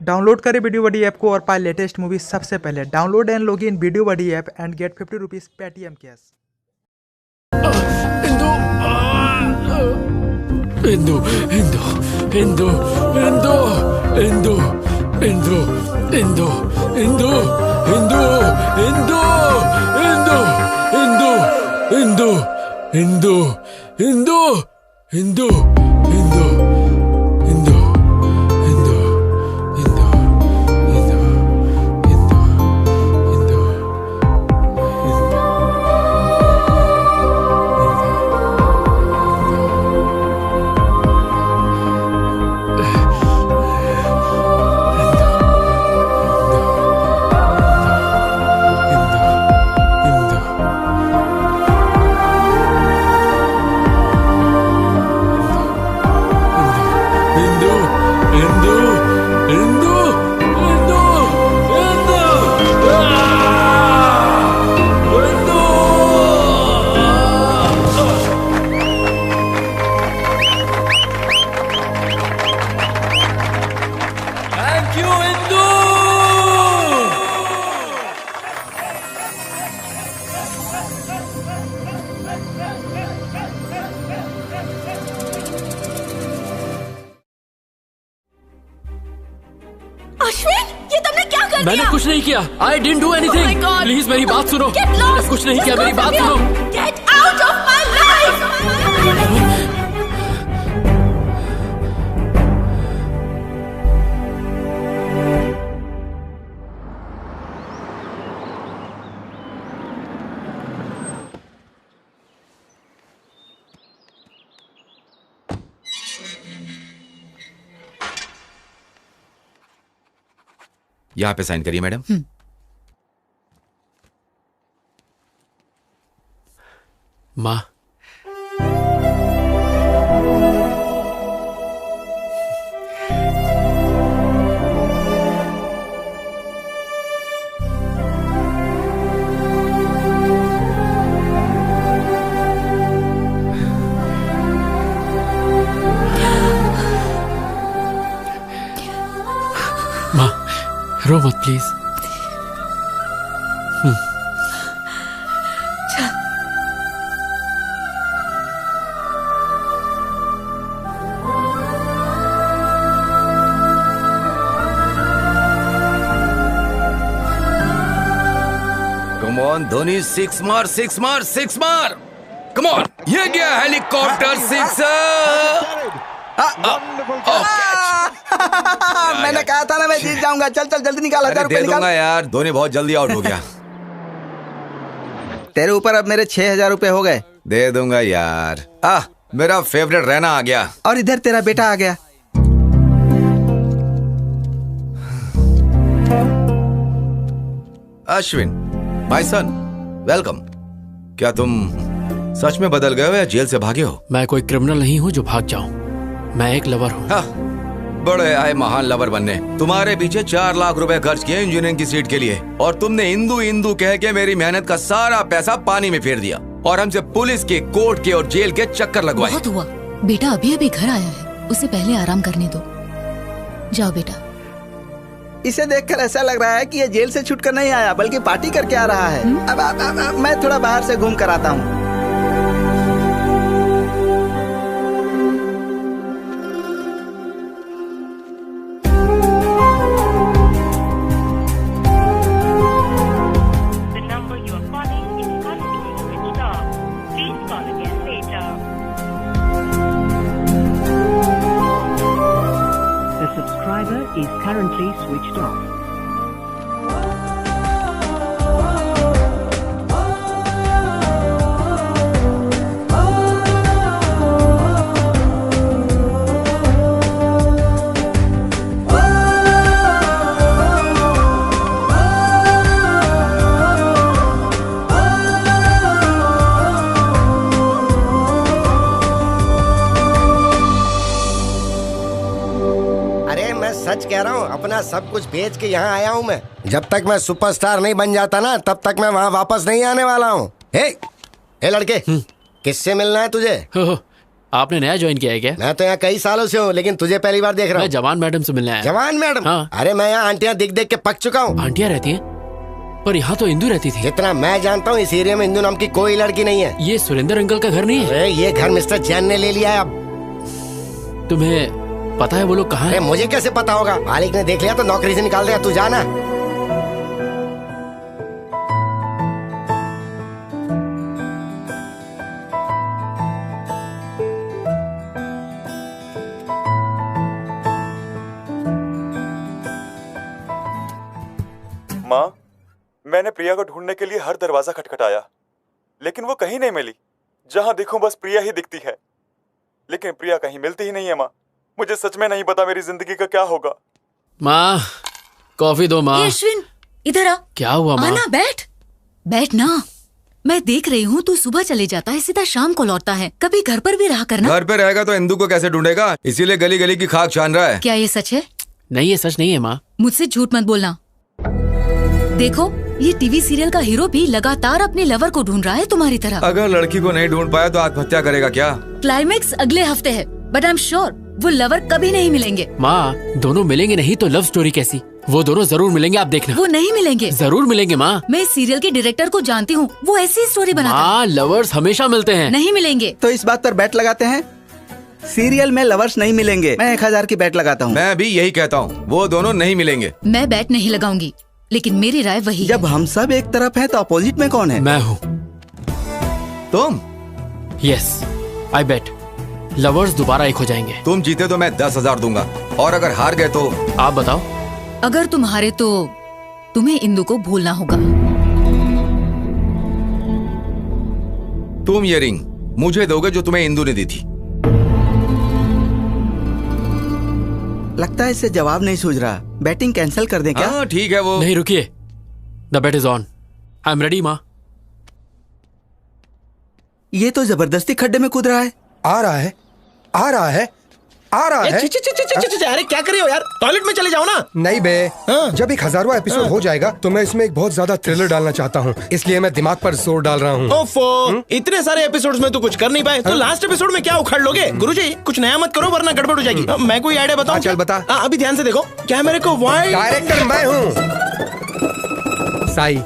Download करें video buddy app को और पाए लेटेस्ट मूवी सबसे पहले। Download and log in video buddy app and get 50 rupees Paytm cash. Indu Indu Indu Indu Indu Indu Indu Indu Indu Indu Indu Indu Indu Indu Indu Indu Indu Ashwin, ये तुमने क्या कर दिया? मैंने कुछ नहीं किया। I didn't do anything. Oh my God. Please मेरी बात सुनो। Get lost. मैंने कुछ नहीं किया, मेरी बात सुनो। Get out of my life. यहाँ पे साइन करिए मैडम। माँ, माँ रो मत please. Come on Dhoni, six मार सिक्स मार सिक्स मार। कम ऑन, ये गया हेलीकॉप्टर सिक्स। मैंने कहा था ना मैं जीत जाऊंगा। चल चल जल्दी निकाल, 1000 रुपए दे निकाल। दूंगा यार, धोनी बहुत जल्दी आउट हो गया। तेरे ऊपर अब मेरे 6000 रुपए हो गए। दे दूंगा यार। मेरा फेवरेट रैना आ गया। और इधर तेरा बेटा आ गया। Ashwin, my son, welcome. क्या तुम सच में बदल गए हो या जेल से भागे हो? मैं कोई क्रिमिनल नहीं हूँ जो भाग जाऊं। मैं एक लवर हूँ। बड़े आए महान लवर बनने। तुम्हारे पीछे 4 लाख रुपए खर्च किए इंजीनियरिंग की सीट के लिए, और तुमने हिंदू हिंदू कह के मेरी मेहनत का सारा पैसा पानी में फेर दिया, और हमसे पुलिस के, कोर्ट के और जेल के चक्कर लगवाए। बहुत हुआ। बेटा अभी अभी घर आया है, उसे पहले आराम करने दो। जाओ बेटा। इसे देखकर ऐसा लग रहा है कि ये जेल से छूटकर नहीं आया बल्कि पार्टी करके आ रहा है। अब मैं थोड़ा बाहर से घूम कर आता हूँ। The subscriber is currently switched off. सच कह रहा हूँ, अपना सब कुछ बेच के यहाँ आया हूँ मैं। जब तक मैं सुपरस्टार नहीं बन जाता ना, तब तक मैं वहाँ वापस नहीं आने वाला हूँ। हे लड़के, किससे मिलना है तुझे? आपने नया ज्वाइन किया है क्या? मैं तो यहाँ कई सालों से हूँ, लेकिन तुझे पहली बार देख रहा मैं हूँ। जवान मैडम से मिलने आया। जवान मैडम? हाँ। अरे मैं यहाँ आंटियाँ दिख देख के पक चुका हूँ। आंटियाँ रहती हैं, पर यहाँ तो इंदू रहती थी। जितना मैं जानता हूँ इस एरिया में इंदू नाम की कोई लड़की नहीं है। ये सुरेंद्र अंकल का घर नहीं है? अरे ये घर मिस्टर जैन ने ले लिया है अब। तुम्हें पता है वो लोग कहाँ अरे हैं? मुझे कैसे पता होगा? मालिक ने देख लिया तो नौकरी से निकाल देगा। तू जाना। माँ, मैंने प्रिया को ढूंढने के लिए हर दरवाजा खटखटाया, लेकिन वो कहीं नहीं मिली। जहाँ देखूं बस प्रिया ही दिखती है, लेकिन प्रिया कहीं मिलती ही नहीं है। माँ, मुझे सच में नहीं पता मेरी जिंदगी का क्या होगा। माँ, कॉफी दो माँ। अश्विन, इधर आ। क्या हुआ माँ? आना, बैठ ना। मैं देख रही हूँ तू सुबह चले जाता है, सीधा शाम को लौटता है। कभी घर पर भी रहा करना। घर पे रहेगा तो इंदू को कैसे ढूंढेगा, इसीलिए गली गली की खाक छान रहा है। क्या ये सच है? नहीं, ये सच नहीं है माँ। मुझसे झूठ मत बोलना। देखो, ये टीवी सीरियल का हीरो भी लगातार अपने लवर को ढूंढ रहा है तुम्हारी तरह। अगर लड़की को नहीं ढूंढ पाया तो आत्महत्या करेगा क्या? क्लाइमेक्स अगले हफ्ते है, बट आई एम श्योर वो लवर कभी नहीं मिलेंगे। माँ, दोनों मिलेंगे नहीं तो लव स्टोरी कैसी? वो दोनों जरूर मिलेंगे, आप देखना। वो नहीं मिलेंगे। जरूर मिलेंगे माँ। मैं इस सीरियल के डायरेक्टर को जानती हूँ, वो ऐसी स्टोरी बनाता है। माँ, लवर्स हमेशा मिलते हैं। नहीं मिलेंगे। तो इस बात पर बैट लगाते हैं? सीरियल में लवर्स नहीं मिलेंगे। मैं 1000 की बैट लगाता हूँ। मैं भी यही कहता हूँ, वो दोनों नहीं मिलेंगे। मैं बैट नहीं लगाऊंगी, लेकिन मेरी राय वही जब हम सब एक तरफ हैं तो अपोजिट में कौन है? मैं हूँ। तुम? यस, आई बेट लवर्स दोबारा एक हो जाएंगे। तुम जीते तो मैं 10,000 दूंगा, और अगर हार गए तो? आप बताओ। अगर तुम हारे तो तुम्हें इंदु को भूलना होगा। तुम ये रिंग मुझे दोगे जो तुम्हें इंदु ने दी थी। लगता है इससे जवाब नहीं सूझ रहा। बैटिंग कैंसिल कर दें क्या? हाँ ठीक है। वो नहीं, रुकिए। The bet is on. I am ready माँ। ये तो जबरदस्ती खड्डे में कूद रहा है। आ रहा है, आ रहा है, आ रहा है। अरे क्या कर रहे हो यार? टॉयलेट में चले जाओ ना। नहीं बे, जब एक 1000वां एपिसोड हो जाएगा तो मैं इसमें एक बहुत ज्यादा थ्रिलर डालना चाहता हूँ, इसलिए मैं दिमाग पर जोर डाल रहा हूँ। ओफो, इतने सारे एपिसोड्स में तो कुछ कर नहीं पाए, तो लास्ट एपिसोड में क्या उखाड़ लोगे? गुरुजी, कुछ नया मत करो वरना गड़बड़ हो जाएगी। मैं कोई आइडिया बताऊं? चल बता। अभी ध्यान से देखो, कैमरे को वाइड। डायरेक्टर मैं हूँ साई।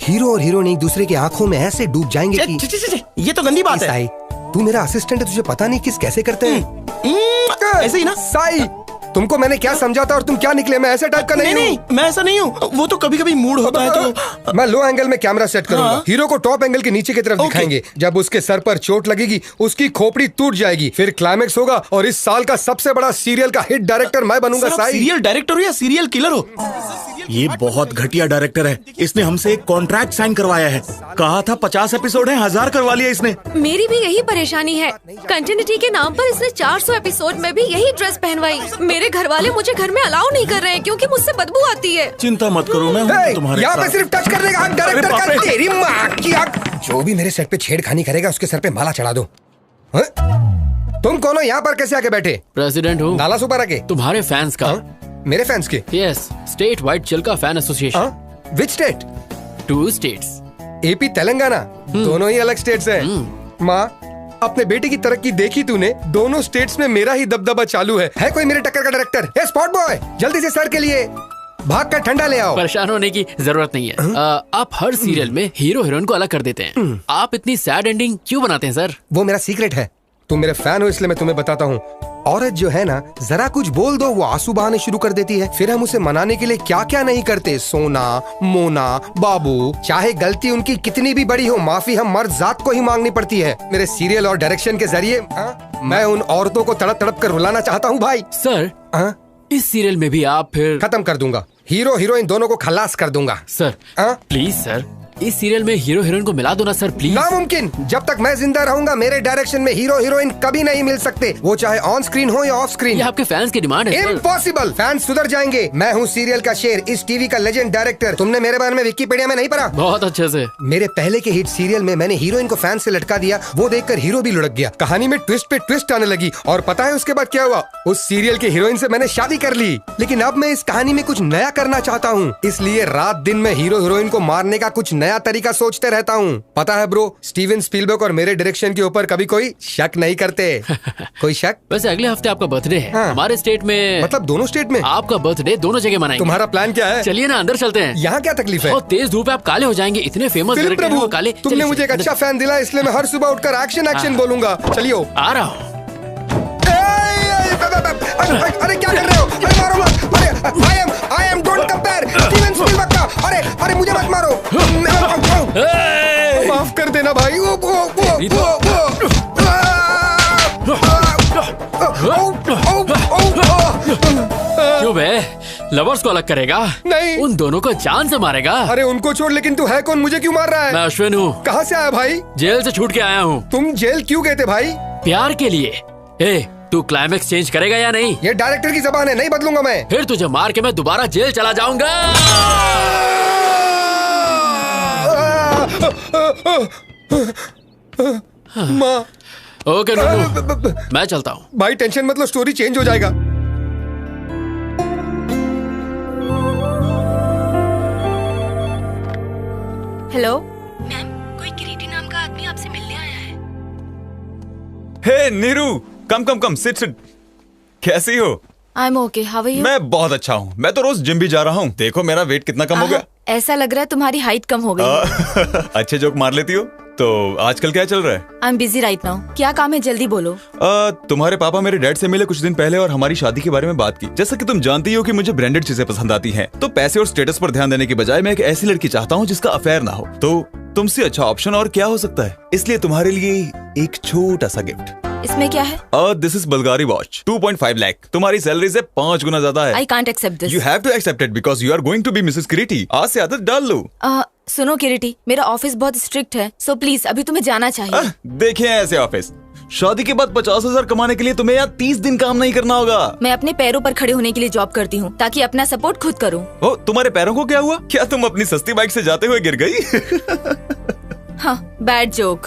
हीरो और हीरोइन एक दूसरे की आंखों में ऐसे डूब जाएंगे कि ये तो गंदी बात है। साई, तू मेरा असिस्टेंट है, तुझे पता नहीं किस कैसे करते हैं। ऐसे ही ना साई, तुमको मैंने क्या समझा था और तुम क्या निकले? मैं ऐसे टाइप का नहीं नहीं, मैं ऐसा नहीं हूँ। वो तो कभी कभी मूड होता है तो मैं लो एंगल में कैमरा सेट करूंगा। हीरो को टॉप एंगल के नीचे की तरफ दिखाएंगे। जब उसके सर पर चोट लगेगी उसकी खोपड़ी टूट जाएगी, फिर क्लाइमेक्स होगा और इस साल का सबसे बड़ा सीरियल का हिट डायरेक्टर मैं बनूंगा। साई, सीरियल डायरेक्टर हो या सीरियल किलर हो? ये बहुत घटिया डायरेक्टर है। इसने हमसे एक कॉन्ट्रैक्ट साइन करवाया है। कहा था 50 एपिसोड है, 1000 करवा लिया इसने। मेरी भी यही परेशानी है। कंटिन्यूटी के नाम पर इसने 400 एपिसोड में भी यही ड्रेस पहनवाई। मेरे घर वाले मुझे घर में अलाउ नहीं कर रहे हैं क्योंकि मुझसे बदबू आती है। चिंता मत करो, मैं हूं तुम्हारे यहाँ पे साथ। सिर्फ टच करने का हक डायरेक्टर का। तेरी माँ की आँख। जो भी मेरे सेट पे छेड़खानी करेगा उसके सर पे माला चढ़ा दो। तुम कौन हो? यहाँ पर कैसे आके बैठे? प्रेसिडेंट हूँ। नाला सुपर आके? तुम्हारे फैंस का। मेरे फैंस के? Yes, state wide Chilka fan association. Which state? 2 states. AP Telangana, दोनों ही अलग स्टेट्स हैं। माँ, अपने बेटे की तरक्की देखी तूने? दोनों स्टेट्स में मेरा ही दबदबा चालू है कोई मेरे टक्कर का डायरेक्टर? ए स्पॉट बॉय, जल्दी से सर के लिए भाग कर ठंडा ले आओ। परेशान होने की जरूरत नहीं है। आप हर सीरियल में हीरो हीरोइन को अलग कर देते हैं। आप इतनी सैड एंडिंग क्यों बनाते हैं सर? वो मेरा सीक्रेट है। तुम मेरे फैन हो इसलिए मैं तुम्हें बताता हूँ। औरत जो है ना, जरा कुछ बोल दो वो आंसू बहाने शुरू कर देती है। फिर हम उसे मनाने के लिए क्या क्या नहीं करते। सोना, मोना, बाबू, चाहे गलती उनकी कितनी भी बड़ी हो, माफी हम मर्द जात को ही मांगनी पड़ती है। मेरे सीरियल और डायरेक्शन के जरिए मैं उन औरतों को तड़प तड़प कर रुलाना चाहता हूँ भाई। सर, इस सीरियल में भी आप फिर खत्म कर दूंगा। हीरो हीरोइन दोनों को खलास कर दूंगा। सर प्लीज सर, इस सीरियल में हीरो हीरोइन को मिला दो ना सर प्लीज। नामुमकिन। जब तक मैं जिंदा रहूंगा मेरे डायरेक्शन में हीरो हीरोइन कभी नहीं मिल सकते, वो चाहे ऑन स्क्रीन हो या ऑफ स्क्रीन। ये आपके फैंस की डिमांड है। इम्पॉसिबल। फैंस सुधर जाएंगे। मैं हूँ सीरियल का शेर, इस टीवी का लेजेंड डायरेक्टर। तुमने मेरे बारे में विकिपीडिया में नहीं पढ़ा? बहुत अच्छे से। मेरे पहले के हिट सीरियल में मैंने हीरोइन को फैन से लटका दिया, वो देखकर हीरो भी लुढ़क गया। कहानी में ट्विस्ट पे ट्विस्ट आने लगी और पता है उसके बाद क्या हुआ? उस सीरियल के हीरोइन से मैंने शादी कर ली। लेकिन अब मैं इस कहानी में कुछ नया करना चाहता हूँ, इसलिए रात दिन मैं हीरो हीरोइन को मारने का कुछ नया तरीका सोचते रहता हूँ। पता है ब्रो, स्टीवन स्पीलबर्ग और मेरे डायरेक्शन के ऊपर कभी कोई शक नहीं करते। कोई शक? वैसे अगले हफ्ते आपका बर्थडे है। हाँ। हमारे स्टेट में, मतलब दोनों स्टेट में आपका बर्थडे दोनों जगह मनाएंगे। तुम्हारा प्लान क्या है? चलिए ना अंदर चलते हैं। यहाँ क्या तकलीफ है? बहुत तेज धूप है, आप काले हो जाएंगे। इतने फेमस फिल्म डायरेक्टर हैं वो प्रभु, काले। तुमने मुझे एक अच्छा फैन दिला, इसलिए मैं हर सुबह उठकर एक्शन एक्शन बोलूंगा। चलियो। आ रहा हूँ। अरे क्या कर रहे हो? अरे मारो मत। अरे I am don't compare Steven Spielberg का। अरे मुझे मत मारो। माफ कर देना भाई। क्यों बे? लवर्स को अलग करेगा? नहीं, उन दोनों को जान से मारेगा। अरे उनको छोड़, लेकिन तू है कौन? मुझे क्यों मार रहा है? मैं अश्विन हूँ। कहाँ से आया भाई? जेल से छूट के आया हूँ। तुम जेल क्यों गए थे भाई? प्यार के लिए। ए, तू क्लाइमेक्स चेंज करेगा या नहीं? ये डायरेक्टर की जबान है, नहीं बदलूंगा मैं। फिर तुझे मार के मैं दोबारा जेल चला जाऊंगा। माँ। ओके नूनू, मैं चलता हूँ। भाई टेंशन मत लो, स्टोरी चेंज हो जाएगा। हेलो मैम, कोई किरीटी नाम का आदमी आपसे मिलने आया है। Hey Neeru, come sit. कैसी हो? I am okay, how are you? मैं बहुत अच्छा हूँ। मैं तो रोज जिम भी जा रहा हूँ। देखो मेरा वेट कितना कम हो गया। ऐसा लग रहा है तुम्हारी हाइट कम हो गई। अच्छे जोक मार लेती हो। तो आजकल क्या चल रहा है? I am busy right now. क्या काम है, जल्दी बोलो। तुम्हारे पापा मेरे डैड से मिले कुछ दिन पहले और हमारी शादी के बारे में बात की। जैसा कि तुम जानती हो कि मुझे ब्रांडेड चीजें पसंद आती हैं, तो पैसे और स्टेटस पर ध्यान देने के बजाय मैं एक ऐसी लड़की चाहता हूँ जिसका अफेयर ना हो। तो तुमसे अच्छा ऑप्शन और क्या हो सकता है? इसलिए तुम्हारे लिए एक छोटा सा गिफ्ट। इसमें क्या है? This is Bulgari watch, 2.5 lakh. तुम्हारी सैलरी से 5 गुना ज्यादा है। I can't accept this. You have to accept it because you are going to be Mrs Kiriti. आज से आदत डाल लो। सुनो किरीटी, मेरा ऑफिस बहुत स्ट्रिक्ट है, सो प्लीज अभी तुम्हें जाना चाहिए। देखिए ऐसे ऑफिस, शादी के बाद 50,000 कमाने के लिए तुम्हें यहाँ 30 दिन काम नहीं करना होगा। मैं अपने पैरों पर खड़े होने के लिए जॉब करती हूँ, ताकि अपना सपोर्ट खुद करूँ। ओ, तुम्हारे पैरों को क्या हुआ? क्या तुम अपनी सस्ती बाइक से जाते हुए गिर गई? हाँ, बैड जोक।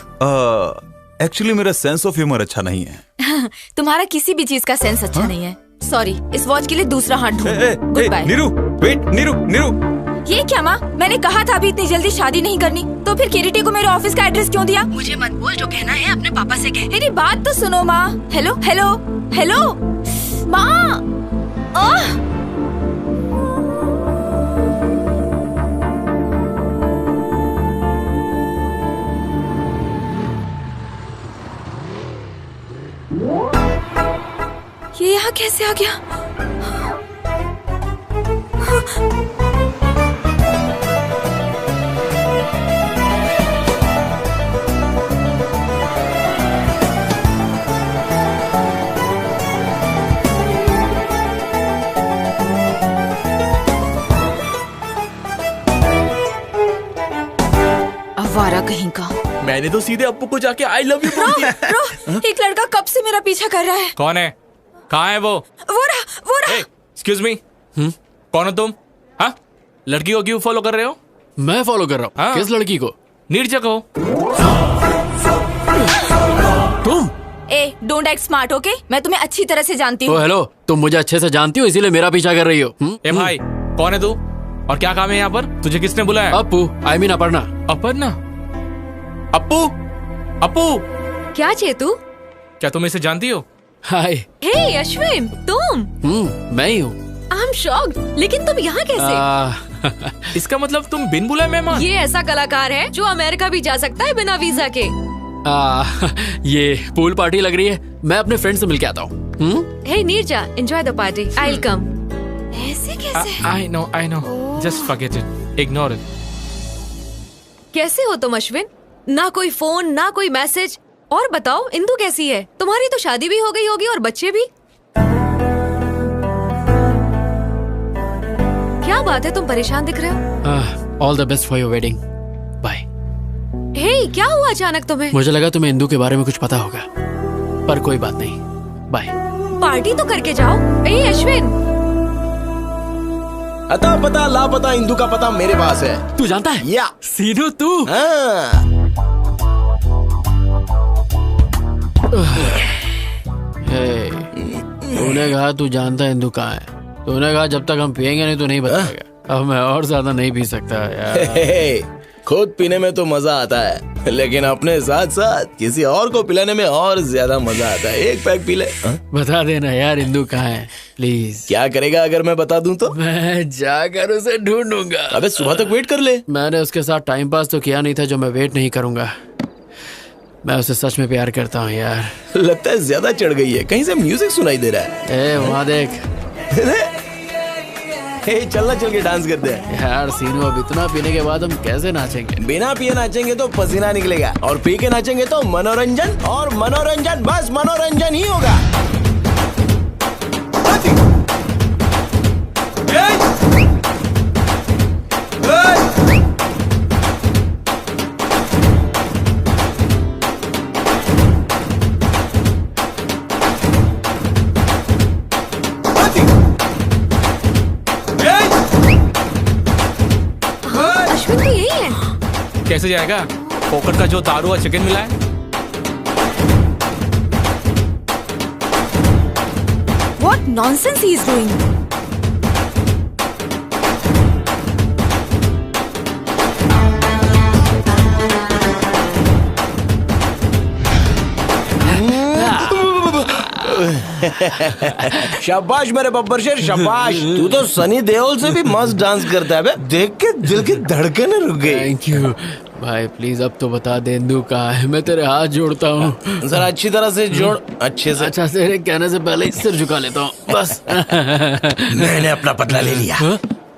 एक्चुअली मेरा सेंस ऑफ ह्यूमर अच्छा नहीं है। तुम्हारा किसी भी चीज का सेंस अच्छा नहीं है। सॉरी, इस वॉच के लिए दूसरा हाथ ढूंढो। Goodbye. Neeru, wait, Neeru. ये क्या माँ? मैंने कहा था अभी इतनी जल्दी शादी नहीं करनी, तो फिर किरीटी को मेरे ऑफिस का एड्रेस क्यों दिया? मुझे मत बोल, जो कहना है अपने पापा से कह। मेरी बात तो सुनो माँ। हेलो माँ। ये यहाँ कैसे आ गया? आवारा कहीं का। मैंने तो सीधे अप्पू को जाके आई लव यू बोल दिया। एक लड़का कब से मेरा पीछा कर रहा है। कौन है? कहाँ है वो? वो रहा। एक्सक्यूज मी, कौन हो तुम? हाँ, लड़की को क्यों फॉलो कर रहे हो? मैं फॉलो कर रहा हूँ। हाँ? किस लड़की को? नीरजा को। तुम? Don't act smart, okay? मैं तुम्हें अच्छी तरह से जानती हूँ। हेलो, तुम मुझे अच्छे से जानती हो, इसीलिए मेरा पीछा कर रही हो। ए भाई, कौन है तू और क्या काम है यहाँ पर? तुझे किसने बुलाया? Appu, I mean Aparna. अपर्णा? अप्पू क्या चेतू? क्या तुम इसे जानती हो? हाय। हे अश्विन, तुम? मैं ही हूँ। आई एम शॉक्ड, लेकिन तुम यहाँ कैसे? इसका मतलब तुम बिन बुलाए मेहमान? ये ऐसा कलाकार है जो अमेरिका भी जा सकता है बिना वीजा के। ये पूल पार्टी लग रही है, मैं अपने फ्रेंड से मिल के आता हूँ। Hey Neerja, enjoy the party, I will come. ऐसे कैसे? I know, just forget it, ignore it. कैसे हो तुम अश्विन? ना कोई फोन, ना कोई मैसेज। और बताओ, इंदु कैसी है? तुम्हारी तो शादी भी हो गई होगी और बच्चे भी। क्या बात है, तुम परेशान दिख रहे हो। All the best for your wedding. Bye. Hey, क्या हुआ अचानक तुम्हें? मुझे लगा तुम्हें इंदु के बारे में कुछ पता होगा, पर कोई बात नहीं। बाय। पार्टी तो करके जाओ। ए अश्विन, अता पता लापता इंदु का पता मेरे पास है। तू जानता है? या सीनू तू? तूने कहा तू जानता है इंदु कहाँ है। तूने कहा जब तक हम पियेंगे नहीं तो नहीं बताएगा। अब मैं और ज्यादा नहीं पी सकता यार। खुद पीने में तो मजा आता है, लेकिन अपने साथ साथ किसी और को पिलाने में और ज्यादा मजा आता है। एक पैक पी ले। बता देना यार इंदु कहाँ है प्लीज। क्या करेगा अगर मैं बता दूं तो? मैं जाकर उसे ढूंढूंगा। अबे सुबह तक वेट कर ले। मैंने उसके साथ टाइम पास तो किया नहीं था जो मैं वेट नहीं करूंगा। मैं उसे सच में प्यार करता हूँ यार। लगता है ज्यादा चढ़ गई है, कहीं से म्यूजिक सुनाई दे रहा है। वहाँ देख। चलना, चल के डांस करते हैं। यार सीनू, अब इतना पीने के बाद हम कैसे नाचेंगे? बिना पिए नाचेंगे तो पसीना निकलेगा, और पी के नाचेंगे तो मनोरंजन, और मनोरंजन बस मनोरंजन ही होगा। कैसे जाएगा? पोकर का जो दारू और चिकन मिला है। What nonsense he is doing? शाबाश मेरे बब्बर शेर, शाबाश। तू तो सनी देओल से भी मस्त डांस करता है बे। देख के दिल की धड़कनें रुक गई। थैंक यू भाई, प्लीज अब तो बता दे इंदु कहाँ है। मैं तेरे हाथ जोड़ता हूँ। जरा अच्छी तरह से जोड़, अच्छे से। अच्छा, तेरे कहने से पहले सिर झुका लेता हूँ बस। मैंने अपना बदला ले लिया।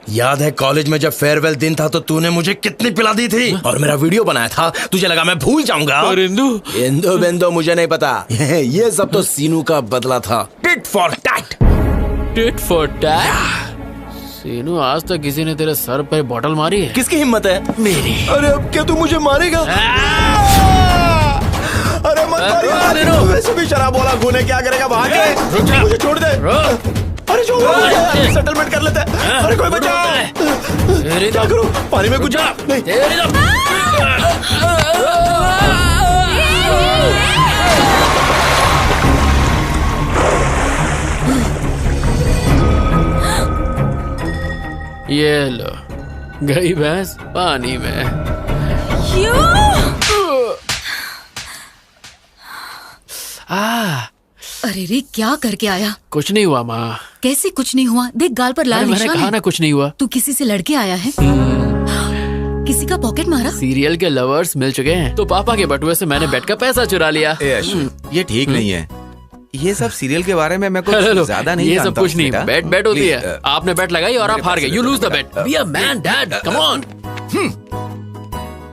याद है कॉलेज में जब फेयरवेल दिन था तो तूने मुझे कितनी पिला दी थी, और मेरा वीडियो बनाया था। तुझे लगा मैं भूल जाऊंगा? और इंदु बेंदो मुझे नहीं पता। ये सब तो सीनू का बदला था। Tit for tat. Tit for tat? Seenu, आज तक किसी ने तेरे सर पे बॉटल मारी है? किसकी हिम्मत है? मेरी। अरे अब क्या तू मुझे मारेगा? अरे मत मारियो। वैसे भी शराब वाला खून है, क्या करेगा? भाग के मुझे छोड़ दे। अरे जो सेटलमेंट कर लेते हैं। अरे कोई बचाओ। क्या करूं? पानी में कुछ जा। ये लो, गई भैंस पानी में। अरे रे, क्या करके आया? कुछ नहीं हुआ माँ। कैसे कुछ नहीं हुआ? देख गाल पर लाल निशान है। मैंने कहा ना कुछ नहीं हुआ। तू किसी से लड़के आया है? किसी का पॉकेट मारा? सीरियल के लवर्स मिल चुके हैं तो पापा के बटुए से मैंने बेट का पैसा चुरा लिया। ये ठीक नहीं है। ये सब सीरियल के बारे में मैं कुछ ज्यादा नहीं जानता। ये सब कुछ नहीं, बेट होती है। आपने बेट लगाई और आप हार गए। You lose the bet. Be a man dad, come on.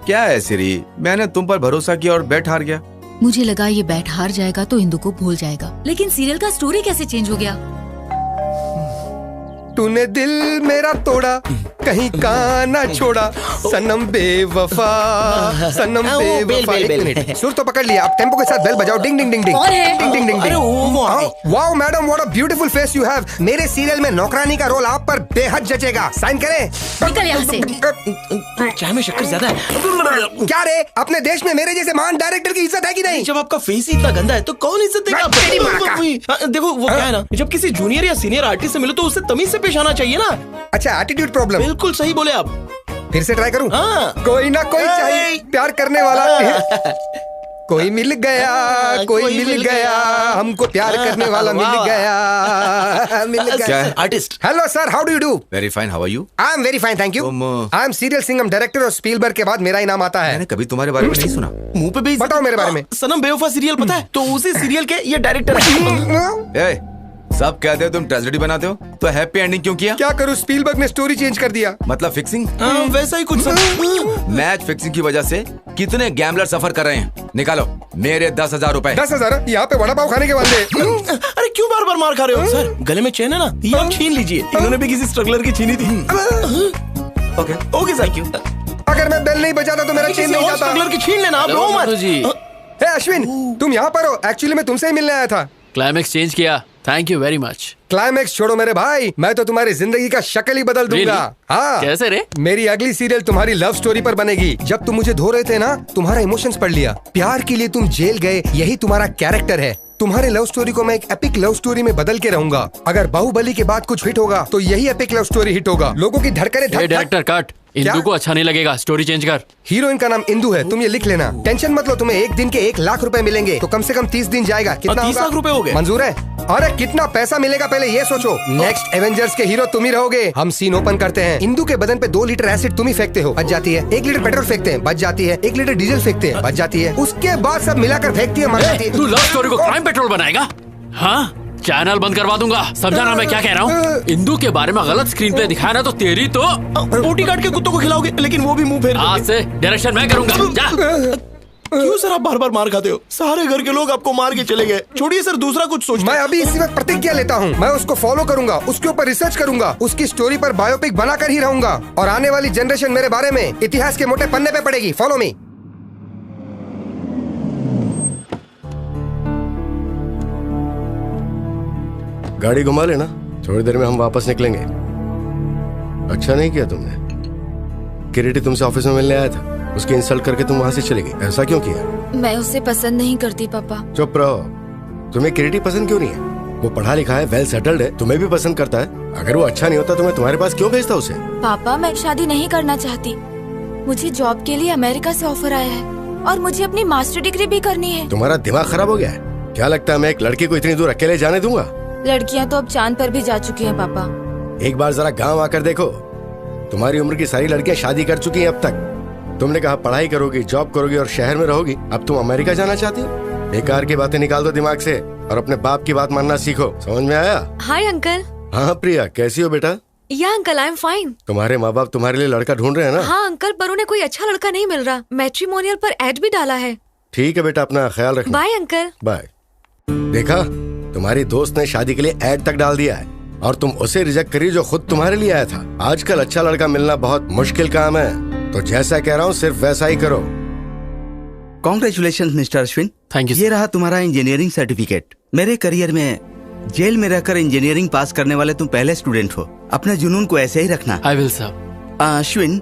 क्या है सिरी, मैंने तुम पर भरोसा किया और बेट हार गया। मुझे लगा ये बैट हार जाएगा तो इंदु को भूल जाएगा, लेकिन सीरियल का स्टोरी कैसे चेंज हो गया? तूने दिल मेरा तोड़ा, कहीं का ना छोड़ा, सनम बेवफा, सनम बेवफा। एक मिनट, सुर तो पकड़ लिया, अब टेम्पो के साथ बेल बजाओ। Ding ding ding ding ding ding ding ding. Wow madam, what a beautiful face you have. मेरे सीरियल में नौकरानी का रोल आप पर बेहद जचेगा। साइन करें? निकल यहाँ से। चाय में शक्कर ज्यादा है। क्या रे, अपने देश में मेरे जैसे महान डायरेक्टर की इज्जत है कि नहीं? जब आपका फेस ही इतना गंदा है तो कौन इज्जत देगा? देखो वो क्या है ना, जब किसी जूनियर या सीनियर आर्टिस्ट से मिलो तो उससे तमीज से पेश आना चाहिए ना। अच्छा, एटीट्यूड प्रॉब्लम। बिल्कुल सही बोले आप। फिर से ट्राई करूं? हाँ। कोई ना कोई चाहिए प्यार करने वाला। कोई मिल गया, कोई मिल गया, हमको प्यार करने वाला मिल गया, मिल गया। Artist. Hello sir, how do you do? Very fine, how are you? I am very fine, thank you. I am serial Singham director, और स्पीलबर्ग के बाद मेरा ही नाम आता है। मैंने कभी तुम्हारे बारे में नहीं सुना। मुंह पे भी बताओ मेरे बारे में। सनम बेवफा सीरियल पता है? तो उसी सीरियल के ये डायरेक्टर है। सब कहते हो तुम ट्रेजेडी बनाते हो, तो हैप्पी एंडिंग क्यों किया? क्या करूं, स्पीलबर्ग ने स्टोरी चेंज कर दिया। मतलब फिक्सिंग? वैसा ही कुछ। मैच फिक्सिंग की वजह से कितने गैम्बलर सफर कर रहे हैं। निकालो मेरे 10,000 रुपए। 10,000? यहाँ पे वड़ा पाव खाने के वाले। अरे क्यों बार बार मार खा रहे हो? सर गले में चेन है ना, ये आप छीन लीजिए। इन्होंने भी किसी स्ट्रगलर की छीनी थी। Okay sir, thank you. अगर मैं बेल नहीं बजाता तो मेरा चेन नहीं जाता। स्ट्रगलर की छीन लेना आप। रो मत। अश्विन, तुम यहाँ पर हो? एक्चुअली मैं तुमसे ही मिलने आया था। क्लाइमेक्स चेंज किया, thank you very much. Climax छोड़ो मेरे भाई, मैं तो तुम्हारी जिंदगी का शक्ल ही बदल दूंगा। हाँ। कैसे रे? मेरी अगली सीरियल तुम्हारी लव स्टोरी पर बनेगी। जब तुम मुझे धो रहे थे ना, तुम्हारा इमोशंस पढ़ लिया। प्यार के लिए तुम जेल गए, यही तुम्हारा कैरेक्टर है। तुम्हारे लव स्टोरी को मैं एक एपिक लव स्टोरी में बदल के रहूंगा। अगर बाहुबली के बाद कुछ हिट होगा तो यही एपिक लव स्टोरी हिट होगा। लोगों की धड़कने डायरेक्टर कट। इंदू को अच्छा नहीं लगेगा, स्टोरी चेंज कर। हीरोइन का नाम इंदू है, तुम ये लिख लेना। टेंशन मत लो, तुम्हें एक दिन के 1 लाख रुपए मिलेंगे, तो कम से कम 30 दिन जाएगा। कितना 30 लाख रुपए हो गए? मंजूर है? अरे कितना पैसा मिलेगा पहले ये सोचो। नेक्स्ट एवेंजर्स के हीरो तुम ही रहोगे। हम सीन ओपन करते हैं। इंदू के बदन पे 2 लीटर एसिड तुम ही फेंकते हो, बच जाती है। 1 लीटर पेट्रोल फेंकते हैं, बच जाती है। 1 लीटर डीजल फेंकते हैं, बच जाती है। उसके बाद सब मिलाकर फेंकती है, मर जाती है। तू लव स्टोरी को क्राइम पेट्रोल बनाएगा? हाँ, चैनल बंद करवा दूंगा। समझा ना मैं क्या कह रहा हूँ? इंदू के बारे में गलत स्क्रीन प्ले दिखाया ना तो तेरी तो बोटी काट के कुत्तों को खिलाओगे, लेकिन वो भी मुंह फेर आज से डायरेक्शन मैं करूंगा। जा। क्यों सर आप बार बार मार खाते हो? सारे घर के लोग आपको मार के चले गए। छोड़िए सर, दूसरा कुछ सोच। मैं अभी इसी वक्त प्रतिज्ञा लेता हूँ, मैं उसको फॉलो करूंगा, उसके ऊपर रिसर्च करूंगा, उसकी स्टोरी पर बायोपिक बनाकर ही रहूंगा, और आने वाली जनरेशन मेरे बारे में इतिहास के मोटे पन्ने पे पड़ेगी। Follow me. गाड़ी घुमा लेना, थोड़ी देर में हम वापस निकलेंगे। अच्छा नहीं किया तुमने। किरीटी तुमसे ऑफिस में मिलने आया था, उसकी इंसल्ट करके तुम वहां से चली गई। ऐसा क्यों किया? मैं उसे पसंद नहीं करती पापा। चुप रहो। तुम्हें किरीटी पसंद क्यों नहीं है? वो पढ़ा लिखा है, वेल सेटल्ड है, तुम्हें भी पसंद करता है। अगर वो अच्छा नहीं होता तो मैं तुम्हारे पास क्यों भेजता उसे? पापा मैं शादी नहीं करना चाहती। मुझे जॉब के लिए अमेरिका से ऑफर आया है और मुझे अपनी मास्टर डिग्री भी करनी है। तुम्हारा दिमाग खराब हो गया है क्या? लगता है मैं एक लड़की को इतनी दूर अकेले जाने दूंगा? लड़कियां तो अब चांद पर भी जा चुकी हैं पापा। एक बार जरा गांव आकर देखो, तुम्हारी उम्र की सारी लड़कियां शादी कर चुकी हैं अब तक। तुमने कहा पढ़ाई करोगी, जॉब करोगी और शहर में रहोगी। अब तुम अमेरिका जाना चाहती हो? बेकार की बातें निकाल दो दिमाग से और अपने बाप की बात मानना सीखो। समझ में आया? Hi uncle. हाँ प्रिया, कैसी हो बेटा? या अंकल आई एम फाइन। तुम्हारे माँ बाप तुम्हारे लिए लड़का ढूंढ रहे हैं ना? हाँ अंकल, पर उन्हें कोई अच्छा लड़का नहीं मिल रहा। मैट्रिमोनियल पर एड भी डाला है। ठीक है बेटा, अपना ख्याल रखना। Bye uncle. बाय। देखा, तुम्हारी दोस्त ने शादी के लिए एड तक डाल दिया है और तुम उसे रिजेक्ट करी जो खुद तुम्हारे लिए आया था। आजकल अच्छा लड़का मिलना बहुत मुश्किल काम है, तो जैसा कह रहा हूँ सिर्फ वैसा ही करो। Congratulation mister Ashwin. Thank you. ये रहा तुम्हारा इंजीनियरिंग सर्टिफिकेट। मेरे करियर में जेल में रहकर इंजीनियरिंग पास करने वाले तुम पहले स्टूडेंट हो। अपने जुनून को ऐसे ही रखना। I will sir. अश्विन,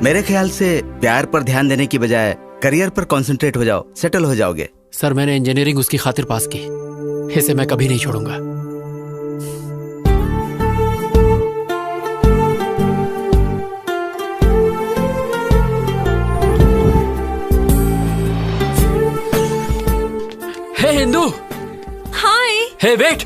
मेरे ख्याल से प्यार पर ध्यान देने की बजाय करियर पर कंसंट्रेट हो जाओ, सेटल हो जाओगे। सर मैंने इंजीनियरिंग उसकी खातिर पास की, इसे मैं कभी नहीं छोड़ूंगा। हे हिंदू। हाय। हे वेट।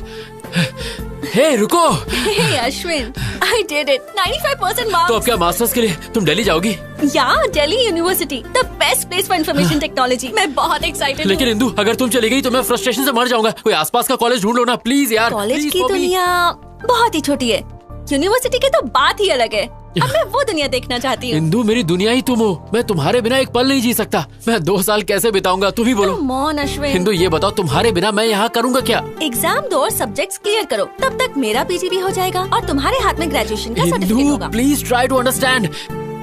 हे रुको। हे Ashwin, I did it. 95% marks. तो अब क्या मास्टर्स के लिए तुम दिल्ली जाओगी? या Delhi university, the best place for information technology. मैं बहुत एक्साइटेड। लेकिन इंदू, अगर तुम चली गई तो मैं फ्रस्ट्रेशन से मर जाऊंगा। कोई आसपास का कॉलेज ढूंढ लो ना प्लीज यार। कॉलेज की दुनिया बहुत ही छोटी है, यूनिवर्सिटी की तो बात ही अलग है। अब मैं वो दुनिया देखना चाहती हूँ। इंदू मेरी दुनिया ही तुम हो, मैं तुम्हारे बिना एक पल नहीं जी सकता। मैं 2 साल कैसे बिताऊंगा, तुम ही बोलो। मौन अश्विन। हिंदू ये बताओ, तुम्हारे बिना मैं यहाँ करूँगा क्या? एग्जाम दो और सब्जेक्ट्स क्लियर करो, तब तक मेरा पीजी भी हो जाएगा और तुम्हारे हाथ में ग्रेजुएशन का सर्टिफिकेट होगा। Please try to understand.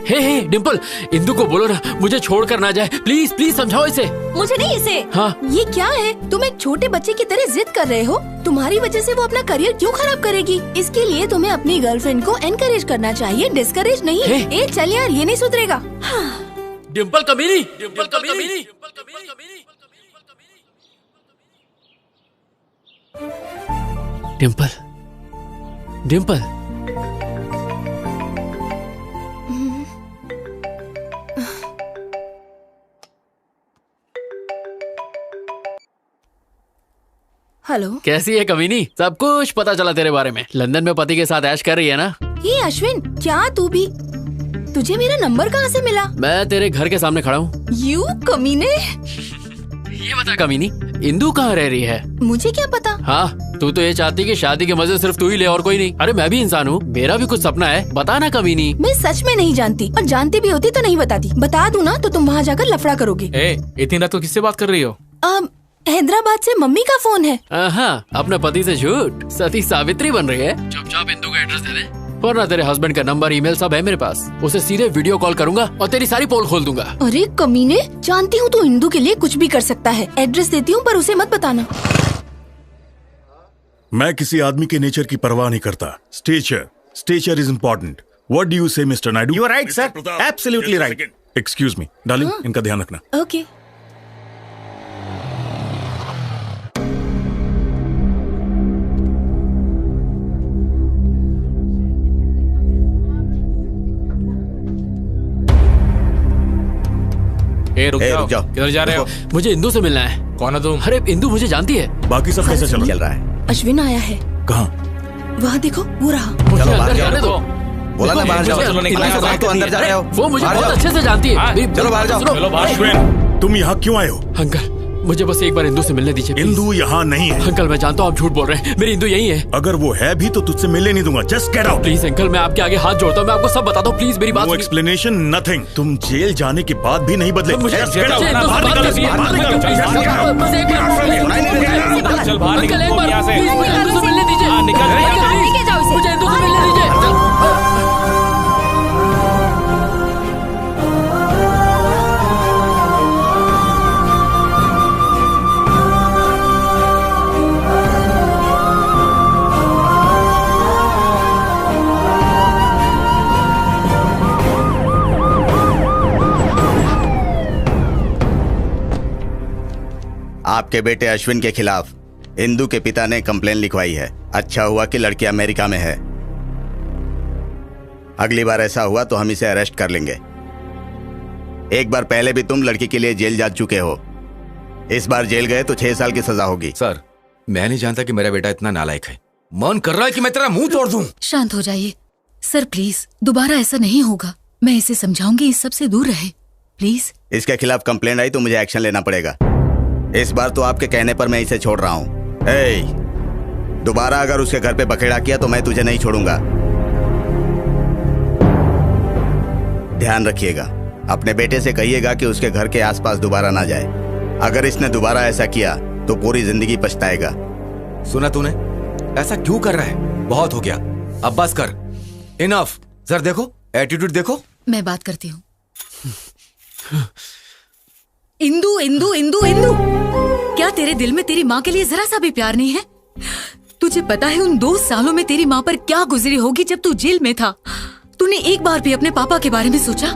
Hey Dimple, Indu को बोलो ना मुझे छोड़ कर ना जाए। प्लीज प्लीज समझाओ इसे। मुझे नहीं, इसे। हाँ। ये क्या है? तुम एक छोटे बच्चे की तरह जिद कर रहे हो। तुम्हारी वजह से वो अपना करियर क्यों खराब करेगी? इसके लिए तुम्हें अपनी गर्लफ्रेंड को एनकरेज करना चाहिए, डिस्करेज नहीं। ए चल यार, ये नहीं सुधरेगा। डिम्पल कमीनी, डिम्पल कमीनी। डिम्पल, डिम्पल। हेलो। कैसी है कमीनी? सब कुछ पता चला तेरे बारे में। लंदन में पति के साथ ऐश कर रही है ना? ये अश्विन, क्या तू भी? तुझे मेरा नंबर कहाँ से मिला? मैं तेरे घर के सामने खड़ा हूँ। यू कमीने। ये बता कमीनी, इंदू कहाँ रह रही है? मुझे क्या पता। हाँ, तू तो ये चाहती कि शादी के मजे सिर्फ तू ही ले और कोई नहीं। अरे मैं भी इंसान हूँ, मेरा भी कुछ सपना है। बता ना कमीनी। मैं सच में नहीं जानती, और जानती भी होती तो नहीं बताती। बता दूँ ना तो तुम वहाँ जाकर लफड़ा करोगे। इतनी रात को किससे बात कर रही हो? हैदराबाद से मम्मी का फोन है। हाँ, अपने पति से झूठ। सती सावित्री बन रही है। चुपचाप इंदू का एड्रेस दे दे, वरना तेरे हस्बैंड का नंबर ईमेल सब है मेरे पास। उसे सीधे वीडियो कॉल करूंगा और तेरी सारी पोल खोल दूंगा। अरे कमीने, जानती हूँ तू इंदू के लिए कुछ भी कर सकता है। एड्रेस देती हूँ पर उसे मत बताना। मैं किसी आदमी के नेचर की परवाह नहीं करता। Stature is important. What do you say Mr Naidu? You are right sir, absolutely right. Excuse me darling, इनका ध्यान रखना। ओके। रुक जाओ। किधर जा रहे हो? मुझे इंदू से मिलना है। कौन है तुम? अरे इंदू मुझे जानती है। बाकी सब कैसे चल रहा है? अश्विन आया है। कहाँ? वहाँ देखो, वो रहा। चलो बाहर जाने दो। बोला ना बाहर जाओ। तो अंदर जा रहे हो। वो मुझे बहुत अच्छे से जानती है। चलो बाहर जाओ। चलो बाहर। अश्विन, तुम यहाँ क्यों आए हो? अंकल, मुझे बस एक बार इंदू से मिलने दीजिए। इंदू यहाँ नहीं है। अंकल, मैं जानता हूँ आप झूठ बोल रहे हैं। मेरी इंदू यही है। अगर वो है भी तो तुझसे मिलने नहीं दूंगा। Just get out. Please uncle, मैं आपके आगे हाथ जोड़ता हूँ। मैं आपको सब बताता हूँ। प्लीज मेरी बात नो एक्सप्लेनेशन, नथिंग। तुम जेल जाने के बाद भी नहीं बदले। मुझे Just get out। चल बाहर निकल यहाँ से। इंदू से मिलने दीजिए। मुझे इंदू से मिलने दीजिए। आपके बेटे अश्विन के खिलाफ इंदू के पिता ने कंप्लेन लिखवाई है। अच्छा हुआ कि लड़की अमेरिका में है। अगली बार ऐसा हुआ तो हम इसे अरेस्ट कर लेंगे। एक बार पहले भी तुम लड़की के लिए जेल जा चुके हो। इस बार जेल गए तो 6 साल की सजा होगी। सर, मैं नहीं जानता कि मेरा बेटा इतना नालायक है। मन कर रहा है कि मैं तेरा मुंह तोड़ दूं। शांत हो जाइए सर, प्लीज। दोबारा ऐसा नहीं होगा। मैं इसे समझाऊंगी, इस सब से दूर रहे, प्लीज। इसके खिलाफ कंप्लेंट आई तो मुझे एक्शन लेना पड़ेगा। इस बार तो आपके कहने पर मैं इसे छोड़ रहा हूँ। दोबारा अगर उसके घर पे बखेड़ा किया तो मैं तुझे नहीं छोड़ूंगा। ध्यान रखिएगा, अपने बेटे से कहिएगा कि उसके घर के आसपास दोबारा ना जाए। अगर इसने दोबारा ऐसा किया तो पूरी जिंदगी पछताएगा। सुना तूने? ऐसा क्यों कर रहा है? बहुत हो गया, अब बस कर। इनफ। सर देखो, एटीट्यूड देखो। मैं बात करती हूँ। इंदू, इंदू, इंदू, इंदू, क्या तेरे दिल में तेरी माँ के लिए जरा सा भी प्यार नहीं है? तुझे पता है उन 2 सालों में तेरी माँ पर क्या गुजरी होगी जब तू जेल में था? तूने एक बार भी अपने पापा के बारे में सोचा?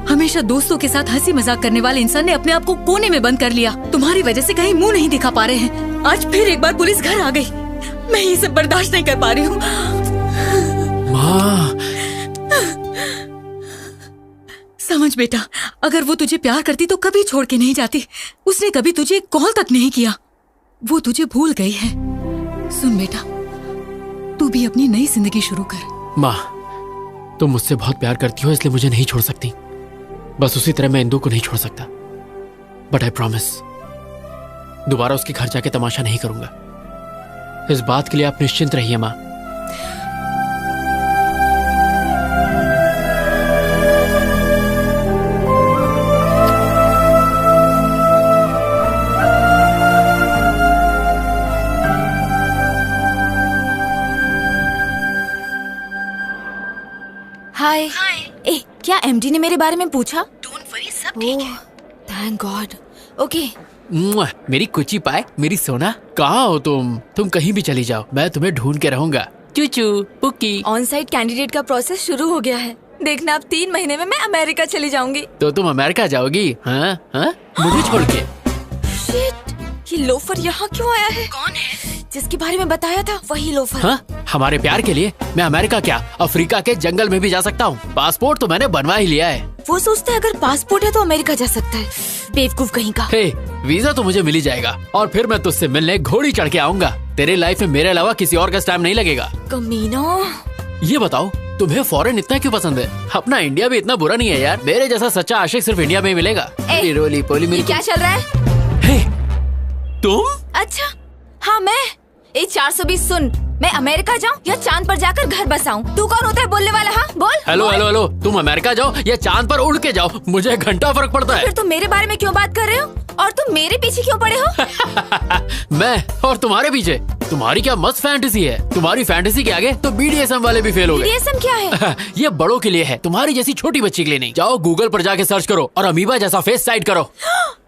हमेशा दोस्तों के साथ हंसी मजाक करने वाले इंसान ने अपने आप को कोने में बंद कर लिया। तुम्हारी वजह से कहीं मुंह नहीं दिखा पा रहे हैं। आज फिर एक बार पुलिस घर आ गई। मैं ये सब बर्दाश्त नहीं कर पा रही हूँ। समझ बेटा, अगर वो तुझे प्यार करती तो कभी छोड़ के नहीं जाती। उसने कभी तुझे कॉल तक नहीं किया। वो तुझे भूल गई है। सुन बेटा, तू भी अपनी नई जिंदगी शुरू कर। माँ, तुम मुझसे बहुत प्यार करती हो इसलिए मुझे नहीं छोड़ सकती। बस उसी तरह मैं इंदू को नहीं छोड़ सकता। बट आई प्रॉमिस, दोबारा उसके घर जाके तमाशा नहीं करूंगा। इस बात के लिए आप निश्चिंत रहिए माँ। हाय। ए, क्या एमडी ने मेरे बारे में पूछा? डोंट वरी, सब ठीक है। Thank God. ओके। मेरी कुची पाए, मेरी सोना, कहाँ हो तुम? तुम कहीं भी चली जाओ, मैं तुम्हें ढूंढ के रहूंगा। चूचू पुक्की। ऑन साइट कैंडिडेट का प्रोसेस शुरू हो गया है। देखना, अब 3 महीने में मैं अमेरिका चली जाऊंगी। तो तुम अमेरिका जाओगी? हाँ हाँ, मुझे छोड़ के। शिट, ये लोफर यहाँ क्यों आया है? कौन है? जिसके बारे में बताया था वही लोफर। हाँ, हमारे प्यार के लिए मैं अमेरिका क्या, अफ्रीका के जंगल में भी जा सकता हूँ। पासपोर्ट तो मैंने बनवा ही लिया है। वो सोचता है अगर पासपोर्ट है तो अमेरिका जा सकता है। बेवकूफ कहीं का। हे, वीजा तो मुझे मिल ही जाएगा और फिर मैं तुझसे मिलने घोड़ी चढ़ के आऊंगा। तेरे लाइफ में मेरे अलावा किसी और का टाइम नहीं लगेगा। कमीना। ये बताओ, तुम्हें फॉरेन इतना क्यों पसंद है? अपना इंडिया भी इतना बुरा नहीं है यार। मेरे जैसा सच्चा आशिक सिर्फ इंडिया में ही मिलेगा। रोली पोली मेरी। क्या चल रहा है? तुम? अच्छा हाँ, मैं 420 सुन, मैं अमेरिका जाऊँ या चांद पर जाकर घर बसाऊं? तू कौन होता है बोलने वाला? हाँ बोल। हेलो हेलो हेलो, तुम अमेरिका जाओ या चांद पर उड़ के जाओ, मुझे घंटा फर्क पड़ता है। फिर तुम मेरे बारे में क्यों बात कर रहे हो? और तुम मेरे पीछे क्यों पड़े हो? मैं और तुम्हारे पीछे? तुम्हारी क्या मस्त फैंटेसी है। तुम्हारी फैंटेसी के आगे तो BDSM वाले भी फेल हो गए। BDSM क्या है? ये बड़ों के लिए है, तुम्हारी जैसी छोटी बच्ची के लिए नहीं। जाओ गूगल पर जाके सर्च करो और अमीबा जैसा फेस साइड करो।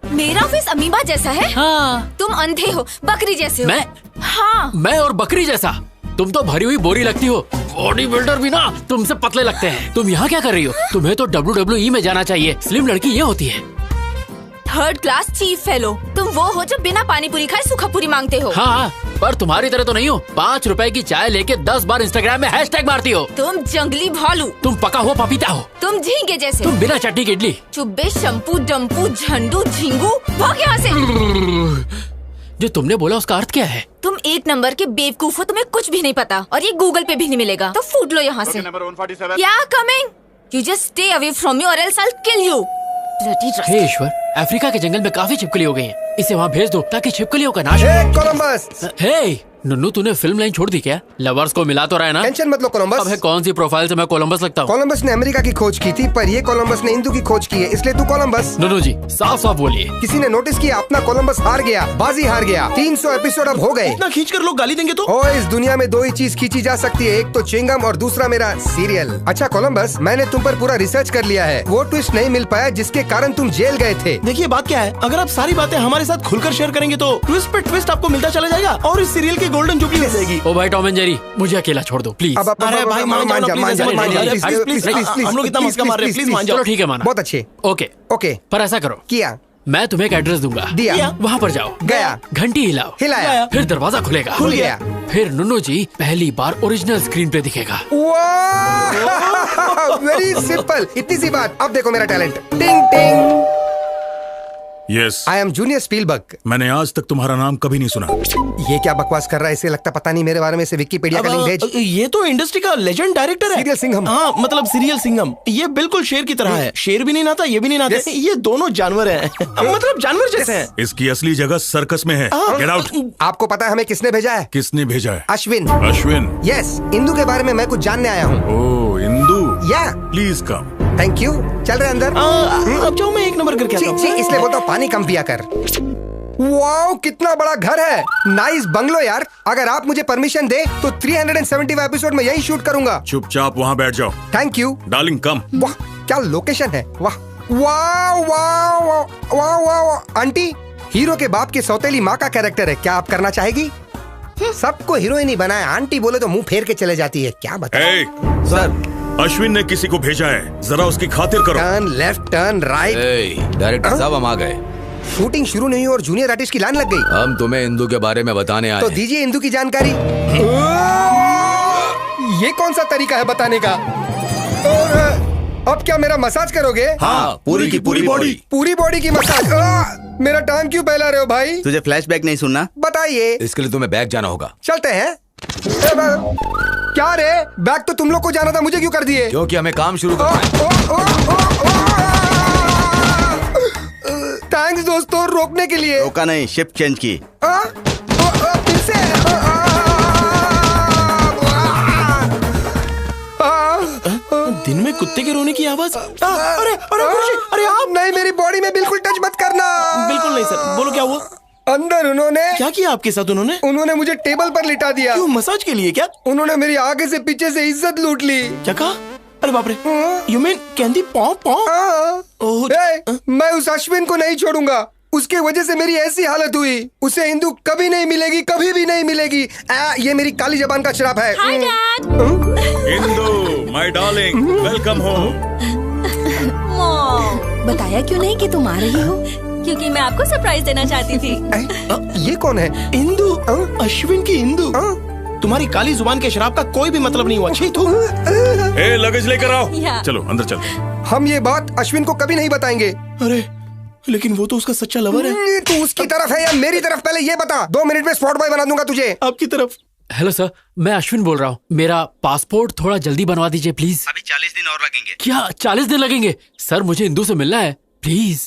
मेरा फेस अमीबा जैसा है? हाँ। तुम अंधे हो, बकरी जैसे हो। मैं? हाँ। मैं और बकरी जैसा? तुम तो भरी हुई बोरी लगती हो। बॉडी बिल्डर भी ना तुमसे पतले लगते हैं। तुम यहाँ क्या कर रही हो? तुम्हें तो WWE में जाना चाहिए। स्लिम लड़की ये होती है। 3rd class chief fellow. तुम वो हो जो बिना पानी पूरी खाए सूखा पूरी मांगते हो। हाँ, पर तुम्हारी तरह तो नहीं हो। 5 रुपए की चाय लेके 10 बार इंस्टाग्राम में हैशटैग मारती हो। तुम जंगली भालू, तुम पका हुआ पपीता हो। तुम झींगे जैसे, तुम बिना चटनी की इडली। चुब्बे, शंपू, डम्पू, झंडू, झिंगू, भाग यहाँ से। जो तुमने बोला उसका अर्थ क्या है? तुम 1 नंबर के बेवकूफ हो, तुम्हें कुछ भी नहीं पता और ये गूगल पे भी नहीं मिलेगा, तो फूट लो यहाँ से। Yeah coming, you just stay away from me or else I will kill you. हे ईश्वर, अफ्रीका के जंगल में काफी छिपकली हो गई हैं। इसे वहाँ भेज दो ताकि छिपकलियों का नाश हो। कोलंबस! हे नुन्नू, तूने फिल्म लाइन छोड़ दी क्या? लवर्स को मिला तो रहा है ना? टेंशन मत लो कोलंबस। अब है कौन सी प्रोफाइल से मैं कोलंबस लगता हूँ? कोलंबस ने अमेरिका की खोज की थी, पर ये कोलंबस ने हिंदू की खोज की है, इसलिए तू कोलंबस। नुन्नू जी साफ साफ बोलिए। किसी ने नोटिस किया अपना कोलंबस हार गया, बाजी हार गया। 300 एपिसोड अब हो गए। इतना खींच कर लोग गाली देंगे तो? ओ, इस दुनिया में 2 ही चीज खींची जा सकती है, एक तो चिंगम और दूसरा मेरा सीरियल। अच्छा कोलंबस, मैंने तुम पर पूरा रिसर्च कर लिया है। वो ट्विस्ट नहीं मिल पाया जिसके कारण तुम जेल गए थे। देखिए बात क्या है, अगर आप सारी बातें हमारे साथ खुलकर शेयर करेंगे तो ट्विस्ट पे ट्विस्ट आपको मिलता चला जाएगा और इस सीरियल की गोल्डन जुबली हो जाएगी। ओ भाई टॉम एंड जेरी, मुझे अकेला छोड़ दो प्लीज। अरे भाई मान जा, हम लोग इतना मस्का मार रहे हैं, प्लीज मान जाओ। चलो ठीक है, माना। बहुत अच्छे। ओके ओके, पर ऐसा करो, किया। मैं तुम्हें एक एड्रेस दूंगा, दिया। वहाँ पर जाओ, गया। घंटी हिलाओ, हिलाया। फिर दरवाजा खुलेगा, खुल गया। फिर नुन्नू जी पहली बार ओरिजिनल स्क्रीन पे दिखेगा। वेरी सिंपल, इतनी सी बात। अब देखो मेरा टैलेंट। टिंग टिंग। Yes, I am junior Spielberg. मैंने आज तक तुम्हारा नाम कभी नहीं सुना। ये क्या बकवास कर रहा है? इसे लगता पता नहीं मेरे बारे में। से विकिपीडिया का लिंक भेज। ये तो इंडस्ट्री का लेजेंड डायरेक्टर है, सीरियल सिंघम। हाँ मतलब सीरियल सिंघम। ये बिल्कुल शेर की तरह है। शेर भी नहीं नाता, ये भी नहीं नाते। ये दोनों जानवर हैं। मतलब जानवर जैसे हैं। इसकी असली जगह सर्कस में है। Get out. आपको पता है हमें किसने भेजा है? किसने भेजा है? अश्विन। अश्विन? यस, इंदू के बारे में मैं कुछ जानने आया हूँ। ओह इंदू, या प्लीज कम। Thank you. चल रहे अंदर। अब जाओ, मैं 1 नंबर करके आता हूँ। इसलिए बोलता हूँ पानी कम पिया कर। वाओ, कितना बड़ा घर है। नाइस बंगलो यार। अगर आप मुझे परमिशन दे तो 375 एपिसोड में यही शूट करूंगा। चुपचाप वहाँ बैठ जाओ। थैंक यू डार्लिंग, कम। वाह क्या लोकेशन है। वाह वाह वाह वाह वाह। आंटी, हीरो के बाप की सौतेली माँ का कैरेक्टर है, क्या आप करना चाहेगी? सबको हीरोइन ही बनाया, आंटी बोले तो मुंह फेर के चले जाती है। क्या बताएं? सर, अश्विन ने किसी को भेजा है, जरा उसकी खातिर करो। Turn left, turn right. Director साहब हम आ गए। शूटिंग शुरू नहीं हुई और जूनियर आर्टिस्ट की लाइन लग गई। हम तुम्हें इंदू के बारे में बताने आए तो हैं। दीजिए इंदू की जानकारी। ये कौन सा तरीका है बताने का? और अब क्या मेरा मसाज करोगे? हाँ, पूरी की पूरी बॉडी। पूरी बॉडी की मसाज। मेरा टांग क्यों फैला रहे हो भाई? तुझे फ्लैशबैक नहीं सुनना? बताइए। इसके लिए तुम्हें बैग जाना होगा। चलते हैं। क्या रे, बैग तो तुम लोग को जाना था, मुझे क्यों कर दिए? क्योंकि हमें काम शुरू करना है। थैंक्स दोस्तों, रोकने के लिए। रोका नहीं, शिफ्ट चेंज की। फिर से। दिन में कुत्ते के रोने की आवाज। अरे अरे आप नहीं, मेरी बॉडी में बिल्कुल टच मत करना। बिल्कुल नहीं सर, बोलो क्या हुआ? अंदर उन्होंने क्या किया आपके साथ? उन्होंने मुझे टेबल पर लिटा दिया। क्यों, मसाज के लिए क्या? उन्होंने मेरी आगे से पीछे से इज्जत लूट ली। क्या कहा? अरे बाप रे, यू मीन कैंडी पॉप? मैं उस अश्विन को नहीं छोड़ूंगा। उसके वजह से मेरी ऐसी हालत हुई। उसे हिंदू कभी नहीं मिलेगी, कभी भी नहीं मिलेगी। ये मेरी काली जबान का श्राप है। Hi dad. Indu my darling, welcome home. बताया क्यों नहीं कि तुम आ रही हो? क्योंकि मैं आपको सरप्राइज देना चाहती थी। ये कौन है? इंदू, अश्विन की इंदू। तुम्हारी काली जुबान के शराब का कोई भी मतलब नहीं हुआ। छी तू। ए, लगेज लेकर आओ। चलो अंदर चलते। हम ये बात अश्विन को कभी नहीं बताएंगे। अरे लेकिन वो तो उसका सच्चा लवर है। तू उसकी तरफ है या मेरी तरफ, पहले ये बता। 2 मिनट में स्पॉट बॉय बना दूंगा तुझे। आपकी तरफ। हेलो सर, मैं अश्विन बोल रहा हूँ। मेरा पासपोर्ट थोड़ा जल्दी बनवा दीजिए प्लीज। अभी 40 दिन और लगेंगे। क्या 40 दिन लगेंगे? सर मुझे इंदू से मिलना है प्लीज।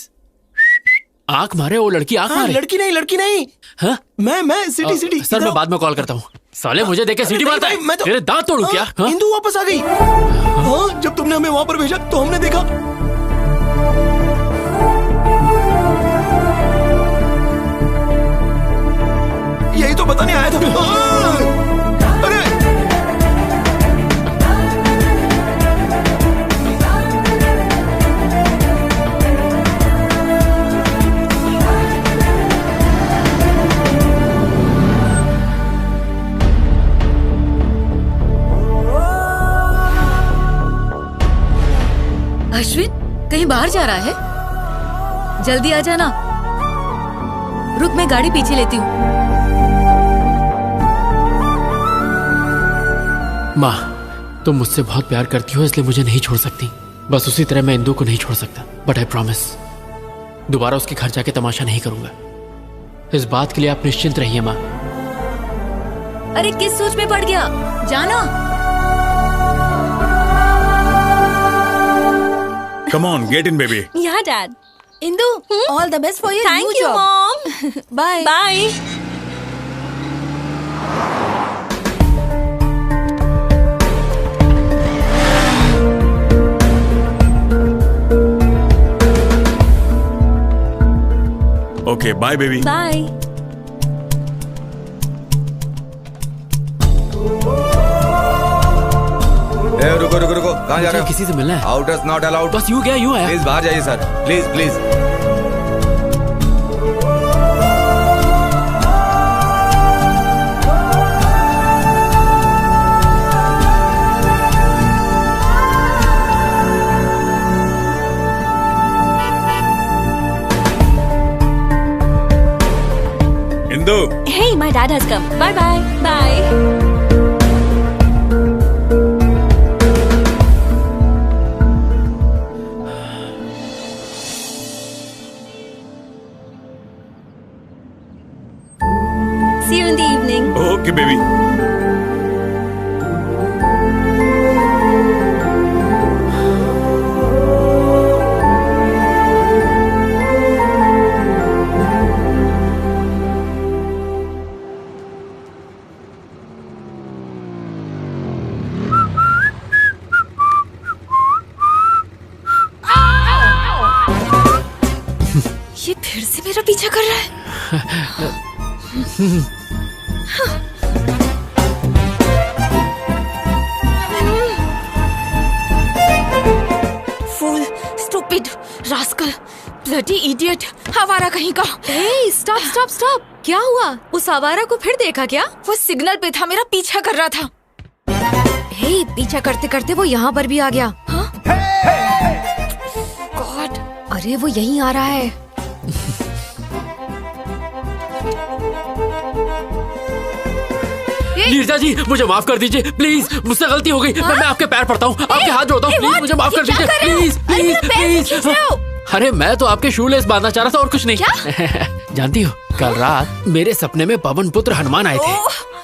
आंख मारे वो लड़की, आंख मारे। लड़की नहीं। हाँ? मैं सिटी। सर मैं बाद में कॉल करता हूँ। साले मुझे देख के सीटी मारता है। मैं तो तेरे दांत तोड़ू क्या? इंदू वापस आ गई। हाँ, जब तुमने हमें वहाँ पर भेजा तो हमने देखा। यही तो बताने आया था। अरे अश्विन कहीं बाहर जा रहा है? जल्दी आ जाना। रुक, मैं गाड़ी पीछे लेती हूँ। माँ, तुम मुझसे बहुत प्यार करती हो इसलिए मुझे नहीं छोड़ सकती। बस उसी तरह मैं इंदु को नहीं छोड़ सकता। बट आई प्रॉमिस, दोबारा उसके घर जाके तमाशा नहीं करूंगा। इस बात के लिए आप निश्चिंत रहिए माँ। अरे किस सोच में पड़ गया? जाना। Come on, get in baby. यहाँ dad. Indu, all the best for your new job. Thank you mom. Bye bye. Okay, bye baby. Bye. रुको रुको रुको, कहाँ जा रहे हो? किसी से मिलना है। Outers not allowed. बस यूं क्या यूं आया? प्लीज बाहर जाइए sir, please please. Indu. Hey, my dad has come. Bye bye. Bye. See you in the evening. Okay baby. ये फिर से मेरा पीछा कर रहा है। फूल, स्टूपिड, रास्कल, ब्लडी इडियट, आवारा कहीं का। Hey, stop, stop, stop! क्या हुआ? उस आवारा को फिर देखा क्या? वो सिग्नल पे था, मेरा पीछा कर रहा था। हे, पीछा करते करते वो यहाँ पर भी आ गया। गॉड, अरे वो यहीं आ रहा है। नीरजा जी, मुझे माफ कर दीजिए प्लीज, मुझसे गलती हो गई। मैं आपके पैर पड़ता हूँ, आपके हाथ जोड़ता हूँ, प्लीज मुझे माफ कर दीजिए, प्लीज प्लीज प्लीज। अरे मैं तो आपके शूलेस बांधना चाह रहा था और कुछ नहीं। जानती हो, कल रात मेरे सपने में पवन पुत्र हनुमान आए थे।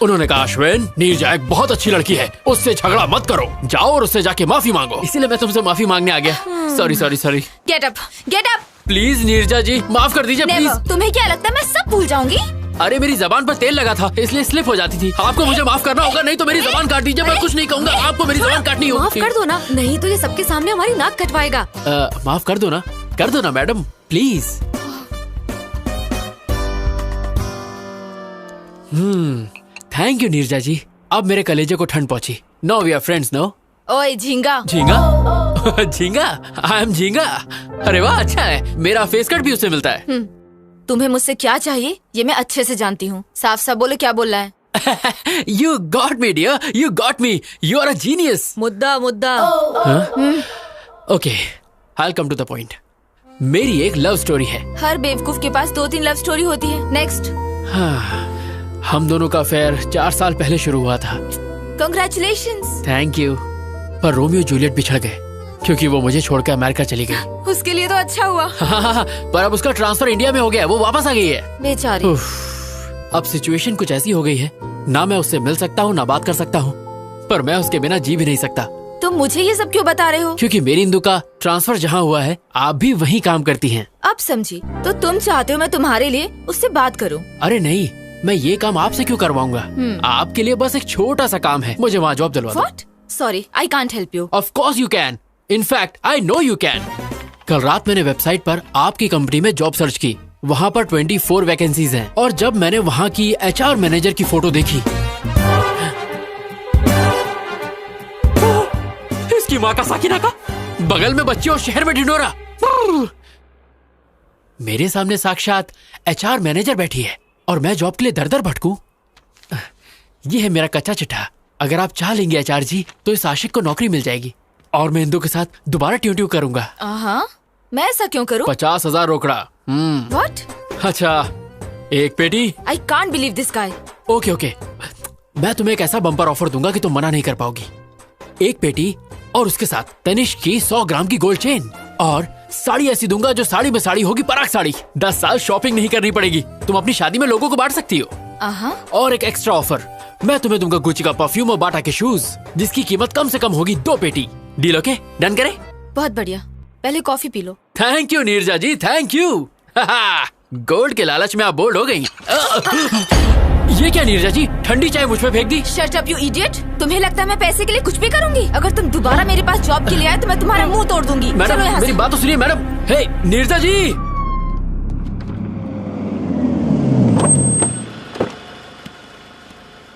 उन्होंने कहा, अश्विन, नीरजा एक बहुत अच्छी लड़की है, उससे झगड़ा मत करो, जाओ और उससे जाके माफी मांगो। इसीलिए मैं तुमसे माफी मांगने आ गया। Sorry sorry sorry. Get up, get up. Please Neerja ji, माफ कर दीजिए प्लीज। तुम्हें क्या लगता है मैं सब भूल जाऊंगी? अरे मेरी जबान पर तेल लगा था इसलिए स्लिप हो जाती थी। आपको मुझे माफ करना होगा, नहीं तो मेरी जबान काट दीजिए। मैं कुछ नहीं कहूँगा, आपको मेरी जबान काटनी होगी। माफ कर दो ना, नहीं तो ये सबके सामने हमारी नाक कटवाएगा। माफ कर दो ना madam, please. Thank you Neerja ji, अब मेरे कलेजे को ठंड पहुंची। Now we are friends, no? ओए झींगा। झींगा? झींगा? आई एम झींगा। अरे वाह, अच्छा है, मेरा फेस कट भी उससे मिलता है। तुम्हें मुझसे क्या चाहिए ये मैं अच्छे से जानती हूँ। साफ साफ बोलो, क्या बोलना है? You got me, dear. You got me. You are a genius. मुद्दा मुद्दा। Okay, I'll come to the point. मेरी एक लव स्टोरी है। हर बेवकूफ के पास 2-3 लव स्टोरी होती है। नेक्स्ट। हम दोनों का अफेयर 4 साल पहले शुरू हुआ था। Congratulations. Thank you. पर रोमियो जूलियट बिछड़ गए क्योंकि वो मुझे छोड़कर अमेरिका चली गई। उसके लिए तो अच्छा हुआ। पर अब उसका ट्रांसफर इंडिया में हो गया, वो वापस आ गई है। बेचारी। अब सिचुएशन कुछ ऐसी हो गई है, ना मैं उससे मिल सकता हूँ ना बात कर सकता हूँ, पर मैं उसके बिना जी भी नहीं सकता। तुम मुझे ये सब क्यों बता रहे हो? क्योंकि मेरी इंदु का ट्रांसफर जहाँ हुआ है, आप भी वहीं काम करती हैं। अब समझी। तो तुम चाहते हो मैं तुम्हारे लिए उससे बात करूं? अरे नहीं, मैं ये काम आपसे क्यों करवाऊंगा? आपके लिए बस एक छोटा सा काम है, मुझे वहाँ जॉब दिलवा दो। What? Sorry, I can't help you. Of course you can. In fact, I know you can. कल रात मैंने वेबसाइट पर आपकी कंपनी में जॉब सर्च की, वहाँ पर 24 वैकेंसीज हैं, और जब मैंने वहाँ की HR मैनेजर की फोटो देखी, इसकी माँ का साकिना का बगल में बच्चे और शहर में ढिंढोरा, मेरे सामने साक्षात HR मैनेजर बैठी है और मैं जॉब के लिए दर दर भटकूं। ये है मेरा कच्चा चिट्ठा। अगर आप चाह लेंगे HR जी तो इस आशिक को नौकरी मिल जाएगी और मैं इंदु के साथ दोबारा ट्यू ट्यू करूंगा। मैं ऐसा क्यों करूं? 50,000 रोकड़ा। What? अच्छा, एक पेटी। I can't believe this guy. Okay okay, मैं तुम्हें एक ऐसा बम्पर ऑफर दूंगा कि तुम मना नहीं कर पाओगी। एक पेटी और उसके साथ तनिष्क की 100 ग्राम की गोल्ड चेन, और साड़ी ऐसी दूंगा जो साड़ी में साड़ी होगी, पराग साड़ी। 10 साल शॉपिंग नहीं करनी पड़ेगी, तुम अपनी शादी में लोगों को बांट सकती हो। और एक एक्स्ट्रा ऑफर, मैं तुम्हें दूंगा गुच्ची का परफ्यूम और बाटा के शूज, जिसकी कीमत कम से कम होगी 2 पेटी। Deal okay? डन करें? बहुत बढ़िया, पहले कॉफी पी लो। Thank you Neerja ji, thank you. Gold के लालच में आप बोल्ड हो गई। ये क्या नीरजा जी, ठंडी चाय मुझ पे फेंक दी? Shut up you idiot. तुम्हें लगता है मैं पैसे के लिए कुछ भी करूंगी? अगर तुम दोबारा मेरे पास जॉब के लिए आए तो मैं तुम्हारा मुंह तोड़ दूंगी। मैडम मेरी बात तो सुनिए मैडम। हे नीरजा जी।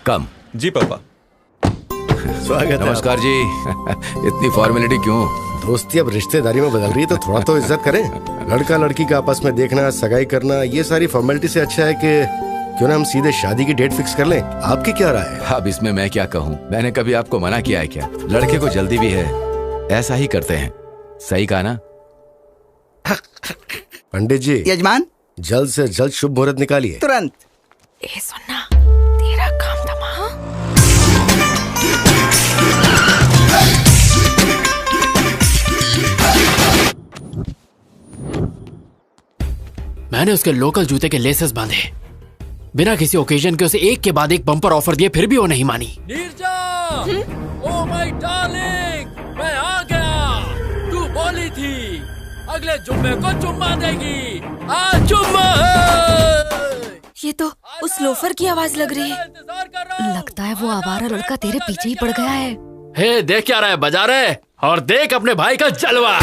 कम। जी पापा। स्वागत है। नमस्कार जी। इतनी फॉर्मेलिटी क्यों? दोस्ती अब रिश्तेदारी में बदल रही है तो थोड़ा तो इज्जत करें। लड़का लड़की का आपस में देखना, सगाई करना, ये सारी फॉर्मेलिटी से अच्छा है कि क्यों ना हम सीधे शादी की डेट फिक्स कर लें। आपकी क्या राय है? अब इसमें मैं क्या कहूँ, मैंने कभी आपको मना किया है क्या? लड़के को जल्दी भी है, ऐसा ही करते हैं। सही कहा ना? पंडित जी। यजमान, जल्द से जल्द शुभ मुहूर्त निकालिए। तुरंत। ए सुनना, तेरा काम थमा। मैंने उसके लोकल जूते के लेसेस बांधे, बिना किसी ओकेजन के उसे एक के बाद एक बम्पर ऑफर दिए, फिर भी वो नहीं मानी। नीरजा, ओह माय डार्लिंग, मैं आ गया। तू बोली थी अगले जुम्मे को चुम्मा देगी, आज चुम्मा है। ये तो उस लोफर की आवाज लग रही है। लगता है वो आवारा लड़का तेरे पीछे ही पड़ गया है। हे देख क्या रहा है, बजा रहे, और देख अपने भाई का जलवा।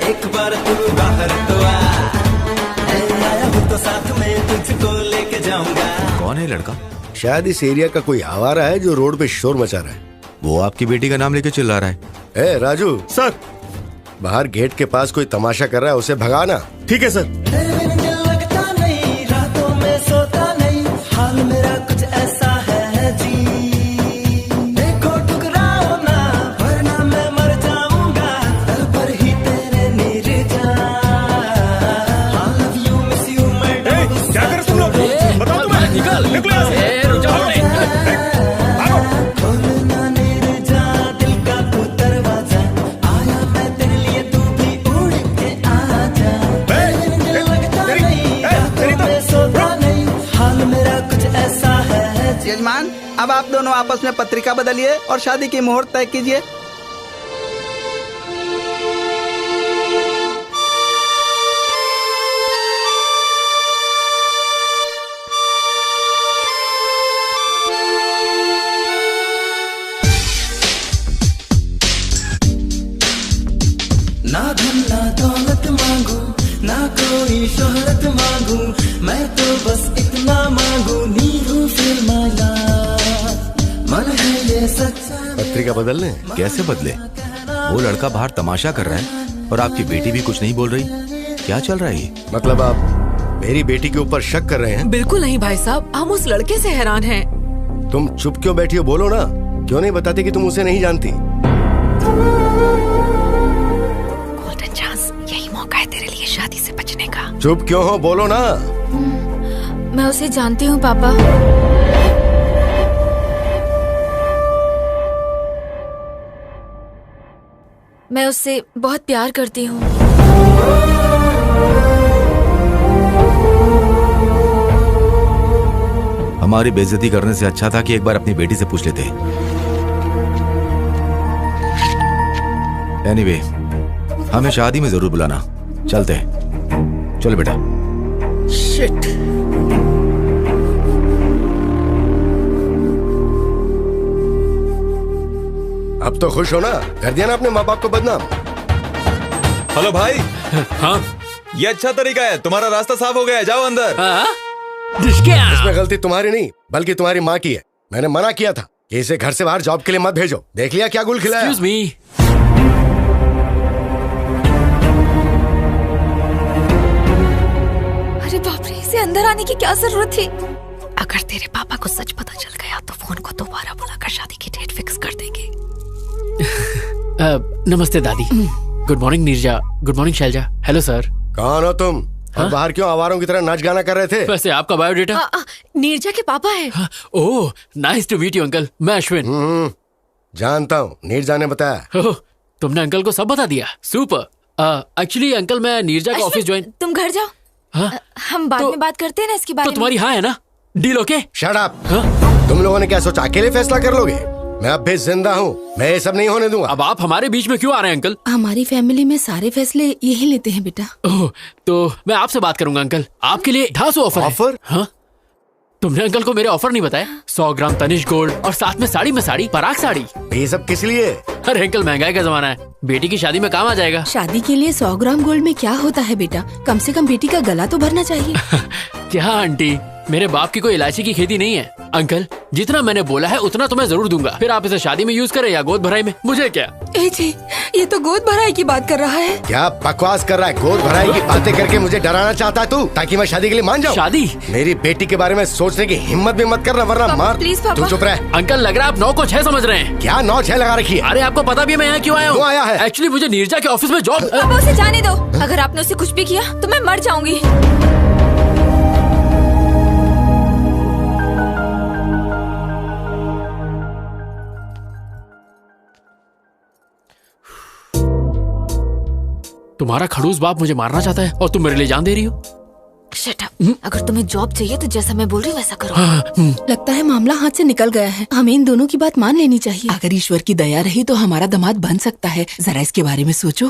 एक बार तू बाहर तो आ, आया हूँ तो साथ में तुझको लेके जाऊंगा। कौन है लड़का? शायद इस एरिया का कोई आवारा है जो रोड पे शोर मचा रहा है। वो आपकी बेटी का नाम लेके चिल्ला रहा है। ए राजू सर, बाहर गेट के पास कोई तमाशा कर रहा है, उसे भगाना। ठीक है सर। लगता नहीं, रातों में सोता नहीं, हाल मेरा कुछ ऐसा है जी। देखो टुकराओ ना, वरना मैं मर जाऊंगा, दर पर ही तेरे Neerja. I love you, miss you, मैं क्या कर तुम लोग? बताओ तुम्हें। निकल यहाँ से। यजमान, अब आप दोनों आपस में पत्रिका बदलिए और शादी की मुहूर्त तय कीजिए। ना धन ना दौलत मांगू, ना कोई शोहरत मांगू, मैं तो बस इतना मांगू, नीरू फिर माला, मन है ये सच्चा। पत्रिका बदलने? कैसे बदले? वो लड़का बाहर तमाशा कर रहा है और आपकी बेटी भी कुछ नहीं बोल रही। क्या चल रहा है ये? मतलब आप मेरी बेटी के ऊपर शक कर रहे हैं? बिल्कुल नहीं भाई साहब, हम उस लड़के से हैरान हैं। तुम चुप क्यों बैठी हो? बोलो ना, क्यों नहीं बताते कि तुम उसे नहीं जानती? गोल्डन चांस, यही मौका है तेरे लिए शादी से बचने का। चुप क्यों हो? बोलो ना। मैं उसे जानती हूँ पापा। मैं उससे बहुत प्यार करती हूँ। हमारी बेइज्जती करने से अच्छा था कि एक बार अपनी बेटी से पूछ लेते। एनीवे, हमें शादी में जरूर बुलाना। चलते हैं। चलो बेटा। शिट। अब तो खुश हो ना? कर दिया ना अपने माँ बाप को बदनाम। हेलो भाई। हाँ? ये अच्छा तरीका है, तुम्हारा रास्ता साफ हो गया है, जाओ अंदर। इसमें गलती तुम्हारी नहीं बल्कि तुम्हारी माँ की है। मैंने मना किया था कि इसे घर से बाहर जॉब के लिए मत भेजो। देख लिया क्या गुल खिलाया? Excuse me. अरे बाप रे, इसे अंदर आने की क्या जरूरत थी? अगर तेरे पापा को सच पता चल गया तो फोन को दोबारा बुलाकर शादी की डेट फिक्स कर देंगे। नमस्ते दादी। Good morning Neeraja. Good morning Shailaja. Hello sir. कौन हो तुम? और बाहर क्यों आवारों की तरह नाच गाना कर रहे थे? वैसे आपका बायोडेटा? नीरजा के पापा है। Oh, nice to meet you uncle. मैं अश्विन। जानता हूँ, नीरजा ने बताया। ओह, तुमने अंकल को सब बता दिया। सुपर। एक्चुअली अंकल, मैं नीरजा का ऑफिस ज्वाइन। तुम घर जाओ। हम बाद में बात करते हैं ना इसके बारे में। तो तुम्हारी हाँ है ना? Deal okay? Shut up. तुम लोगों ने क्या सोचा अकेले फैसला कर लोगे? मैं अब भी जिंदा हूँ, मैं ये सब नहीं होने दूंगा। अब आप हमारे बीच में क्यों आ रहे हैं अंकल? हमारी फैमिली में सारे फैसले यही लेते हैं बेटा। ओह, तो मैं आपसे बात करूंगा अंकल। आपके लिए 250 ऑफर। ऑफर? हाँ, तुमने अंकल को मेरे ऑफर नहीं बताया? 100 ग्राम तनिष्क गोल्ड और साथ में साड़ी में साड़ी, पराग साड़ी। ये सब किस लिए? अरे अंकल, महंगाई का जमाना है, बेटी की शादी में काम आ जाएगा। शादी के लिए 100 ग्राम गोल्ड में क्या होता है बेटा? कम से कम बेटी का गला तो भरना चाहिए। क्या आंटी, मेरे बाप की कोई इलायची की खेती नहीं है। अंकल, जितना मैंने बोला है उतना तो मैं जरूर दूंगा। फिर आप इसे शादी में यूज करें या गोद भराई में, मुझे क्या। ए जी, ये तो गोद भराई की बात कर रहा है। क्या बकवास कर रहा है? गोद भराई की बातें करके मुझे डराना चाहता है तू, ताकि मैं शादी के लिए मान जाऊं? शादी? मेरी बेटी के बारे में सोचने की हिम्मत भी मत करना, वरना मार। प्लीज पापा। तू चुप रह। अंकल, लग रहा है आप 9 को 6 समझ रहे हैं। क्या 9 6 लगा रखी है? अरे आपको पता भी है मैं यहाँ क्यों आया हूँ? क्यों आया है? एक्चुअली मुझे नीरजा के ऑफिस में जॉब। पापा, उसे जाने दो। अगर आपने उसे कुछ भी किया तो मैं मर जाऊंगी। तुम्हारा खड़ूस बाप मुझे मारना चाहता है और तुम मेरे लिए जान दे रही हो। Shut up. अगर तुम्हें जॉब चाहिए तो जैसा मैं बोल रही हूँ वैसा करो। लगता है मामला हाथ से निकल गया है। हमें इन दोनों की बात मान लेनी चाहिए। अगर ईश्वर की दया रही तो हमारा दामाद बन सकता है। जरा इसके बारे में सोचो।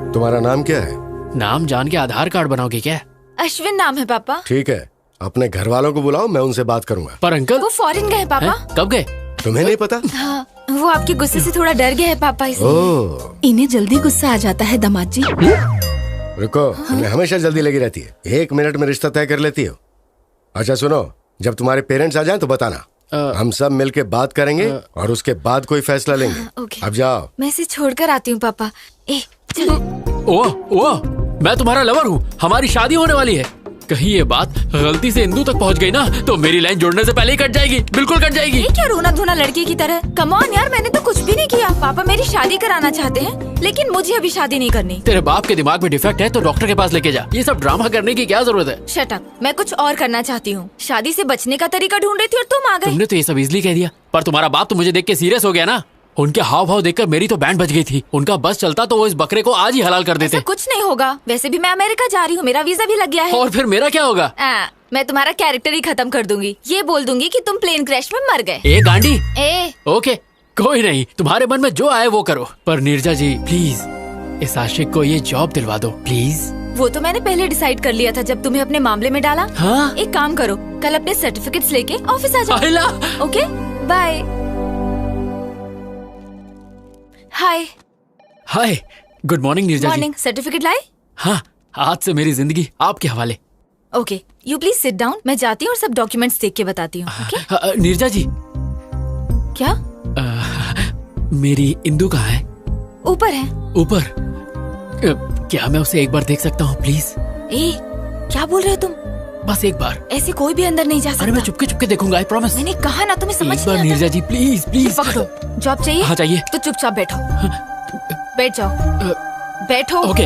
तुम्हारा नाम क्या है? नाम जान के आधार कार्ड बनाओगे क्या? अश्विन नाम है पापा। ठीक है, अपने घर वालों को बुलाओ, मैं उनसे बात करूंगा। पर अंकल, वो फॉरेन गए पापा। कब गए? तुम्हें नहीं पता? हाँ, वो आपके गुस्से से थोड़ा डर गया है पापा, इसलिए। इन्हें जल्दी गुस्सा आ जाता है दामाद जी। रुको, तुम्हें हमेशा जल्दी लगी रहती है। 1 मिनट में रिश्ता तय कर लेती हो। अच्छा सुनो, जब तुम्हारे पेरेंट्स आ जाएं तो बताना। हम सब मिलके बात करेंगे और उसके बाद कोई फैसला लेंगे। ओके। अब जाओ। मैं इसे छोड़कर आती हूँ पापा। चलो। ओह, मैं तुम्हारा लवर हूँ, हमारी शादी होने वाली है। कहीं ये बात गलती से इंदू तक पहुँच गई ना तो मेरी लाइन जोड़ने से पहले ही कट जाएगी, बिल्कुल कट जाएगी। ये क्या रोना धोना लड़की की तरह? कम ऑन यार, मैंने तो कुछ भी नहीं किया। पापा मेरी शादी कराना चाहते हैं, लेकिन मुझे अभी शादी नहीं करनी। तेरे बाप के दिमाग में डिफेक्ट है तो डॉक्टर के पास लेके जा। ये सब ड्रामा करने की क्या जरूरत है? Shut up. मैं कुछ और करना चाहती हूँ। शादी से बचने का तरीका ढूंढ रही थी और तुम आ गए। तुमने तो ये सब इजली कह दिया, पर तुम्हारा बाप तो मुझे देख के सीरियस हो गया ना। उनके हाव भाव देखकर मेरी तो बैंड बज गई थी। उनका बस चलता तो वो इस बकरे को आज ही हलाल कर देते। कुछ नहीं होगा, वैसे भी मैं अमेरिका जा रही हूँ, मेरा वीजा भी लग गया है। और फिर मेरा क्या होगा? मैं तुम्हारा कैरेक्टर ही खत्म कर दूंगी। ये बोल दूंगी कि तुम प्लेन क्रैश में मर गए। ए गांडी। ओके, कोई नहीं, तुम्हारे मन में जो आए वो करो। पर नीरजा जी प्लीज इस आशिक को ये जॉब दिलवा दो प्लीज। वो तो मैंने पहले डिसाइड कर लिया था जब तुम्हें अपने मामले में डाला। हाँ? एक काम करो, कल अपने सर्टिफिकेट्स लेके ऑफिस आ जाओ। Okay, bye. Hi, good morning Neerja ji. Morning. Certificate लाए? हाँ, आज से मेरी जिंदगी आपके हवाले। Okay, you please sit down. मैं जाती हूँ और सब डॉक्यूमेंट्स देख के बताती हूँ। नीरजा जी। क्या? मेरी इंदू कहाँ है? ऊपर है। ऊपर? क्या मैं उसे एक बार देख सकता हूँ प्लीज? क्या बोल रहे हो तुम? बस एक बार। ऐसे कोई भी अंदर नहीं जा सकता। अरे मैं चुपके चुपके देखूंगा, आई प्रॉमिस। मैंने कहा ना, तुम्हें समझ नहीं आता। नीरजा जी प्लीज प्लीज पकड़ो। जॉब चाहिए? हाँ चाहिए। तो चुपचाप बैठो। बैठ जाओ। बैठो। ओके।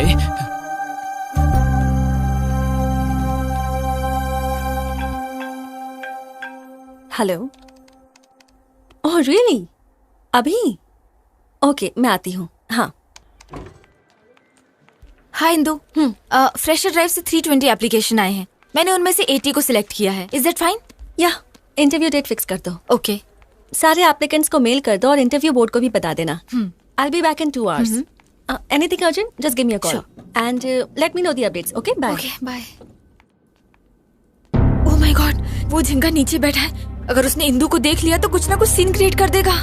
हेलो। Oh really? अभी? ओके, मैं आती हूँ। हाँ। हाय इंदू। फ्रेशर ड्राइव से 320 एप्लीकेशन आए हैं। मैंने उनमें से 80 को सिलेक्ट किया है। Is that fine? या इंटरव्यू डेट फिक्स कर दो। ओके। सारे एप्लीकेंट्स को मेल कर दो और इंटरव्यू बोर्ड को भी बता देना। आई will be back in 2 hours. Anything urgent? Just give me a call. Sure. And let me know the updates. Okay? Bye. Okay, bye. Oh my God, वो झिंगा नीचे बैठा है। अगर उसने इंदू को देख लिया तो कुछ ना कुछ सीन क्रिएट कर देगा।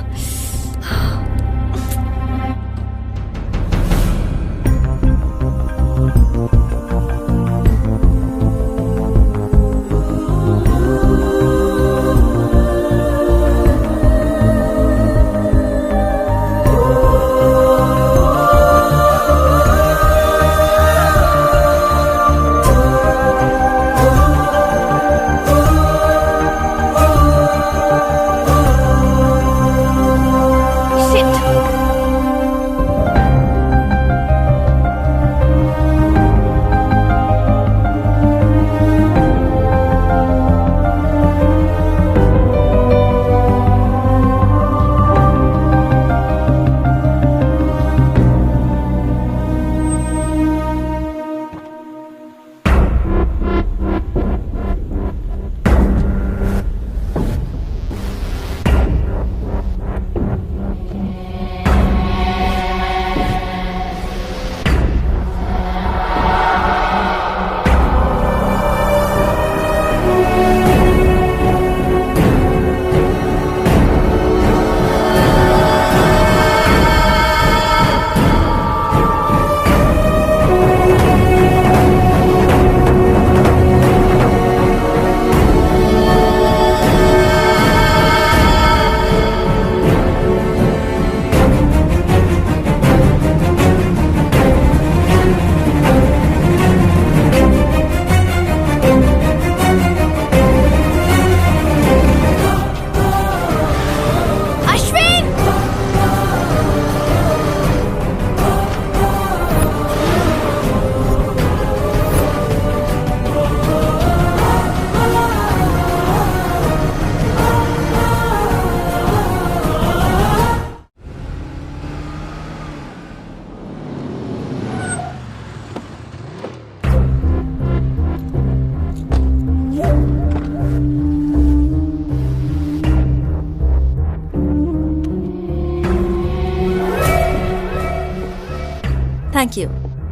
Thank you.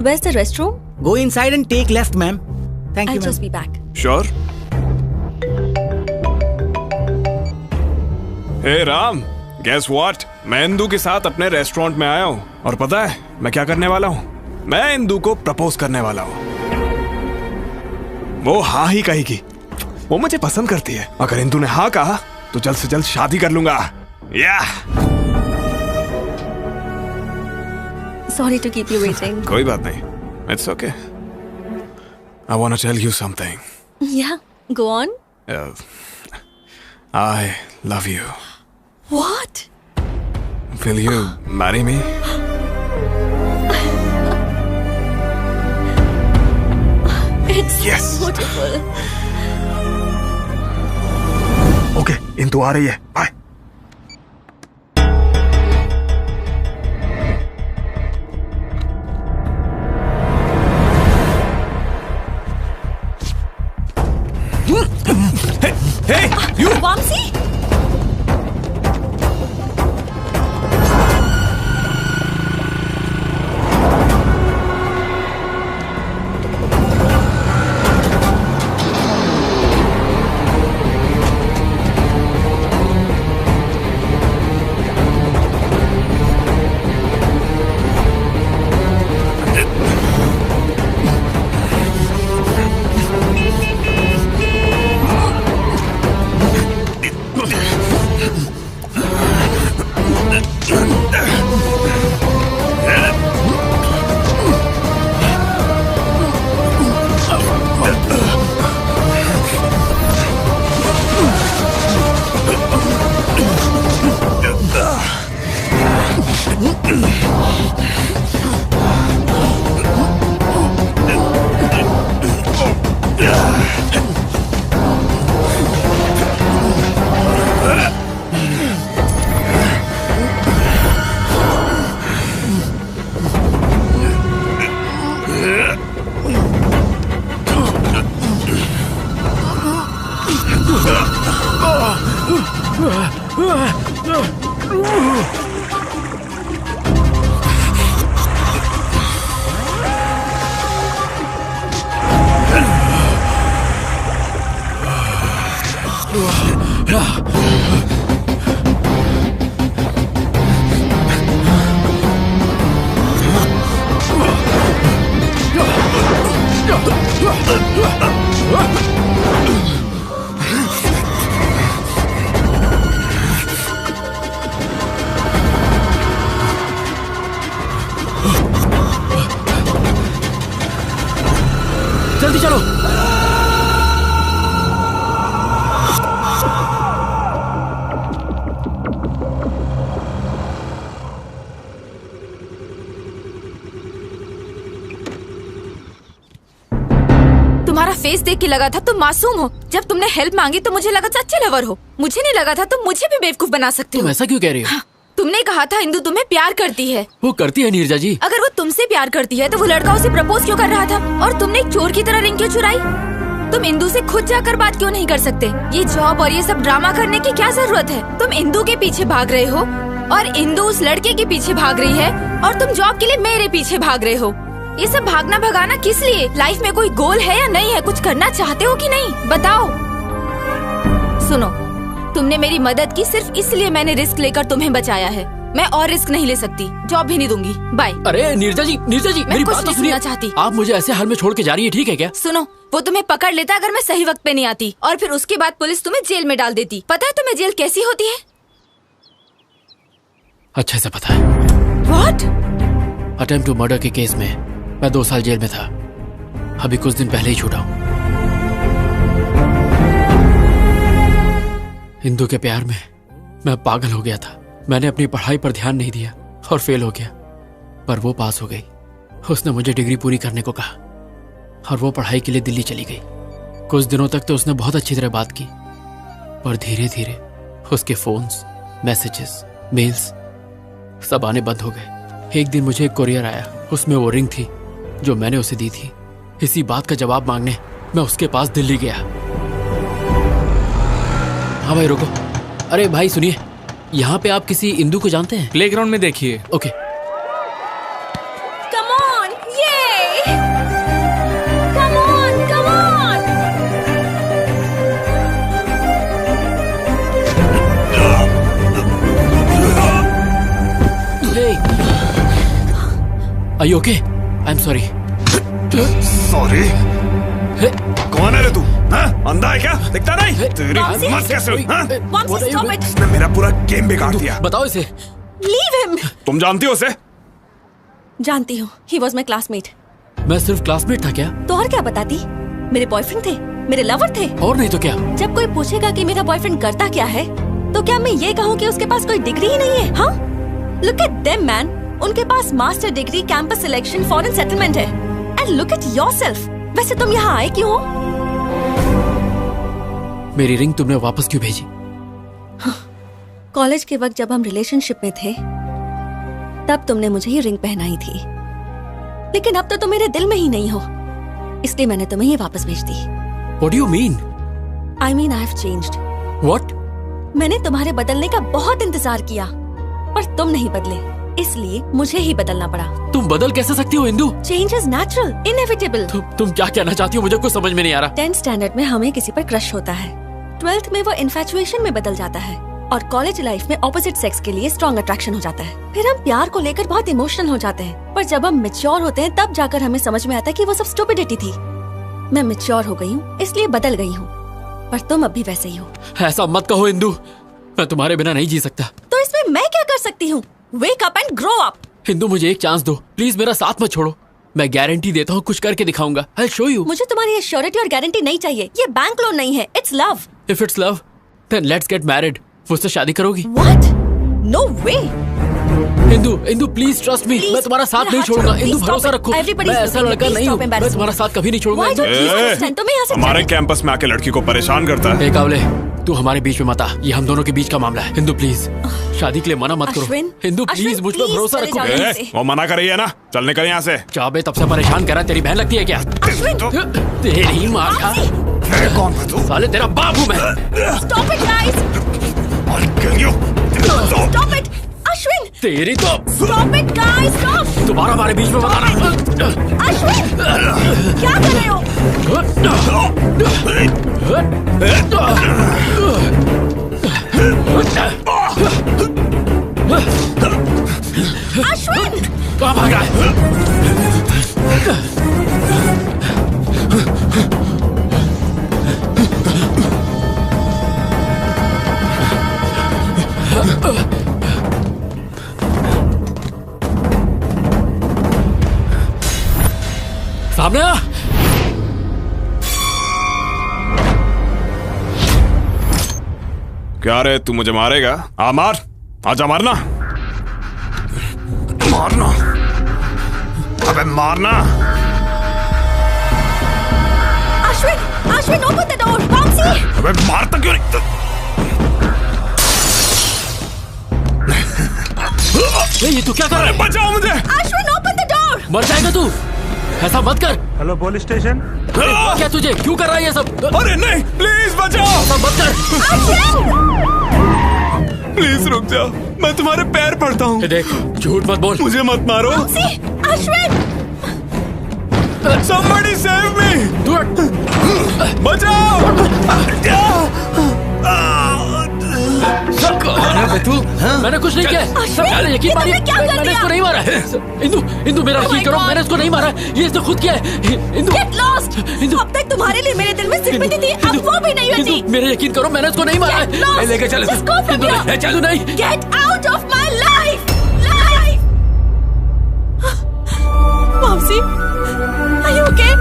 Where's the restroom? Go inside and take left, ma'am. Thank I'll you, just ma'am. be back. Sure. हे राम, guess what? मैं इंदू के साथ अपने रेस्टोरेंट में आया हूँ और पता है मैं क्या करने वाला हूँ? मैं इंदू को प्रपोज करने वाला हूँ। वो हाँ ही कहेगी। वो मुझे पसंद करती है। अगर इंदू ने हाँ कहा तो जल्द से जल्द शादी कर लूंगा। या Sorry to keep you waiting. कोई बात नहीं। It's okay. I want to tell you something. Yeah, go on. I love you. What? Will you marry me? It's Yes. beautiful. Okay, Indu आ रही है। Bye. Hey, you! Vamsi? जल्दी चलो। तुम्हारा face देख के लगा था तुम मासूम हो। जब तुमने हेल्प मांगी तो मुझे लगा था अच्छे लवर हो। मुझे नहीं लगा था तुम मुझे भी बेवकूफ बना सकते हो। तुम ऐसा क्यों कह रही हो? हाँ, तुमने कहा था इंदू तुम्हें प्यार करती है। वो करती है नीरजा जी। अगर वो तुमसे प्यार करती है तो वो लड़का उसे प्रपोज क्यों कर रहा था? और तुमने एक चोर की तरह रिंग क्यों चुराई? तुम इंदू से खुद जाकर बात क्यों नहीं कर सकते? ये जॉब और ये सब ड्रामा करने की क्या जरूरत है? तुम इंदू के पीछे भाग रहे हो और इंदू उस लड़के के पीछे भाग रही है और तुम जॉब के लिए मेरे पीछे भाग रहे हो। ये सब भागना भगाना किस लिए? लाइफ में कोई गोल है या नहीं है? कुछ करना चाहते हो कि नहीं? बताओ। सुनो, तुमने मेरी मदद की सिर्फ इसलिए मैंने रिस्क लेकर तुम्हें बचाया है। मैं और रिस्क नहीं ले सकती। जॉब भी नहीं दूंगी। बाय। अरे नीरजा जी मेरी बात तो सुनिए। चाहती आप मुझे ऐसे हाल में छोड़ के जा रही है, ठीक है क्या? सुनो, वो तुम्हें पकड़ लेता अगर मैं सही वक्त पे नहीं आती, और फिर उसके बाद पुलिस तुम्हें जेल में डाल देती। पता है तुम्हें जेल कैसी होती है? अच्छे से पता है। What? अटेम्प्ट टू मर्डर के केस में मैं 2 साल जेल में था। अभी कुछ दिन पहले ही छूटा हूँ। इंदू के प्यार में मैं पागल हो गया था। मैंने अपनी पढ़ाई पर ध्यान नहीं दिया और फेल हो गया, पर वो पास हो गई। उसने मुझे डिग्री पूरी करने को कहा और वो पढ़ाई के लिए दिल्ली चली गई। कुछ दिनों तक तो उसने बहुत अच्छी तरह बात की, पर धीरे धीरे उसके फोन्स, मैसेजेस, मेल्स सब आने बंद हो गए। एक दिन मुझे एक कोरियर आया, उसमें वो रिंग थी जो मैंने उसे दी थी। इसी बात का जवाब मांगने मैं उसके पास दिल्ली गया। हाँ भाई रुको। अरे भाई सुनिए, यहाँ पे आप किसी इंदू को जानते हैं? प्लेग्राउंड में देखिए। Okay. Come on, Are you okay? I'm sorry. Sorry. कौन है रे तू? अंधा है क्या? दिखता नहीं? तेरी हिम्मत कैसे हुई? इसने मेरा पूरा गेम बिगाड़ दिया। बताओ इसे। Leave him. तुम जानती हो उसे? जानती हूँ। He was my classmate. मैं सिर्फ क्लासमेट था क्या? तो और क्या बताती? मेरे बॉयफ्रेंड थे, मेरे लवर थे। और नहीं तो क्या? जब कोई पूछेगा कि मेरा बॉयफ्रेंड करता क्या है, तो क्या मैं ये कहूँ कि उसके पास कोई डिग्री ही नहीं है? हाँ? Look at them, man. उनके पास master degree, campus selection, foreign settlement है। And look at yourself. वैसे तुम यहाँ आए क्यों हो? मेरी रिंग तुमने वापस क्यों भेजी? कॉलेज के वक्त जब हम रिलेशनशिप में थे, तब तुमने मुझे ये रिंग पहनाई थी। लेकिन अब तो तुम मेरे दिल में ही नहीं हो, इसलिए मैंने तुम्हें ये वापस भेज दी। What do you mean? I mean I have changed. What? मैंने तुम्हारे बदलने का बहुत इंतजार किया, पर तुम नहीं बदले, इसलिए मुझे ही बदलना पड़ा। तुम बदल कैसे सकती हो Indu? Change is natural, inevitable. तुम क्या कहना चाहती हो? मुझे कुछ समझ में नहीं आ रहा। 10th स्टैंडर्ड में हमें किसी पर क्रश होता है, 12th में वो इन्फैचुएशन में बदल जाता है, और कॉलेज लाइफ में ऑपोजिट सेक्स के लिए स्ट्रॉन्ग अट्रैक्शन हो जाता है। फिर हम प्यार को लेकर बहुत इमोशनल हो जाते हैं, पर जब हम मैच्योर होते हैं तब जाकर हमें समझ में आता है कि वो सब स्टुपिडिटी थी। मैं मैच्योर हो गई हूँ, इसलिए बदल गई हूँ, पर तुम अब भी वैसे ही हो। ऐसा मत कहो इंदु, मैं तुम्हारे बिना नहीं जी सकता। तो इसमें मैं क्या कर सकती हूँ? Wake up and grow up. Indu मुझे एक चांस दो, प्लीज मेरा साथ मत छोड़ो। मैं गारंटी देता हूँ कुछ करके दिखाऊंगा। I'll show you. मुझे तुम्हारी ये श्योरिटी और गारंटी नहीं चाहिए, ये बैंक लोन नहीं है, it's love. If it's love, then let's get married. मुझसे शादी करोगी? What? No way. Indu please trust me, मैं तुम्हारा साथ नहीं छोड़ूंगा। इंदु भरोसा रखो, मैं ऐसा लड़का नहीं हूँ, मैं तुम्हारा साथ कभी नहीं छोड़ूंगा। हमारे कैंपस में आके लड़की को परेशान करता है। कावले, तू हमारे बीच में मत आ, ये हम दोनों के बीच का मामला है। इंदु प्लीज शादी के लिए मना मत करो। इंदु प्लीज मुझ पर भरोसा रखो। वो मना कर रही है ना, चल निकल यहाँ से। क्या बे तब से परेशान कर रहा है? तेरी बहन लगती है क्या? तेरी माँ का कौन है तू? साले तेरा बाप हूँ मैं। Stop it, guys. Stop it. Ashwin! तेरी तो Stop it, guys! Stop! दोबारा हमारे बीच में बताना। अश्विन! क्या कर रहे हो? अश्विन! कहाँ भाग रहा है? सामने आ। क्या रे, तू मुझे मारेगा? आ मार, आजा मारना, मारना, अबे मारना। Ashwin, open the door, Vamsi! अबे मारता क्यों नहीं? ये तू क्या कर रहा है? बचाओ मुझे! Ashwin, open the door! मर जाएगा तू, ऐसा मत कर। Hello police station. क्या तुझे क्यों कर रहा है ये सब? अरे नहीं, प्लीज बचाओ। ऐसा मत कर। प्लीज रुक जाओ, मैं तुम्हारे पैर पड़ता हूँ। देख, झूठ मत बोल। मुझे मत मारो। अश्विन! Somebody save me! बचाओ! तू मैंने कुछ नहीं किया। मैंने यकीन मानी, मैंने इसको नहीं मारा। इंदु मेरा यकीन करो, मैंने इसको नहीं मारा, ये इसने खुद किया है। Indu Get lost! अब तक तुम्हारे लिए मेरे दिल में सिंपैथी थी, अब वो भी नहीं बची। मेरा यकीन करो, मैंने इसको नहीं मारा। लेके चल, चलो नहीं। Get out of my life! Vamsi, are you okay?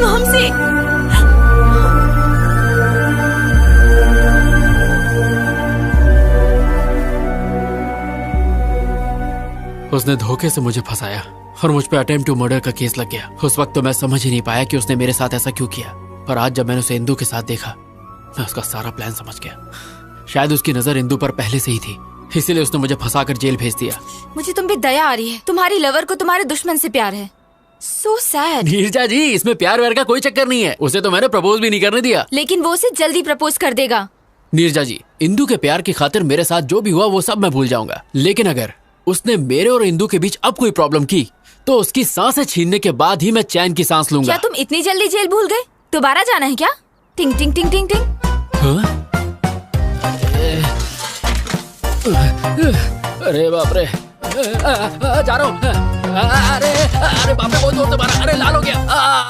Vamsi! उसने धोखे से मुझे फंसाया और मुझ पे अटेम्प्ट टू मर्डर का केस लग गया। उस वक्त तो मैं समझ ही नहीं पाया कि उसने मेरे साथ ऐसा क्यों किया, पर आज जब मैंने उसे इंदु के साथ देखा, मैं उसका सारा प्लान समझ गया। शायद उसकी नजर इंदु पर पहले से ही थी, इसीलिए उसने मुझे फंसाकर जेल भेज दिया। मुझे तुम पे दया आ रही है, तुम्हारी लवर को तुम्हारे दुश्मन से प्यार है। So sad. नीरजा जी, इसमें प्यार व्यार का कोई चक्कर नहीं है, उसे तो मैंने प्रपोज भी नहीं करने दिया। लेकिन वो उसे जल्दी प्रपोज कर देगा। नीरजा जी, इंदु के प्यार की खातिर मेरे साथ जो भी हुआ वो सब मैं भूल जाऊंगा, लेकिन अगर उसने मेरे और इंदु के बीच अब कोई प्रॉब्लम की तो उसकी सांसें छीनने के बाद ही मैं चैन की सांस लूंगा। क्या तुम इतनी जल्दी जेल भूल गए? दोबारा जाना है क्या? टिंग टिंग टिंग टिंग टिंग। अरे बाप रे, जा रहा हूँ। अरे अरे बाप रे, बहुत जोर से मारा, अरे लाल हो गया।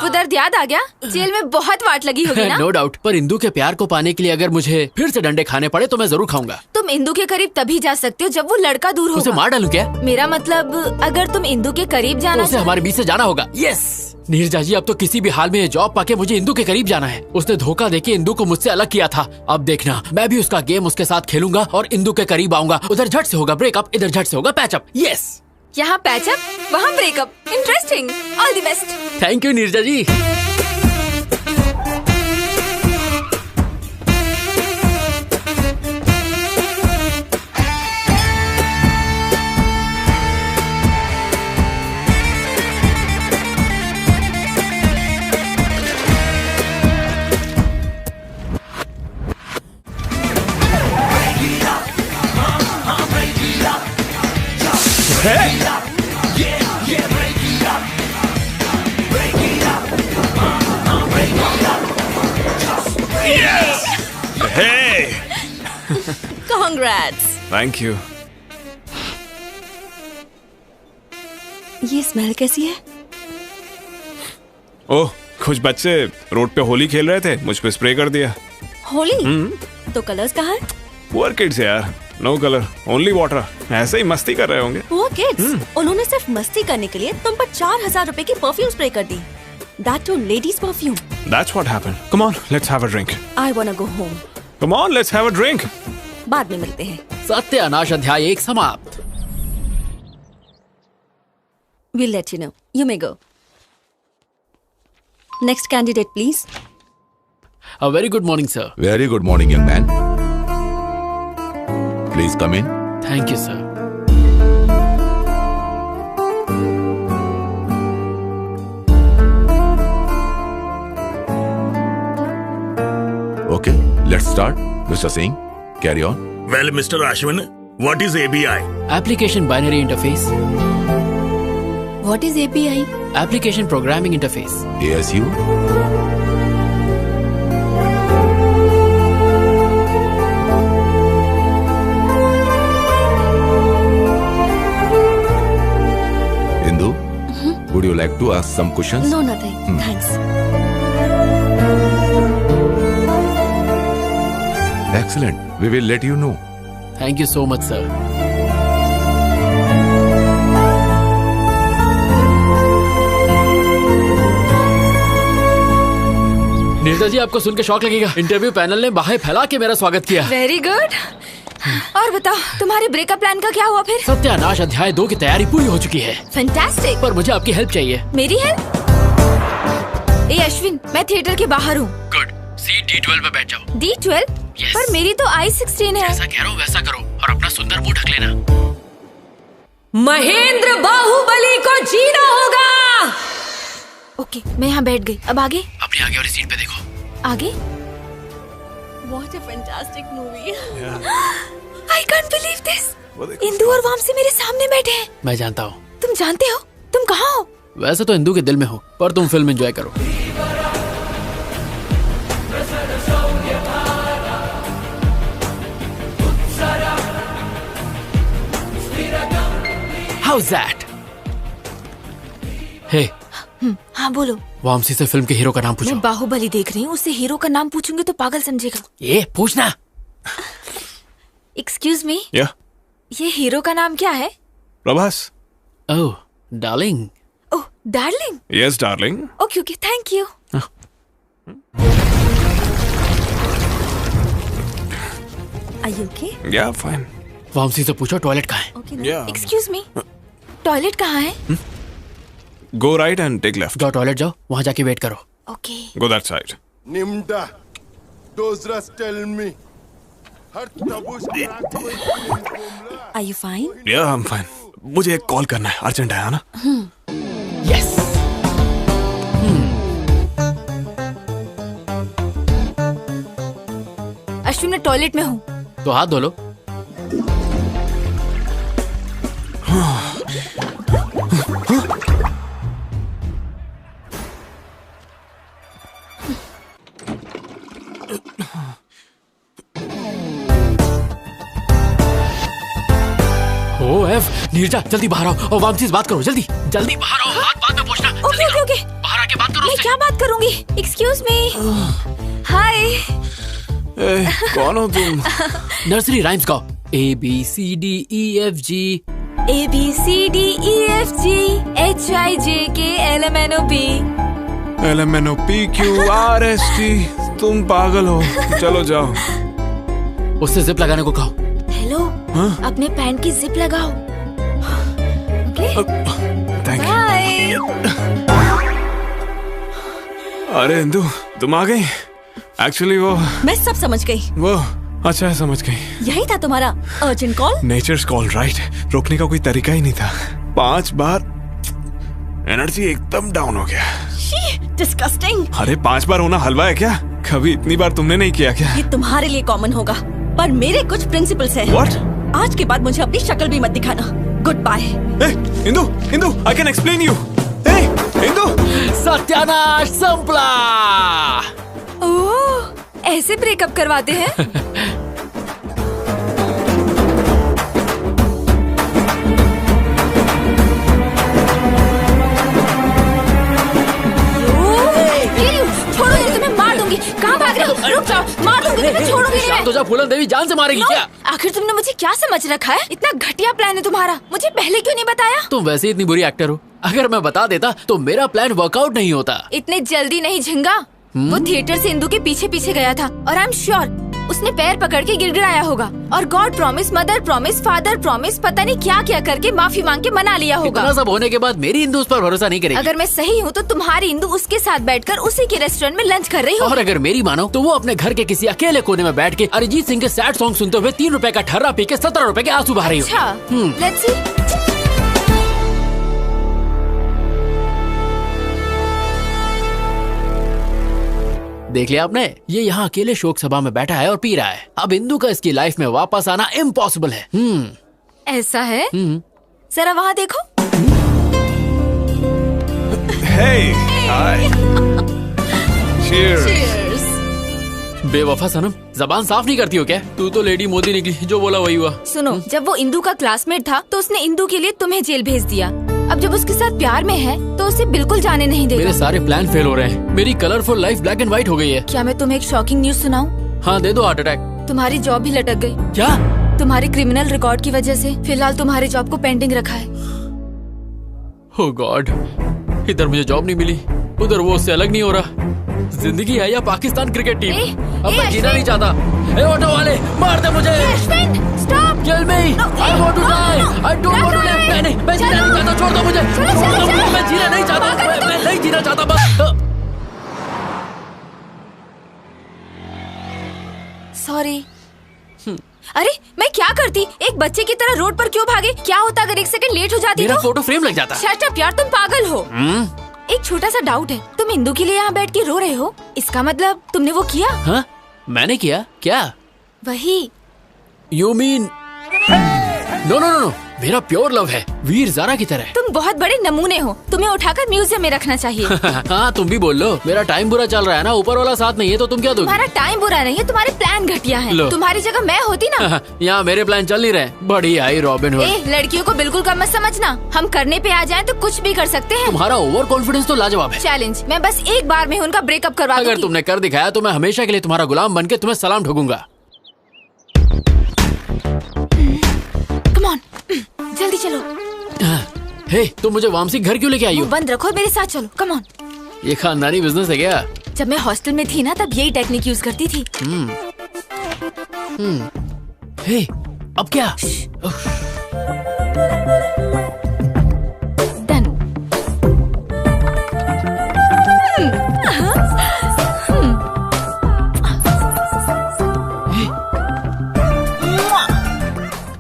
वो दर्द याद आ गया? जेल में बहुत वाट लगी होगी ना? नो डाउट, पर इंदू के प्यार को पाने के लिए अगर मुझे फिर से डंडे खाने पड़े तो मैं जरूर खाऊंगा। तुम इंदू के करीब तभी जा सकते हो जब वो लड़का दूर होगा। उसे मार डालूं क्या? मेरा मतलब अगर तुम इंदू के करीब जाना तो उसे हमारे बीच से जाना होगा। यस नीरजा जी, अब तो किसी भी हाल में ये जॉब पाके मुझे इंदू के करीब जाना है। उसने धोखा देके इंदू को मुझसे अलग किया था। अब देखना, मैं भी उसका गेम उसके साथ खेलूंगा और इंदू के करीब आऊंगा। उधर झट से होगा ब्रेकअप, इधर झट से होगा पैचअप। यस, यहाँ पैचअप, वहाँ breakup. Interesting. All the best. Thank you Neerja ji. Congrats. Thank you. ये स्मेल कैसी है? ओह, कुछ बच्चे रोड पे होली खेल रहे थे, मुझ पे स्प्रे कर दिया। होली? तो कलर्स कहाँ हैं? पुअर किड्स यार, नो कलर, ओनली वाटर। ऐसे ही मस्ती कर रहे होंगे। Poor kids? उन्होंने सिर्फ मस्ती करने के लिए तुम पर 4000 रुपए की परफ्यूम स्प्रे कर दी। That too ladies perfume. That's what happened. Come on, let's have a drink. I wanna go home. Come on, let's have a drink. बाद में मिलते हैं। सत्यानाश अध्याय 1 समाप्त। We'll let you know. You may go. Next candidate, please. A very good morning, sir. Very good morning, young man. Please come in. Thank you, sir. Okay, let's start. Mr. Singh, carry on. Well, Mr. Ashwin, what is ABI? Application Binary Interface. What is API? Application Programming Interface. ASU. Indu, would you like to ask some questions? No, nothing. Thanks. Excellent. We will let you know. Thank you so much, sir. Neerja जी, आपको सुन के शौक लगेगा। Interview panel ने बाहें फैला के मेरा स्वागत किया। Very good. और बताओ, तुम्हारे ब्रेकअप प्लान का क्या हुआ फिर? सत्यानाश अध्याय 2 की तैयारी पूरी हो चुकी है। फैंटास्टिक। पर मुझे आपकी हेल्प चाहिए। मेरी हेल्प? ए अश्विन, मैं थिएटर के बाहर हूँ। गुड। सीट D12 पे बैठ जाओ। D12? Yes. पर मेरी तो I16 है। जैसा कह रहा हूँ वैसा करो और अपना सुंदर मुंह ढक लेना। महेंद्र बाहुबली को जीना होगा। ओके, मैं यहाँ बैठ गई। अब आगे? अपनी आगे वाली सीट पे देखो। आगे? What a fantastic movie. I can't believe this. Indu और वामसी मेरे सामने बैठे हैं। मैं जानता हूँ। तुम जानते हो? तुम कहाँ हो? वैसे तो इंदू के दिल में हो, पर तुम फिल्म एंजॉय करो। How's that? Hey. हाँ बोलो। वामसी से फिल्म के हीरो का नाम पूछो। मैं बाहुबली देख रही हूँ, उससे हीरो का नाम पूछूंगी तो पागल समझेगा। ये पूछना। Excuse me. Yeah. ये हीरो का नाम क्या है? Prabhas. Oh, darling. Oh, darling. Yes, darling. Okay okay, thank you. Are you okay? Yeah, fine. Vamsi से पूछो टॉयलेट कहाँ है। Okay. Yeah. Excuse me, toilet कहाँ है? Go right and take left. जाओ टॉयलेट जाओ, वहाँ जाके वेट करो। Okay. Go that side. Nimda, those rust tell me. Are you fine? Yeah, I'm fine. मुझे एक कॉल करना है, अर्जेंट है ना? Yes. अश्विन, मैं टॉयलेट में हूँ। तो हाथ धो लो। OF नीरजा जल्दी बाहर आओ और वामसी से बात करो जल्दी जल्दी बाहर आओ बात में पूछना ओके ओके ओके बाहर आके बात करो मैं क्या बात करूंगी एक्सक्यूज मी हाय कौन हो तुम? नर्सरी राइम्स गाओ ABCDEFG ABCDEFG HIJKLMNOP LMNOPQRST तुम पागल हो चलो जाओ उससे जिप लगाने को कहो हेलो अपने पैंट की जिप लगाओ ओके थैंक बाय अरे इंदु तुम आ गई एक्चुअली वो मैं सब समझ गई। वो अच्छा है समझ गई। यही था तुम्हारा urgent call? Nature's call right रोकने का कोई तरीका ही नहीं था 5 बार एनर्जी एकदम डाउन हो गया। डिस्गस्टिंग। अरे 5 बार होना हलवा है क्या? कभी इतनी बार तुमने नहीं किया क्या? ये तुम्हारे लिए कॉमन होगा पर मेरे कुछ प्रिंसिपल्स हैं। What? आज के बाद मुझे अपनी शक्ल भी मत दिखाना। Goodbye. Indu Indu I can explain you. Indu सत्यानाश संपला। ओह ऐसे ब्रेकअप करवाते हैं? छोड़ो नहीं तुम्हें मार दूंगी। कहाँ भाग रहे हो? रुक जाओ मार दूंगी तुम्हें छोड़ूंगी नहीं। शांत हो जा फूलन देवी जान से मारेगी क्या? आखिर तुमने मुझे क्या समझ रखा है? इतना घटिया प्लान है तुम्हारा मुझे पहले क्यों नहीं बताया? तुम वैसे ही इतनी बुरी एक्टर हो अगर मैं बता देता तो मेरा प्लान वर्कआउट नहीं होता। इतने जल्दी नहीं झिंगा। वो थिएटर से इंदु के पीछे पीछे गया था और आई एम श्योर उसने पैर पकड़ के गिड़गिड़ाया होगा और God promise mother promise father promise पता नहीं क्या क्या करके माफी मांग के मना लिया होगा। इतना सब होने के बाद मेरी इंदु उस पर भरोसा नहीं करेगी। अगर मैं सही हूँ तो तुम्हारी इंदु उसके साथ बैठकर उसी के रेस्टोरेंट में लंच कर रही हो। और अगर मेरी मानो तो वो अपने घर के किसी अकेले कोने में बैठ के अरिजीत सिंह के सैड सॉन्ग सुनते हुए 3 रुपए का ठर्रा पी के 17 रुपए के आंसू बहा रही हो। अच्छा लेट्स सी। देख लिया आपने ये यहाँ अकेले शोक सभा में बैठा है और पी रहा है। अब इंदु का इसकी लाइफ में वापस आना इम्पॉसिबल है। ऐसा है जरा वहाँ देखो। Hey, hi. Cheers. बेवफा सनम जबान साफ नहीं करती हो क्या? तू तो लेडी मोदी निकली जो बोला वही हुआ। सुनो जब वो इंदु का क्लासमेट था तो उसने इंदु के लिए तुम्हें जेल भेज दिया। अब जब उसके साथ प्यार में है तो उसे बिल्कुल जाने नहीं देगा। मेरे सारे प्लान फेल हो रहे हैं। मेरी colourful life black and white हो गई है। क्या मैं तुम्हें एक शॉकिंग न्यूज सुनाऊं? हाँ दे दो हार्ट अटैक। तुम्हारी जॉब भी लटक गई। क्या? तुम्हारे क्रिमिनल रिकॉर्ड की वजह से फिलहाल तुम्हारे जॉब को पेंडिंग रखा है। ओह गॉड इधर मुझे जॉब नहीं मिली उधर वो उससे अलग नहीं हो रहा। जिंदगी है या पाकिस्तान क्रिकेट टीम? अब मैं जीना नहीं चाहता। ए ऑटो वाले मार दे मुझे। Stop kill me I want to die I don't want to live. मैं जीना नहीं चाहता छोड़ दो मुझे। मैं जीना नहीं चाहता मैं नहीं जीना चाहता बस। सॉरी। अरे मैं क्या करती एक बच्चे की तरह रोड पर क्यों भागे? क्या होता अगर 1 सेकंड लेट हो जाती? मेरा फोटो फ्रेम लग जाता। शट अप यार तुम पागल हो। एक छोटा सा डाउट है तुम इंदु के लिए यहाँ बैठ के रो रहे हो इसका मतलब तुमने वो किया? हाँ मैंने किया क्या? वही you mean no no no मेरा प्योर लव है वीर ज़ारा की तरह। तुम बहुत बड़े नमूने हो तुम्हें उठाकर म्यूजियम में रखना चाहिए। हाँ तुम भी बोल लो मेरा टाइम बुरा चल रहा है ना ऊपर वाला साथ नहीं है तो तुम क्या दोगे? तुम्हारा टाइम बुरा नहीं है तुम्हारे प्लान घटिया हैं। तुम्हारी जगह मैं होती ना। यहाँ मेरे प्लान चल नहीं रहे। बड़ी आई रॉबिन हुड। लड़कियों को बिल्कुल कम मत समझना हम करने पे आ जाएं तो कुछ भी कर सकते हैं। तुम्हारा ओवर कॉन्फिडेंस तो लाजवाब है। चैलेंज मैं बस एक बार में उनका ब्रेकअप करवा दूंगी। अगर तुमने कर दिखाया तो मैं हमेशा के लिए तुम्हारा गुलाम बन के तुम्हें सलाम ठोकूंगा। कम ऑन जल्दी चलो। हे तुम मुझे वामसी घर क्यों लेके आई हो? बंद रखो मेरे साथ चलो कम ऑन। ये खानदानी बिजनेस है क्या? जब मैं हॉस्टल में थी ना तब यही टेक्निक यूज करती थी। हे अब क्या? डन।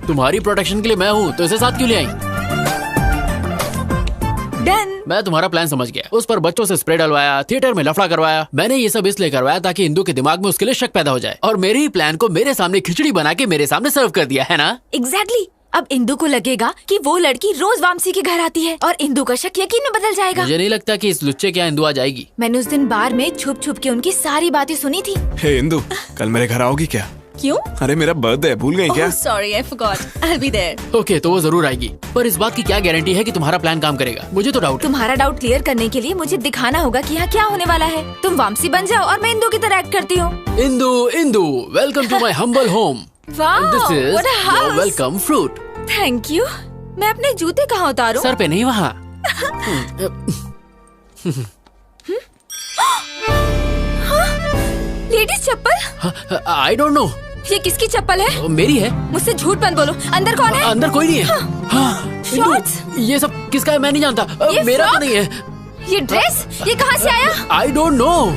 तुम्हारी प्रोटेक्शन के लिए मैं हूँ तो इसे साथ क्यों ले आई? डन। मैं तुम्हारा प्लान समझ गया। उस पर बच्चों से स्प्रे डलवाया थिएटर में लफड़ा करवाया। मैंने ये सब इसलिए करवाया ताकि इंदु के दिमाग में उसके लिए शक पैदा हो जाए और मेरे ही प्लान को मेरे सामने खिचड़ी बना के मेरे सामने सर्व कर दिया है ना? एग्जैक्टली। अब इंदु को लगेगा कि वो लड़की रोज वामसी के घर आती है और इंदु का शक यकीन में बदल जाएगा। मुझे नहीं लगता कि इस लुच्चे के यहाँ इंदु आ जाएगी। मैंने उस दिन बार में छुप छुप के उनकी सारी बातें सुनी थी। हे इंदु कल मेरे घर आओगी क्या? क्यों? अरे मेरा बर्थडे है, भूल गई क्या? Sorry I forgot, I will be there. Okay, तो वो जरूर आएगी, पर इस बात की क्या गारंटी है कि तुम्हारा प्लान काम करेगा? मुझे तो डाउट है। तुम्हारा डाउट क्लियर करने के लिए मुझे दिखाना होगा कि यहाँ क्या होने वाला है। तुम वामसी बन जाओ और मैं इंदू की तरह एक्ट करती हूँ। Indu, welcome to my humble home. This is your welcome fruit. Thank you. मैं अपने जूते कहाँ उतारूं? सर पे नहीं, वहाँ। लेडीज चप्पल? I don't know. ये किसकी चप्पल है? मेरी है। मुझसे झूठ मत बोलो। अंदर कौन है? अंदर कोई नहीं है। हाँ, शॉर्ट्स? ये सब किसका है मैं नहीं जानता। मेरा तो नहीं है। ये ड्रेस ये कहाँ से आया? आई डोंट नो।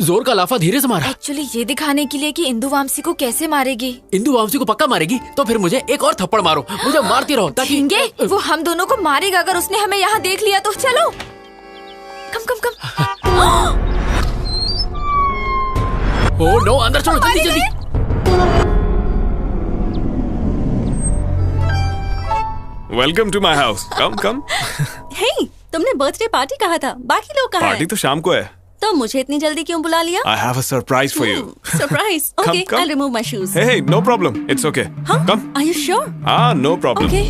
जोर का लाफा धीरे से मारा। एक्चुअली ये दिखाने के लिए कि इंदू वामसी को कैसे मारेगी। इंदू वामसी को पक्का मारेगी, तो फिर मुझे एक और थप्पड़ मारो, मुझे मारती रहो ताकि वो हम दोनों को मारेगा अगर उसने हमें यहाँ देख लिया तो। चलो कम। ओह नो, अंदर चलो जल्दी। वेलकम टू माय हाउस, कम। हे, तुमने बर्थडे पार्टी कहा था, बाकी लोग कहाँ हैं? पार्टी तो शाम को है। तो मुझे इतनी जल्दी क्यों बुला लिया? I have a surprise for you. Surprise? Okay, I'll remove my shoes. Hey, no problem. It's okay. Come. Are you sure? No problem. Okay.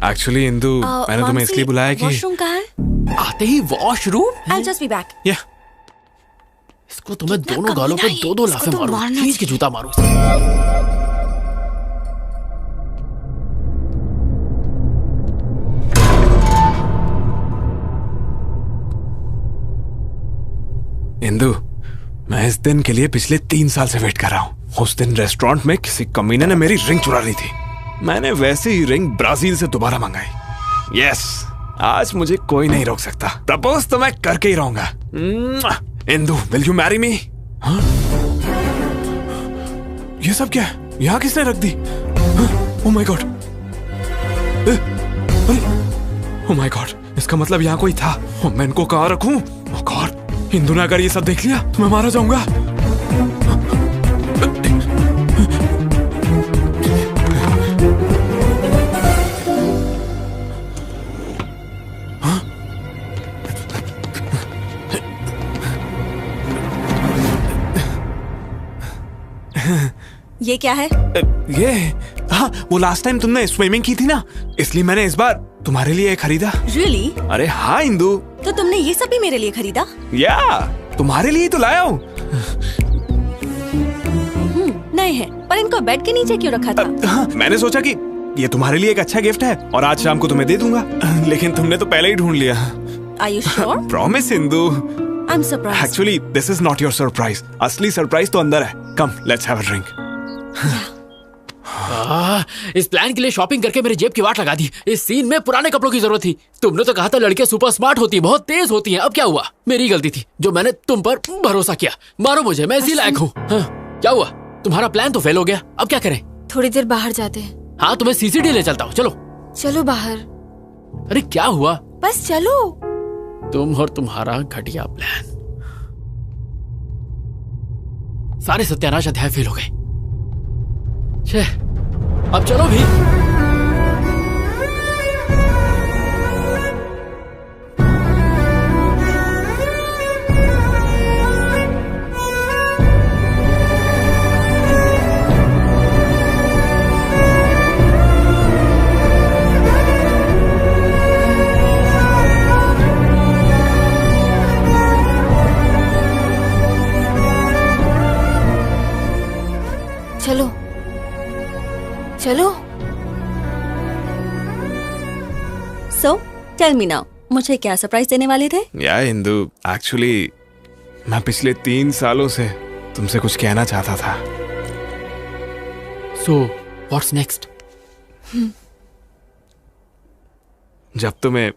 Actually, Indu, मैंने तुम्हें इसलिए बुलाया कि वॉशरूम कहाँ है? आते ही washroom? I'll just be back. Yeah. इसको तुम्हें दोनों गालों पे दो लाफे मारूं, खींच के जूता मारूं। इंदू, मैं इस दिन के लिए पिछले 3 साल से वेट कर रहा हूँ। उस दिन रेस्टोरेंट में किसी कमीने ने मेरी रिंग चुरा ली थी। मैंने वैसे ही रिंग ब्राजील से दोबारा मंगाई। यस, आज मुझे कोई नहीं रोक सकता। प्रपोज तो मैं करके ही रहूंगा। Indu, will you marry me? ये सब क्या है? यहाँ किसने रख दी? Oh my God, oh my God, इसका मतलब यहाँ कोई था। मैं इनको कहाँ रखूं? ओह गॉड, इंदू ने अगर ये सब देख लिया तो मैं मारा जाऊंगा। ये क्या है? ये हाँ, वो लास्ट टाइम तुमने स्विमिंग की थी ना, इसलिए मैंने इस बार तुम्हारे लिए खरीदा। Really? अरे हाँ इंदू। तो तुमने ये सब भी मेरे लिए खरीदा? या, तुम्हारे लिए तो लाया हूँ। नए हैं, पर इनको बेड के नीचे क्यों रखा था? हाँ, मैंने सोचा कि ये तुम्हारे लिए एक अच्छा गिफ्ट है और आज शाम को तुम्हें दे दूंगा। लेकिन तुमने तो पहले ही ढूंढ लिया। Are you sure? Promise Indu. I'm surprised. Actually, this is not your surprise. असली सरप्राइज तो अंदर है। Come, let's have a drink. इस प्लान के लिए शॉपिंग करके मेरी जेब की वाट लगा दी। इस सीन में पुराने कपड़ों की जरूरत थी। तुमने तो कहा था लड़कियां सुपर स्मार्ट होती हैं, बहुत तेज होती हैं। अब क्या हुआ? मेरी गलती थी जो मैंने तुम पर भरोसा किया। मारो मुझे, मैं इसी लायक हूँ। क्या हुआ? तुम्हारा प्लान तो फेल हो गया, अब क्या करें? थोड़ी देर बाहर जाते हैं। हाँ, तुम्हें सीसीडी ले चलता हूँ, चलो। चलो बाहर। अरे क्या हुआ? बस चलो। तुम और तुम्हारा घटिया प्लान। सारे सत्यानाश अध्याय फेल हो गए। अब चलो भी। चलो चलो। So, tell me now, मुझे क्या सरप्राइज देने वाले थे? या इंदू, एक्चुअली मैं पिछले 3 सालों से तुमसे कुछ कहना चाहता था। So, what's next? जब तुम्हें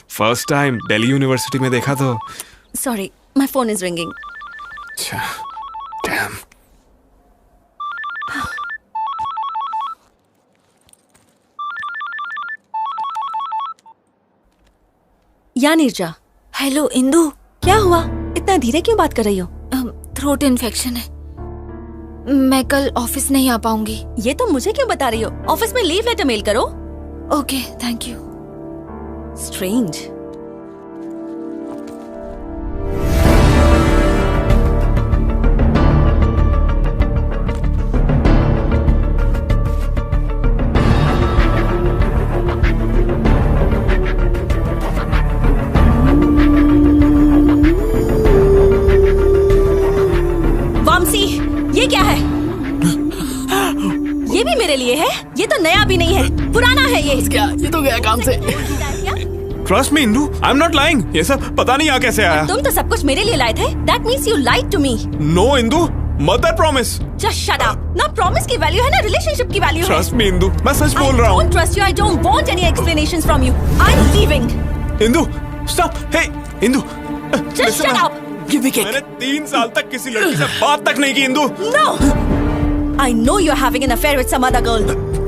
फर्स्ट टाइम दिल्ली यूनिवर्सिटी में देखा तो। Sorry, my phone is ringing. अच्छा, damn. या नीरजा। हेलो इंदू। क्या हुआ? इतना धीरे क्यों बात कर रही हो? थ्रोट इन्फेक्शन है, मैं कल ऑफिस नहीं आ पाऊंगी। ये तो मुझे क्यों बता रही हो? ऑफिस में लीव लेटर मेल करो। Okay, thank you. स्ट्रेंज। लिए है? ये तो नया भी नहीं है, पुराना है ये। क्या? ये तो गया काम से। Trust me Indu, I am not lying. ये सब पता नहीं यहाँ कैसे आया। तुम तो सब कुछ मेरे लिए लाए थे। That means you lied to me. No Indu, mother promise. Just shut up. ना प्रॉमिस की वैल्यू है ना रिलेशनशिप की वैल्यू है। ट्रस्ट मी इंदू, मैं सच बोल रहा हूँ। I don't trust you. I don't want any explanations from you. I'm leaving. Indu, stop. Hey Indu, Just shut up. मैंने 3 साल तक किसी लड़की से बात तक नहीं की Indu. No. I know you're having an affair with some other girl.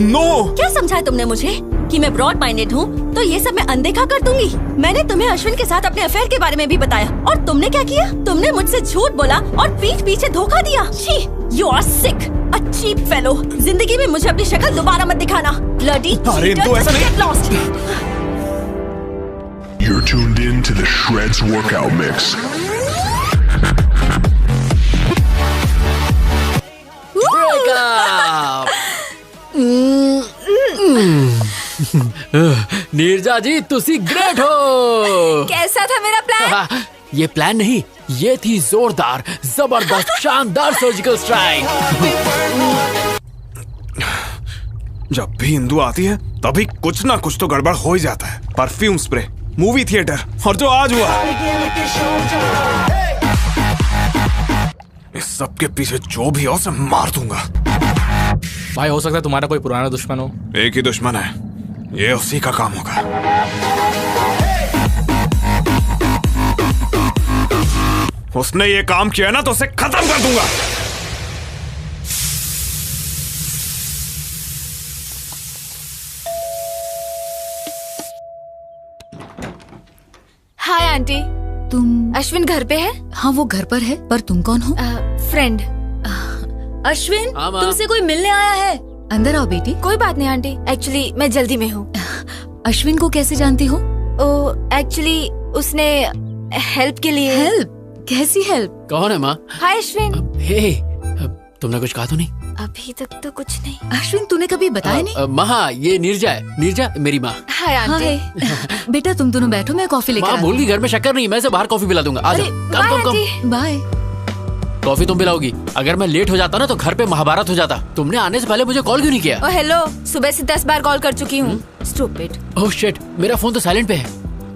No. क्या समझा है तुमने मुझे कि मैं ब्रॉड माइंडेड हूँ, तो ये सब मैं अनदेखा कर दूंगी? मैंने तुम्हें अश्विन के साथ अपने अफेयर के बारे में भी बताया, और तुमने क्या किया? तुमने मुझसे झूठ बोला और पीठ पीछे धोखा दिया। छी, you are sick, a cheap fellow. जिंदगी में मुझे अपनी शक्ल दोबारा मत दिखाना। Bloody cheater, get lost. You're tuned in to the Shreds Workout Mix. Neerja जी, तुसी ग्रेट हो। कैसा था मेरा प्लान? ये प्लान नहीं, ये थी जोरदार, जबरदस्त, शानदार सर्जिकल स्ट्राइक। जब भी इंदू आती है तभी कुछ ना कुछ तो गड़बड़ हो ही जाता है। परफ्यूम स्प्रे, मूवी थिएटर, और जो आज हुआ, इस सब के पीछे जो भी हो उसे मार दूंगा। भाई हो सकता है तुम्हारा कोई पुराना दुश्मन हो। एक ही दुश्मन है, ये उसी का काम होगा। उसने ये काम किया ना तो उसे खत्म कर दूंगा। Hi aunty. तुम? अश्विन घर पे है? हाँ वो घर पर है, पर तुम कौन हो? फ्रेंड। अश्विन, तुमसे कोई मिलने आया है। अंदर आओ बेटी। कोई बात नहीं आंटी, एक्चुअली मैं जल्दी में हूँ। अश्विन को कैसे जानती हो? एक्चुअली उसने हेल्प के लिए। हेल्प? कैसी हेल्प? कौन है माँ? हाय अश्विन। हे, तुमने कुछ कहा तो नहीं? अभी तक तो कुछ नहीं। अश्विन तूने कभी बताया नहीं? माँ, ये नीरजा है। नीरजा मेरी माँ। Hi aunty. बेटा तुम दोनों बैठो, मैं कॉफी लेकर। माँ भूल गई, घर में शक्कर नहीं, मैं से बाहर कॉफी पिला दूंगा। आ जाओ। कम। बाय। कॉफी तुम पिलाओगी? अगर मैं लेट हो जाता ना तो घर पे महाभारत हो जाता। तुमने आने से पहले मुझे कॉल क्यों नहीं किया? हेलो, सुबह से 10 बार कॉल कर चुकी हूँ। स्टूपिड। ओह शिट, मेरा फोन तो साइलेंट पे है।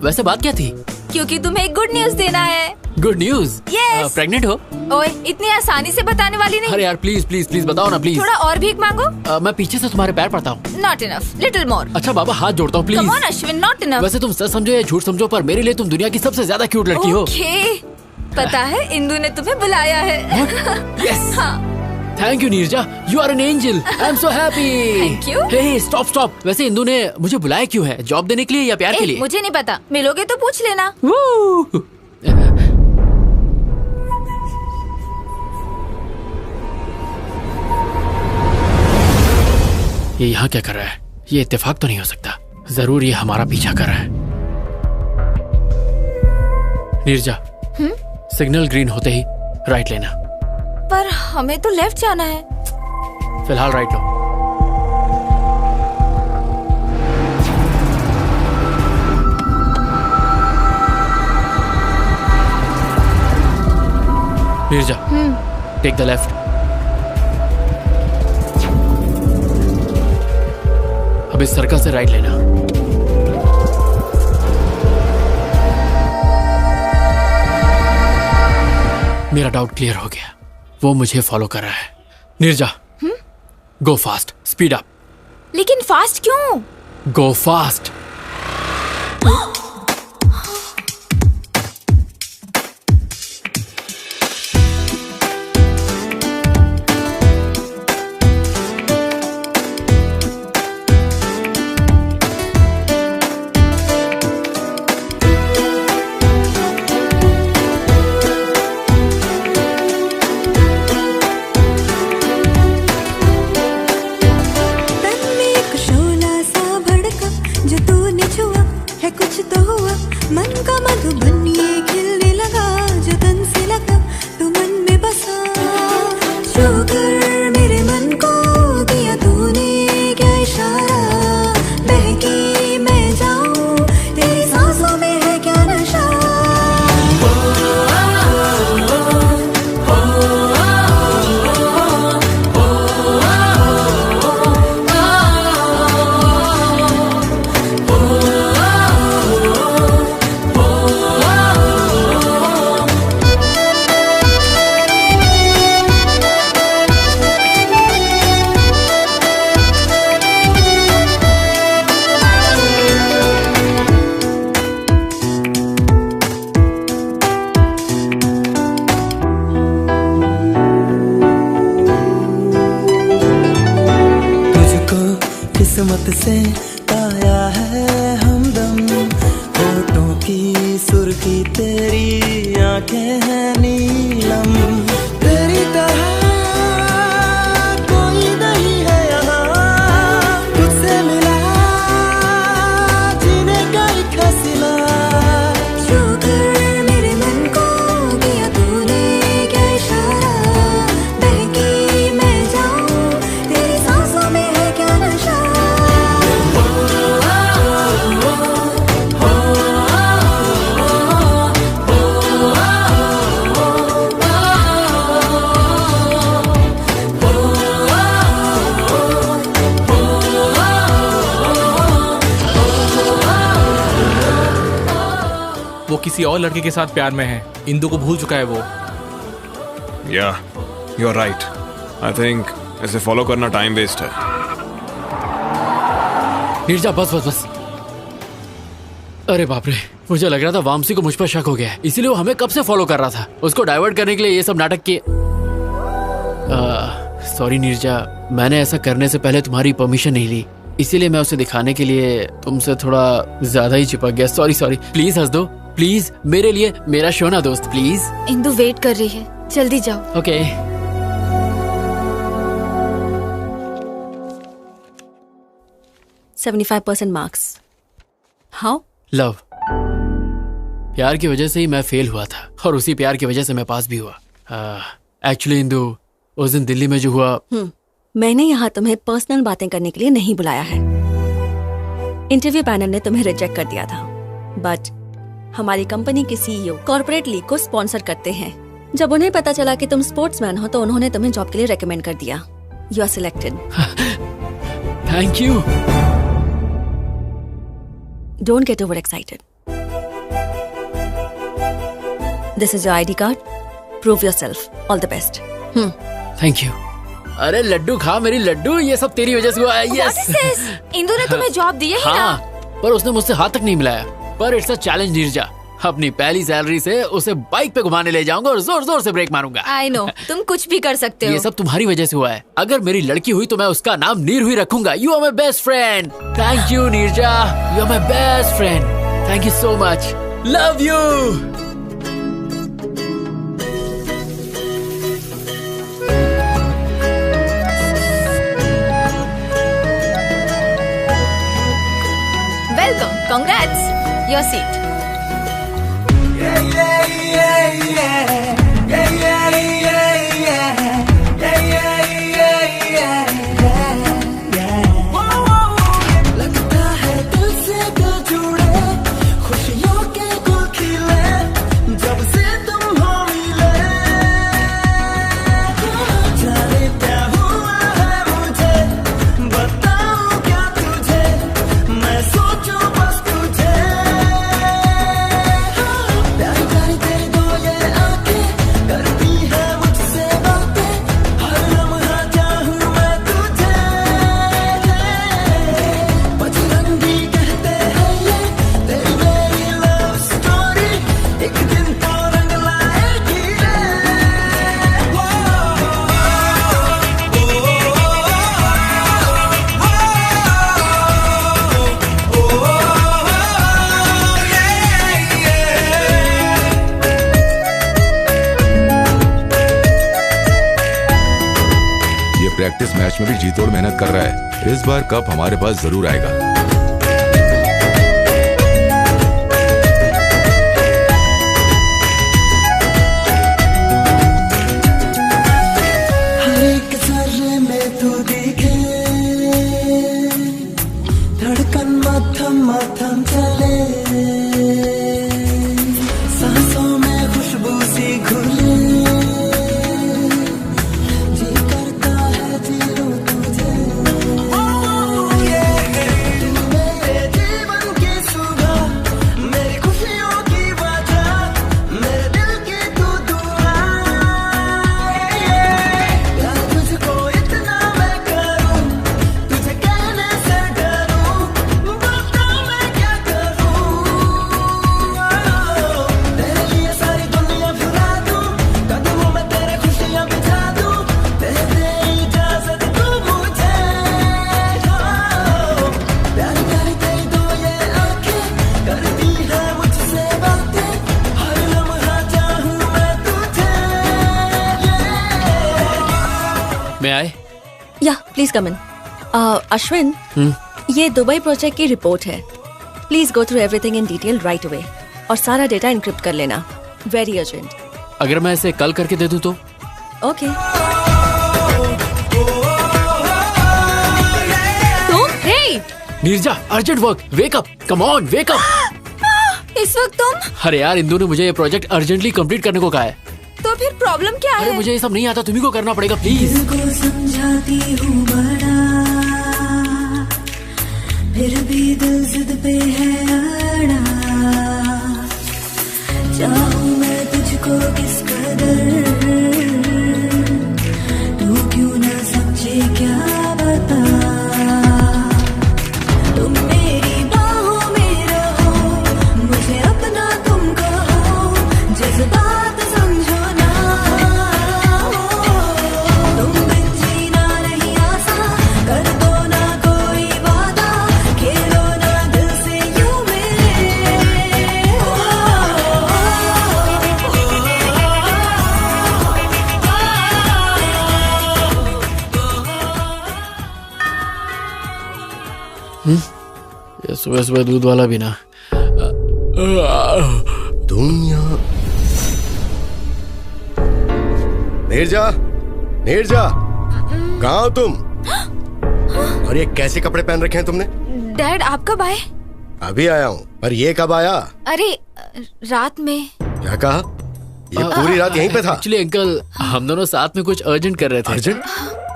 वैसे बात क्या थी? क्योंकि तुम्हें एक गुड न्यूज देना है। Good news? यस। प्रेग्नेंट हो? ओए, इतनी आसानी से बताने वाली नहीं। अरे यार प्लीज प्लीज प्लीज बताओ ना प्लीज। थोड़ा और भीख मांगो। मैं पीछे से तुम्हारे पैर पड़ता हूँ। Not enough, little more. अच्छा बाबा, हाथ जोड़ता हूँ please. Come on Ashwin, not enough. वैसे तुम सच समझो या झूठ समझो, पर मेरे लिए तुम दुनिया की सबसे ज्यादा क्यूट लड़की हो। ओके, पता है इंदू ने तुम्हें बुलाया है। Yes. Thank you Neeraja, you are an angel. I am so happy. Thank you. Hey stop stop. वैसे इंदू ने मुझे बुलाया क्यों है? जॉब देने के लिए या प्यार के लिए? मुझे नहीं पता, मिलोगे तो पूछ लेना। ये यहाँ क्या कर रहा है? ये इत्तेफाक तो नहीं हो सकता। जरूर ये हमारा पीछा कर रहा है। नीरजा, सिग्नल ग्रीन होते ही राइट लेना। पर हमें तो लेफ्ट जाना है। फिलहाल राइट लो। Neeraja, take the left. अब इस सर्कल से राइट लेना। मेरा डाउट क्लियर हो गया, वो मुझे फॉलो कर रहा है। नीरजा, गो फास्ट, स्पीड अप। लेकिन फास्ट क्यों? गो फास्ट। जो तूने छुआ है कुछ तो किसी और लड़के के साथ प्यार में है। इंदु को भूल चुका है वो। Yeah, you're right. I think इसे फॉलो करना टाइम वेस्ट है। नीरजा बस बस बस। अरे बाप रे, मुझे लग रहा था वामसी को मुझ पर शक हो गया है, इसीलिए वो हमें कब से फॉलो कर रहा था। उसको डाइवर्ट करने के लिए ये सब नाटक किए। सॉरी नीरजा, मैंने ऐसा करने से पहले तुम्हारी परमिशन नहीं ली, इसीलिए मैं उसे दिखाने के लिए तुमसे थोड़ा ज्यादा ही चिपक गया। Sorry sorry. प्लीज हंस दो प्लीज, मेरे लिए, मेरा शो ना दोस्त प्लीज। इंदु वेट कर रही है, जल्दी जाओ। ओके। 75% मार्क्स। हाउ? लव। प्यार की वजह से ही मैं फेल हुआ था और उसी प्यार की वजह से मैं पास भी हुआ। एक्चुअली इंदु, उस दिन दिल्ली में जो हुआ, मैंने यहाँ तुम्हें पर्सनल बातें करने के लिए नहीं बुलाया है। इंटरव्यू पैनल ने तुम्हें रिजेक्ट कर दिया था, बट हमारी कंपनी के सीईओ कॉर्पोरेट लीग को स्पॉन्सर करते हैं। जब उन्हें पता चला कि तुम स्पोर्ट्समैन हो तो उन्होंने तुम्हें जॉब के लिए रेकमेंड कर दिया। You are selected. Thank you. Don't get over excited. This is your ID card. Prove yourself. All the best. Thank you. अरे लड्डू खा मेरी लड्डू, ये सब तेरी वजह से हुआ है। What is this? इंदु ने तुम्हें जॉब दी है ही ना? पर उसने मुझसे हाथ तक नहीं मिलाया। पर इट्स अ चैलेंज नीरजा, अपनी पहली सैलरी से उसे बाइक पे घुमाने ले जाऊंगा और जोर जोर से ब्रेक मारूंगा। I know, तुम कुछ भी कर सकते हो। ये सब तुम्हारी वजह से हुआ है। अगर मेरी लड़की हुई तो मैं उसका नाम नीर ही रखूंगा। You are my best friend. Thank you Neeraja, you are my best friend. Thank you so much. Love you. Welcome, congrats, your seat. लगता है दिल से दिल जुड़े, खुशियों के गुल खिले, जब से तुम हो मिले। जाने क्या हुआ है मुझे, बताऊं क्या तुझे, मैं सोचूं बस तुझे। प्यार करते दो ये आंखें, करती है मुझसे बातें, हर लम्हा चाहूं मैं तुझे। बजरंगी कहते हैं ये तेरी मेरी लव स्टोरी, एक दिन तो रंग लाएगी रे। ये प्रैक्टिस मैच में भी जी तोड़ मेहनत कर रहा है। इस बार कप हमारे पास जरूर आएगा। हर एक जर्रे में तू दिखे, धड़कन मथम मथम चले, सांसों में खुशबू सी घुले, जी करता है जी लूं तुझे। मेरे जीवन की सुबह, मेरी खुशियों की वजह, मेरे दिल की तू दुआ। यार तुझको इतना मैं करूं, तुझे कहने से डरूं, बता मैं क्या करूं। तेरे लिए सारी दुनिया फिरा दूं, कदमों में तेरे खुशियां बिछा दूं, दे दे इजाजत तू मुझे। प्यार करते दो ये आंखें, करती है मुझसे बातें, हर लम्हा चाहूं मैं तुझे। मैं आए? या प्लीज कम इन। अश्विन, ये दुबई प्रोजेक्ट की रिपोर्ट है। Please go through everything in detail right away और सारा डेटा इनक्रिप्ट कर लेना। Very urgent. अगर मैं इसे कल करके दे दूं तो? ओके। तुम? Hey! Neerja, urgent work. Wake up, come on, wake up. इस वक्त तुम? अरे यार, इंदु ने मुझे ये प्रोजेक्ट अर्जेंटली कंप्लीट करने को कहा है। तो फिर प्रॉब्लम क्या अरे है? मुझे ये सब नहीं आता, तुम्ही को करना पड़ेगा प्लीज। दिल को समझाती हूँ बड़ा, फिर भी दिल जिद पे है अड़ा। चाहूं मैं तुझको किस कदर, तू क्यों ना समझे क्या बता। तुम मेरी बाहों में रहो, मुझे अपना तुम कहो, जज्बात समझो ना। तुम बिन जीना नहीं आसान, कर दो ना कोई वादा, खेलो ना दिल से यूं ये सुबह सुबह दूध वाला भी ना। तुम यहाँ नीरजा, नीरजा, कहाँ हो तुम? और ये कैसे कपड़े पहन रखे हैं तुमने? डैड आप कब आए? अभी आया हूँ, पर ये कब आया? अरे रात में। क्या कहा? ये पूरी रात यहीं पे था? एक्चुअली अंकल हम दोनों साथ में कुछ अर्जेंट कर रहे थे। अर्जेंट?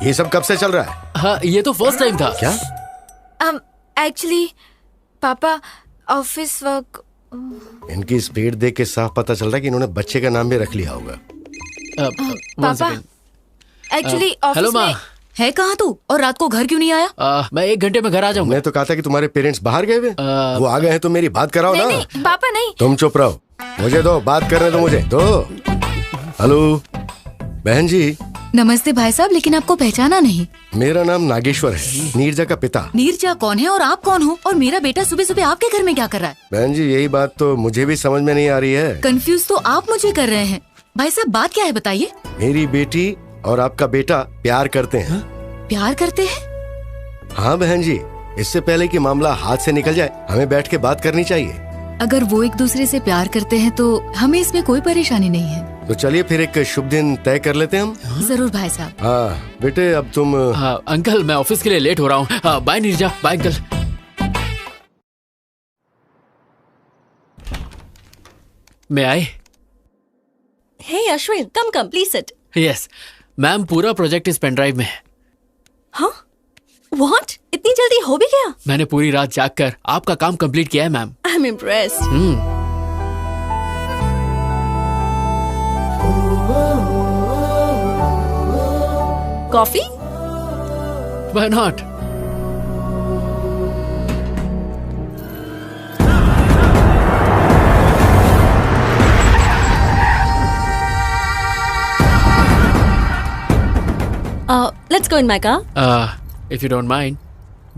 ये सब कब से चल रहा है? हाँ ये तो फर्स्ट टाइम था। क्या? एक्चुअली पापा ऑफिस वर्क। इनकी स्पीड देख के साफ पता चल रहा है कि इन्होंने बच्चे का नाम भी रख लिया होगा। पापा एक्चुअली हेलो माँ, है कहाँ तू? और रात को घर क्यों नहीं आया? मैं 1 घंटे में घर आ जाऊंगा। मैं तो कहा था कि तुम्हारे पेरेंट्स बाहर गए हुए। वो आ गए हैं तो मेरी बात कराओ ना। नहीं पापा नहीं। तुम चुप रहो, मुझे दो बात करने दो, मुझे दो। हेलो बहन जी। नमस्ते भाई साहब, लेकिन आपको पहचाना नहीं। मेरा नाम नागेश्वर है, नीरजा का पिता। नीरजा कौन है और आप कौन हो? और मेरा बेटा सुबह सुबह आपके घर में क्या कर रहा है? बहन जी यही बात तो मुझे भी समझ में नहीं आ रही है। कंफ्यूज तो आप मुझे कर रहे हैं। भाई साहब बात क्या है बताइए। मेरी बेटी और आपका बेटा प्यार करते हैं। प्यार करते हैं? हाँ बहन जी, इससे पहले कि मामला हाथ से निकल जाए हमें बैठ के बात करनी चाहिए। अगर वो एक दूसरे से प्यार करते हैं तो हमें इसमें कोई परेशानी नहीं है। तो चलिए फिर एक शुभ दिन तय कर लेते हैं हम। जरूर भाई साहब। हाँ बेटे अब तुम। हाँ अंकल मैं ऑफिस के लिए लेट हो रहा हूँ। Bye Neerja, bye uncle. मैं आई। Hey Ashwin, come please sit. Yes ma'am, पूरा प्रोजेक्ट इस पेन ड्राइव में है। हाँ व्हाट, इतनी जल्दी हो भी गया? मैंने पूरी रात जाग कर आपका काम कंप्लीट किया है ma'am. I am impressed. Coffee? Why not? Let's go in my car. If you don't mind,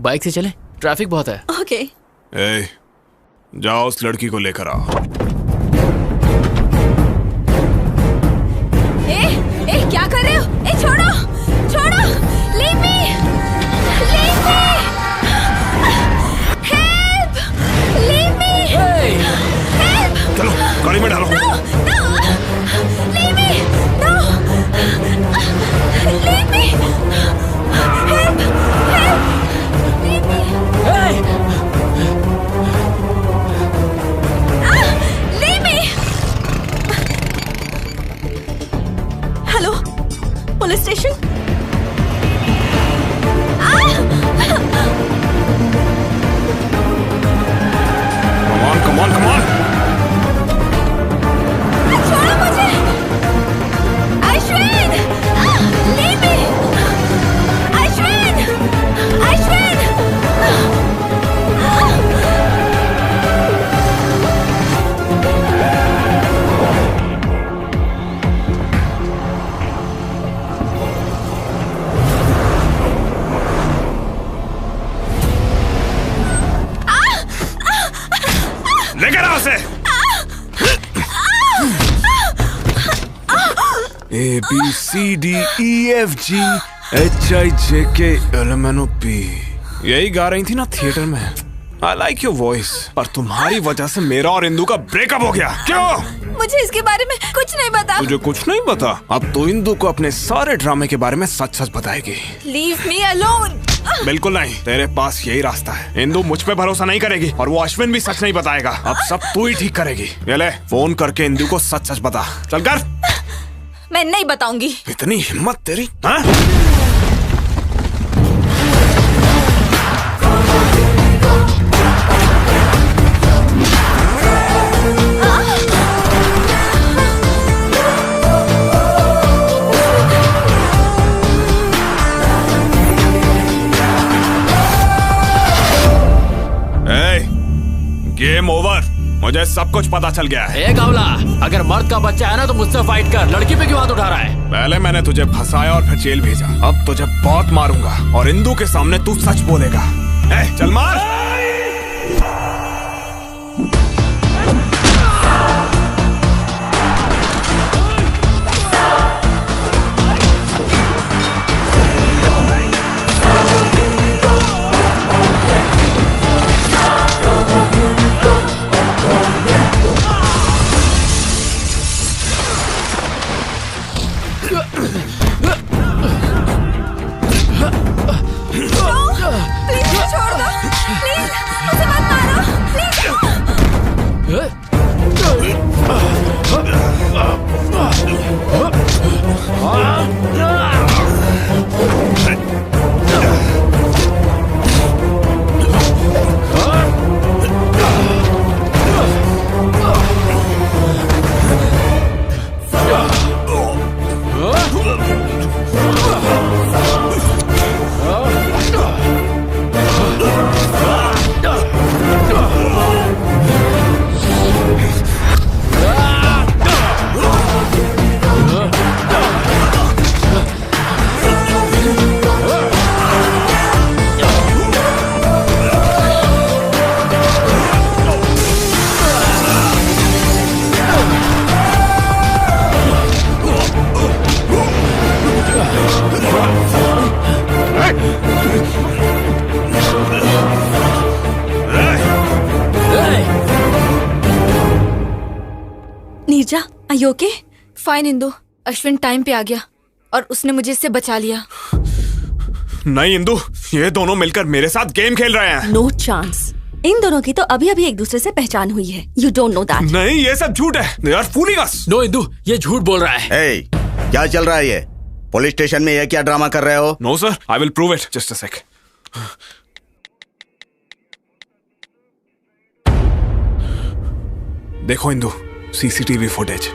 bike से चलें, ट्रैफिक बहुत है। Okay. ए, जाओ उस लड़की को लेकर आओ। ए क्या कर रहे हो? ए छोड़ो, छोड़ो, leave me, leave me, help, leave me, help. चलो गाड़ी में डालो। No, leave me, no, leave me, help, leave me. Leave me. Hello, police station? Come on. छोड़ो मुझे, अश्विन, leave me, अश्विन, लेकर आओ उसे। ABCDEFGHIJKLMNOP यही गा रही थी ना थिएटर में। I like your voice. पर तुम्हारी वजह से मेरा और इंदू का ब्रेकअप हो गया। क्यों? मुझे इसके बारे में कुछ नहीं पता। तुझे कुछ नहीं पता? अब तो इंदू को अपने सारे ड्रामे के बारे में सच सच बताएगी। Leave me alone. बिल्कुल नहीं, तेरे पास यही रास्ता है। इंदू मुझ पे भरोसा नहीं करेगी और वो अश्विन भी सच नहीं बताएगा। अब सब तू ही ठीक करेगी। ये ले फोन करके इंदू को सच सच बता। चल कर। मैं नहीं बताऊंगी। इतनी हिम्मत तेरी? हाँ? मुझे सब कुछ पता चल गया है। ए गावला, अगर मर्द का बच्चा है ना तो मुझसे फाइट कर, लड़की पे क्यों हाथ उठा रहा है? पहले मैंने तुझे फंसाया और फिर जेल भेजा, अब तुझे बहुत मारूंगा और इंदू के सामने तू सच बोलेगा। चल मार। Neerja, are you okay? Fine Indu, Ashwin time पे आ गया और उसने मुझे इससे बचा लिया। नहीं इंदु, ये दोनों मिलकर मेरे साथ गेम खेल रहे हैं। No chance. इन दोनों की तो अभी अभी एक दूसरे से पहचान हुई है। You don't know that. नहीं, ये सब झूठ है। They are fooling us. No Indu, ये झूठ बोल रहा है। Hey, क्या चल रहा है ये? पुलिस स्टेशन में ये क्या ड्रामा कर रहे हो? No sir, I will prove it. Just a sec. देखो इंदु, सीसीटीवी फुटेज।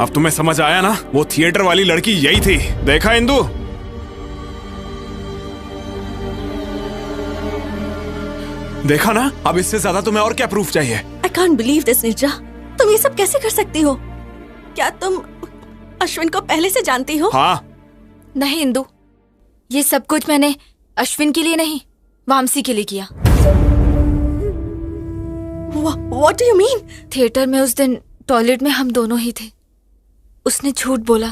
अब तुम्हें समझ आया ना? वो थिएटर वाली लड़की यही थी। देखा इंदु? देखा ना? अब इससे ज्यादा तुम्हें और क्या प्रूफ चाहिए? I can't believe this, Neerja. तुम ये सब कैसे कर सकती हो? क्या तुम अश्विन को पहले से जानती हो? हाँ। नहीं इंदु, ये सब कुछ मैंने अश्विन के लिए नहीं, वामसी के लिए किया। What do you mean? Theatre में उस दिन टॉयलेट में हम दोनों ही थे। उसने झूठ बोला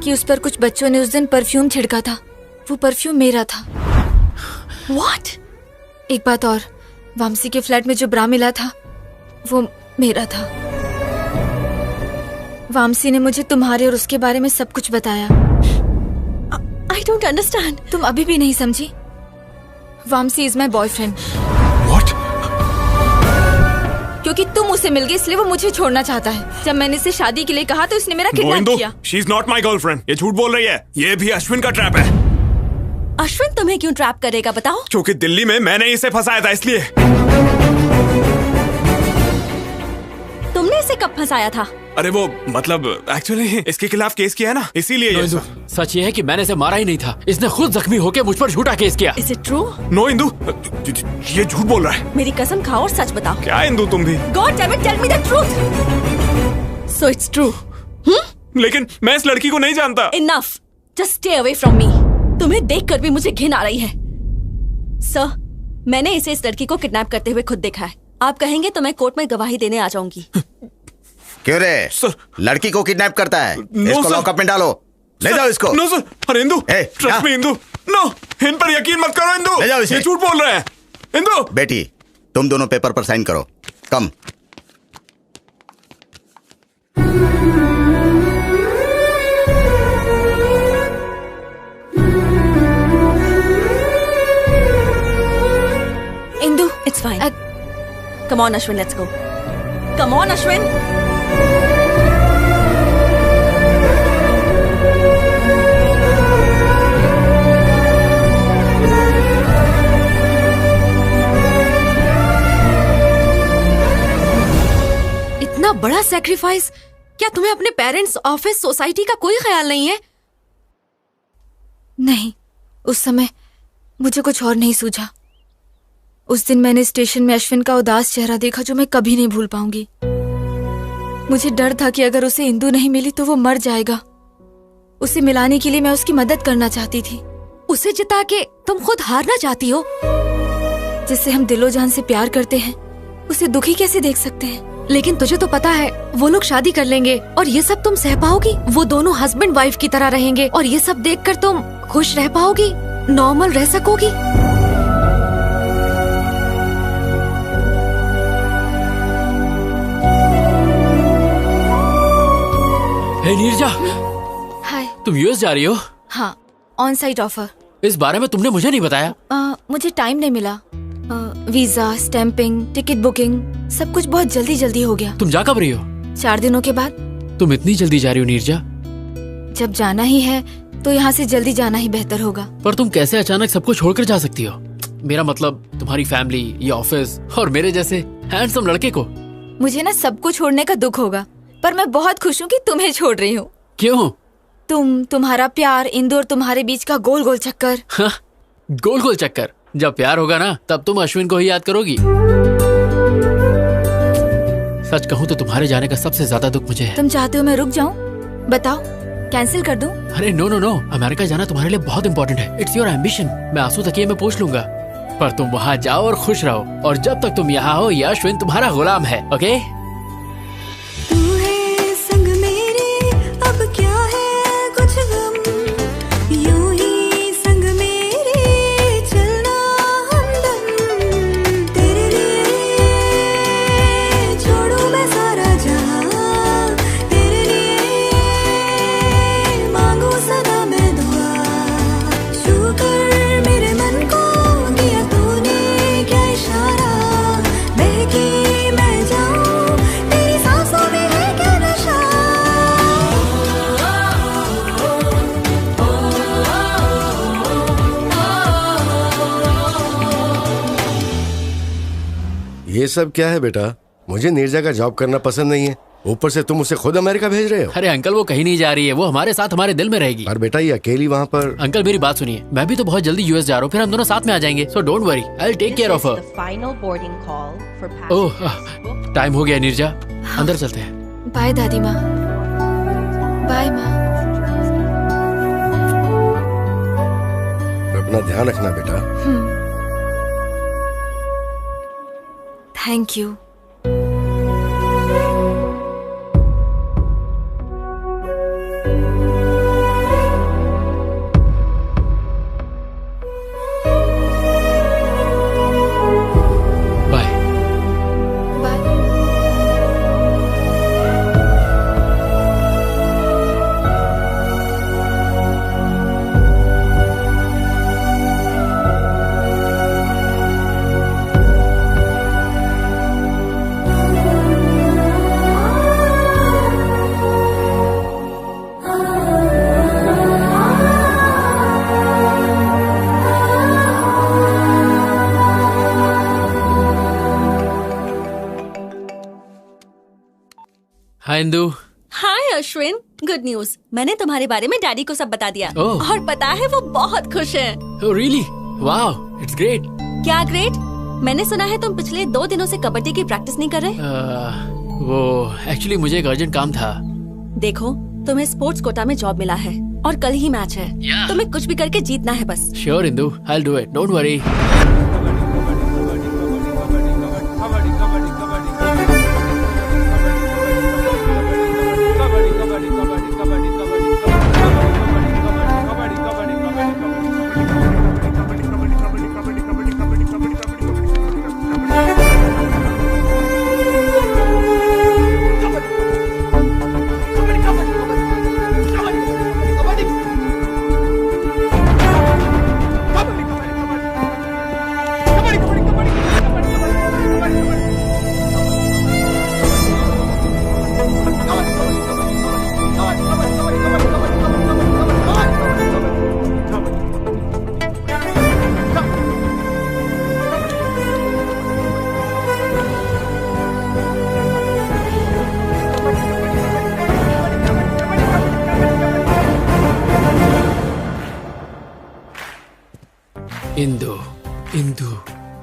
कि उस पर कुछ बच्चों ने उस दिन परफ्यूम छिड़का था। वो परफ्यूम मेरा था। What? एक बात और, वामसी के फ्लैट में जो ब्रा मिला था वो मेरा था। वामसी ने मुझे तुम्हारे और उसके बारे में सब कुछ बताया। I don't understand. तुम अभी भी नहीं समझी? Vamsi is my boyfriend. क्योंकि तुम उसे मिल गए इसलिए वो मुझे छोड़ना चाहता है। जब मैंने इसे शादी के लिए कहा तो उसने मेरा किडनैप किया। She is not my girlfriend. ये झूठ बोल रही है। ये भी अश्विन का ट्रैप है। अश्विन तुम्हें क्यों ट्रैप करेगा बताओ? क्योंकि दिल्ली में मैंने इसे फंसाया था इसलिए। तुमने इसे कब फंसाया था? अरे वो मतलब एक्चुअली इसके खिलाफ केस किया है ना, इसीलिए ये सब। सच ये है कि मैंने इसे मारा ही नहीं था। इसने खुद जख्मी होकर मुझ पर झूठा केस किया। Is it true? No Indu, ये झूठ बोल रहा है। मेरी कसम खाओ और सच बताओ। क्या इंदु तुम भी? God damn it, tell me the truth. So it's true. लेकिन मैं इस लड़की को नहीं जानता। Enough. Just stay away from me. तुम्हें देखकर भी मुझे घिन आ रही है। सर, मैंने इसे इस लड़की को किडनैप करते हुए खुद देखा है। आप कहेंगे तो मैं कोर्ट में गवाही देने आ जाऊंगी। क्यों रे? लड़की को किडनैप करता है? इसको लॉकअप में डालो। ले जाओ इसको। No sir. अरे Indu, trust me Indu. No, इन पर यकीन मत करो इंदु। ले जाओ इसे। ये झूठ बोल रहे हैं। इंदु। बेटी, तुम दोनों पेपर पर साइन करो। कम। Indu, it's fine. Come on, Ashwin, let's go. Come on, Ashwin. इतना बड़ा सैक्रिफाइस, क्या तुम्हें अपने पेरेंट्स, ऑफिस, सोसाइटी का कोई ख्याल नहीं है? नहीं, उस समय मुझे कुछ और नहीं सूझा। उस दिन मैंने स्टेशन में अश्विन का उदास चेहरा देखा जो मैं कभी नहीं भूल पाऊंगी। मुझे डर था कि अगर उसे इंदु नहीं मिली तो वो मर जाएगा। उसे मिलाने के लिए मैं उसकी मदद करना चाहती थी। उसे जिता के तुम खुद हारना चाहती हो? जिससे हम दिलो जान से प्यार करते हैं उसे दुखी कैसे देख सकते हैं? लेकिन तुझे तो पता है वो लोग शादी कर लेंगे और ये सब तुम सह पाओगी? वो दोनों हस्बैंड वाइफ की तरह रहेंगे और ये सब देखकर तुम खुश रह पाओगी, नॉर्मल रह सकोगी? हे नीरजा, हाय। तुम यूएस जा रही हो? हाँ, ऑन साइट ऑफर। इस बारे में तुमने मुझे नहीं बताया। मुझे टाइम नहीं मिला। वीजा, स्टैंपिंग, टिकट बुकिंग, सब कुछ बहुत जल्दी जल्दी हो गया। तुम जा कब रही हो? 4 दिनों के बाद। तुम इतनी जल्दी जा रही हो नीरजा? जब जाना ही है तो यहाँ से जल्दी जाना ही बेहतर होगा। पर तुम कैसे अचानक सबको छोड़कर जा सकती हो? मेरा मतलब तुम्हारी फैमिली, ये ऑफिस और मेरे जैसे हैंडसम लड़के को। मुझे ना सबको छोड़ने का दुख होगा, पर मैं बहुत खुश हूँ कि तुम्हें छोड़ रही हूँ। क्यों? तुम्हारा प्यार, इंदु और तुम्हारे बीच का गोल गोल चक्कर। हाँ, गोल गोल चक्कर। जब प्यार होगा ना तब तुम अश्विन को ही याद करोगी। सच कहूँ तो तुम्हारे जाने का सबसे ज्यादा दुख मुझे है। तुम चाहते हो मैं रुक जाऊँ? बताओ, कैंसिल कर दूं? अरे नो नो नो, अमेरिका जाना तुम्हारे लिए बहुत इंपॉर्टेंट है। It's your ambition. मैं आंसू तकिए में पूछ लूंगा, पर तुम वहाँ जाओ और खुश रहो। और जब तक तुम यहाँ हो ये अश्विन तुम्हारा गुलाम है। ओके? ये सब क्या है बेटा? मुझे नीरजा का जॉब करना पसंद नहीं है, ऊपर से तुम उसे खुद अमेरिका भेज रहे हो। अरे अंकल, वो कहीं नहीं जा रही है, वो हमारे साथ हमारे दिल में रहेगी। पर बेटा ये अकेली वहाँ पर। अंकल मेरी बात सुनिए, मैं भी तो बहुत जल्दी यूएस जा रहा हूँ, फिर हम दोनों साथ में आ जाएंगे। So don't worry, I will take care of her. Oh, time हो गया नीरजा, अंदर चलते हैं। बाय दादी माँ। बाय माँ। अपना ध्यान रखना बेटा। Thank you. Hi Indu. Hi Ashwin, good news. मैंने तुम्हारे बारे में डैडी को सब बता दिया। और पता है वो बहुत खुश हैं। Oh really? Wow, it's great. क्या ग्रेट? मैंने सुना है तुम पिछले 2 दिनों से कबड्डी की प्रैक्टिस नहीं कर रहे। वो एक्चुअली मुझे एक अर्जेंट काम था। देखो, तुम्हें स्पोर्ट्स कोटा में जॉब मिला है और कल ही मैच है। तुम्हें कुछ भी करके जीतना है बस। Sure Indu, I'll do it. Don't worry. Indu, Indu,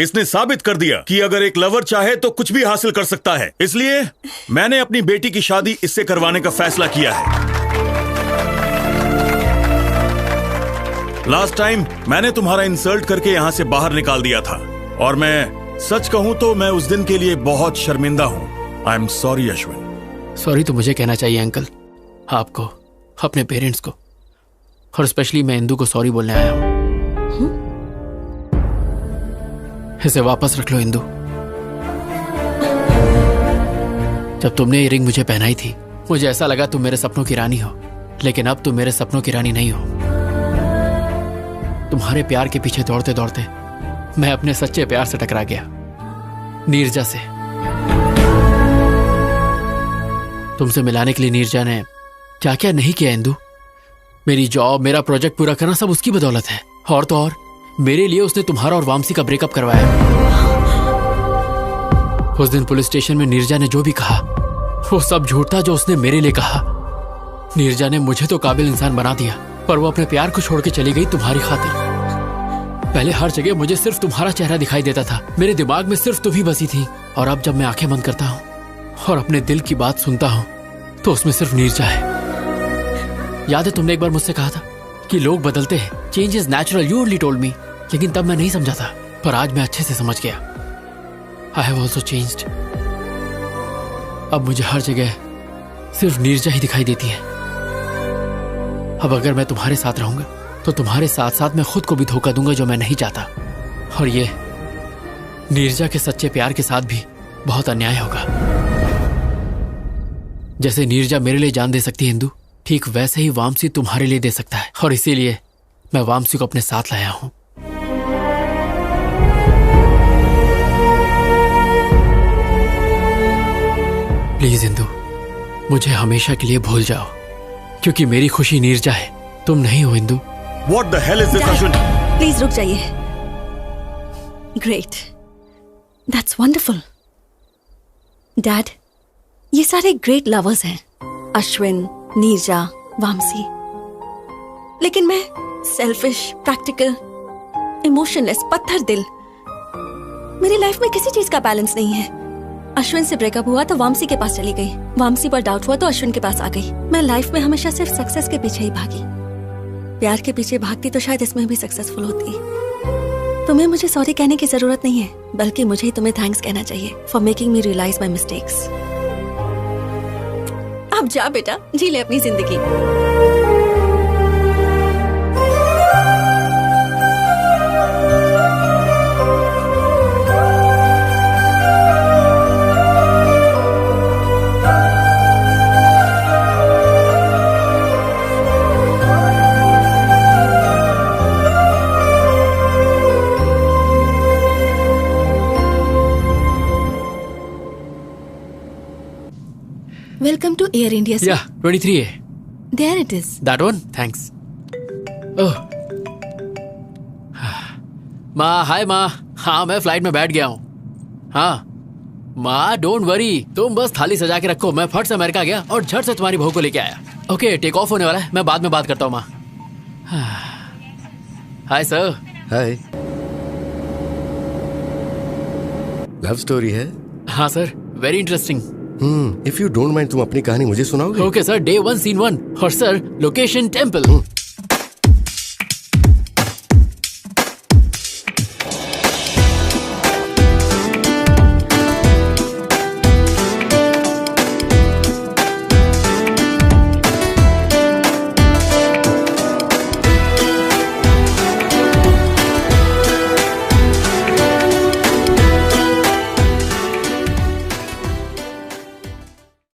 इसने साबित कर दिया कि अगर एक लवर चाहे तो कुछ भी हासिल कर सकता है। इसलिए मैंने अपनी बेटी की शादी इससे करवाने का फैसला किया है। लास्ट टाइम मैंने तुम्हारा इंसल्ट करके यहां से बाहर निकाल दिया था, और मैं सच कहूं तो मैं उस दिन के लिए बहुत शर्मिंदा हूं। I am sorry Ashwin. Sorry तो मुझे कहना चाहिए अंकल, आपको, अपने पेरेंट्स को, और स्पेशली मैं इंदू को सॉरी बोलने आया हूं। इसे वापस रख लो इंदू। जब तुमने ये रिंग मुझे पहनाई थी मुझे ऐसा लगा तुम मेरे सपनों की रानी हो, लेकिन अब तुम मेरे सपनों की रानी नहीं हो। तुम्हारे प्यार के पीछे दौड़ते दौड़ते मैं अपने सच्चे प्यार से टकरा गया, नीरजा से। तुमसे मिलाने के लिए नीरजा ने क्या क्या नहीं किया इंदू। मेरी जॉब, मेरा प्रोजेक्ट पूरा करना सब उसकी बदौलत है। और तो और मेरे लिए उसने तुम्हारा और वामसी का ब्रेकअप करवाया। उस दिन पुलिस स्टेशन में नीरजा ने जो भी कहा वो सब झूठ था जो उसने मेरे लिए कहा। नीरजा ने मुझे तो काबिल इंसान बना दिया, पर वो अपने प्यार को छोड़ के चली गई तुम्हारी खातिर। पहले हर जगह मुझे सिर्फ तुम्हारा चेहरा दिखाई देता था, मेरे दिमाग में सिर्फ तुम ही बसी थी। और अब जब मैं आंखें बंद करता हूँ और अपने दिल की बात सुनता हूँ तो उसमें सिर्फ नीरजा है। याद है तुमने एक बार मुझसे कहा था कि लोग बदलते हैं, change is natural, you only told me. लेकिन तब मैं नहीं समझा था, पर आज मैं अच्छे से समझ गया। I have also changed. अब मुझे हर जगह सिर्फ नीरजा ही दिखाई देती है। अब अगर मैं तुम्हारे साथ रहूंगा तो तुम्हारे साथ साथ मैं खुद को भी धोखा दूंगा, जो मैं नहीं चाहता। और ये नीरजा के सच्चे प्यार के साथ भी बहुत अन्याय होगा। जैसे नीरजा मेरे लिए जान दे सकती है इंदू, ठीक वैसे ही वामसी तुम्हारे लिए दे सकता है। और इसीलिए मैं वामसी को अपने साथ लाया हूं। प्लीज इंदू, मुझे हमेशा के लिए भूल जाओ, क्योंकि मेरी खुशी नीरजा है, तुम नहीं हो Indu. What the hell is this, Ashwin? Please रुक जाइए। Great, that's wonderful. डैड, ये सारे ग्रेट लवर्स हैं, अश्विन, नीरजा, वामसी। लेकिन मैं सेल्फिश, प्रैक्टिकल, इमोशनलेस, पत्थर दिल। मेरी लाइफ में किसी चीज का बैलेंस नहीं है। अश्विन से ब्रेकअप हुआ तो वामसी के पास चली गई, वामसी पर डाउट हुआ तो अश्विन के पास आ गई। मैं लाइफ में हमेशा सिर्फ सक्सेस के पीछे ही भागी। प्यार के पीछे भागती तो शायद इसमें भी सक्सेसफुल होती। तुम्हें मुझे सॉरी कहने की जरूरत नहीं है, बल्कि मुझे ही तुम्हें थैंक्स कहना चाहिए for making me realise my mistakes. अब जा बेटा, जी ले अपनी जिंदगी। Welcome to Air India, sir. Yeah, 23A. There it is. That one? Thanks. Oh. माँ, हाय माँ। हाँ, मैं फ्लाइट में बैठ गया हूँ। हाँ माँ, डोंट वरी, तुम बस थाली सजा के रखो। मैं फट से अमेरिका गया और झट से तुम्हारी बहू को लेके आया। ओके, टेक ऑफ होने वाला है, मैं बाद में बात करता हूँ माँ। Hi sir. Hi. Love story है? हाँ sir, very interesting. If you don't mind, तुम अपनी कहानी मुझे सुनाओगे? Okay sir, day 1 scene 1। और सर, लोकेशन टेम्पल।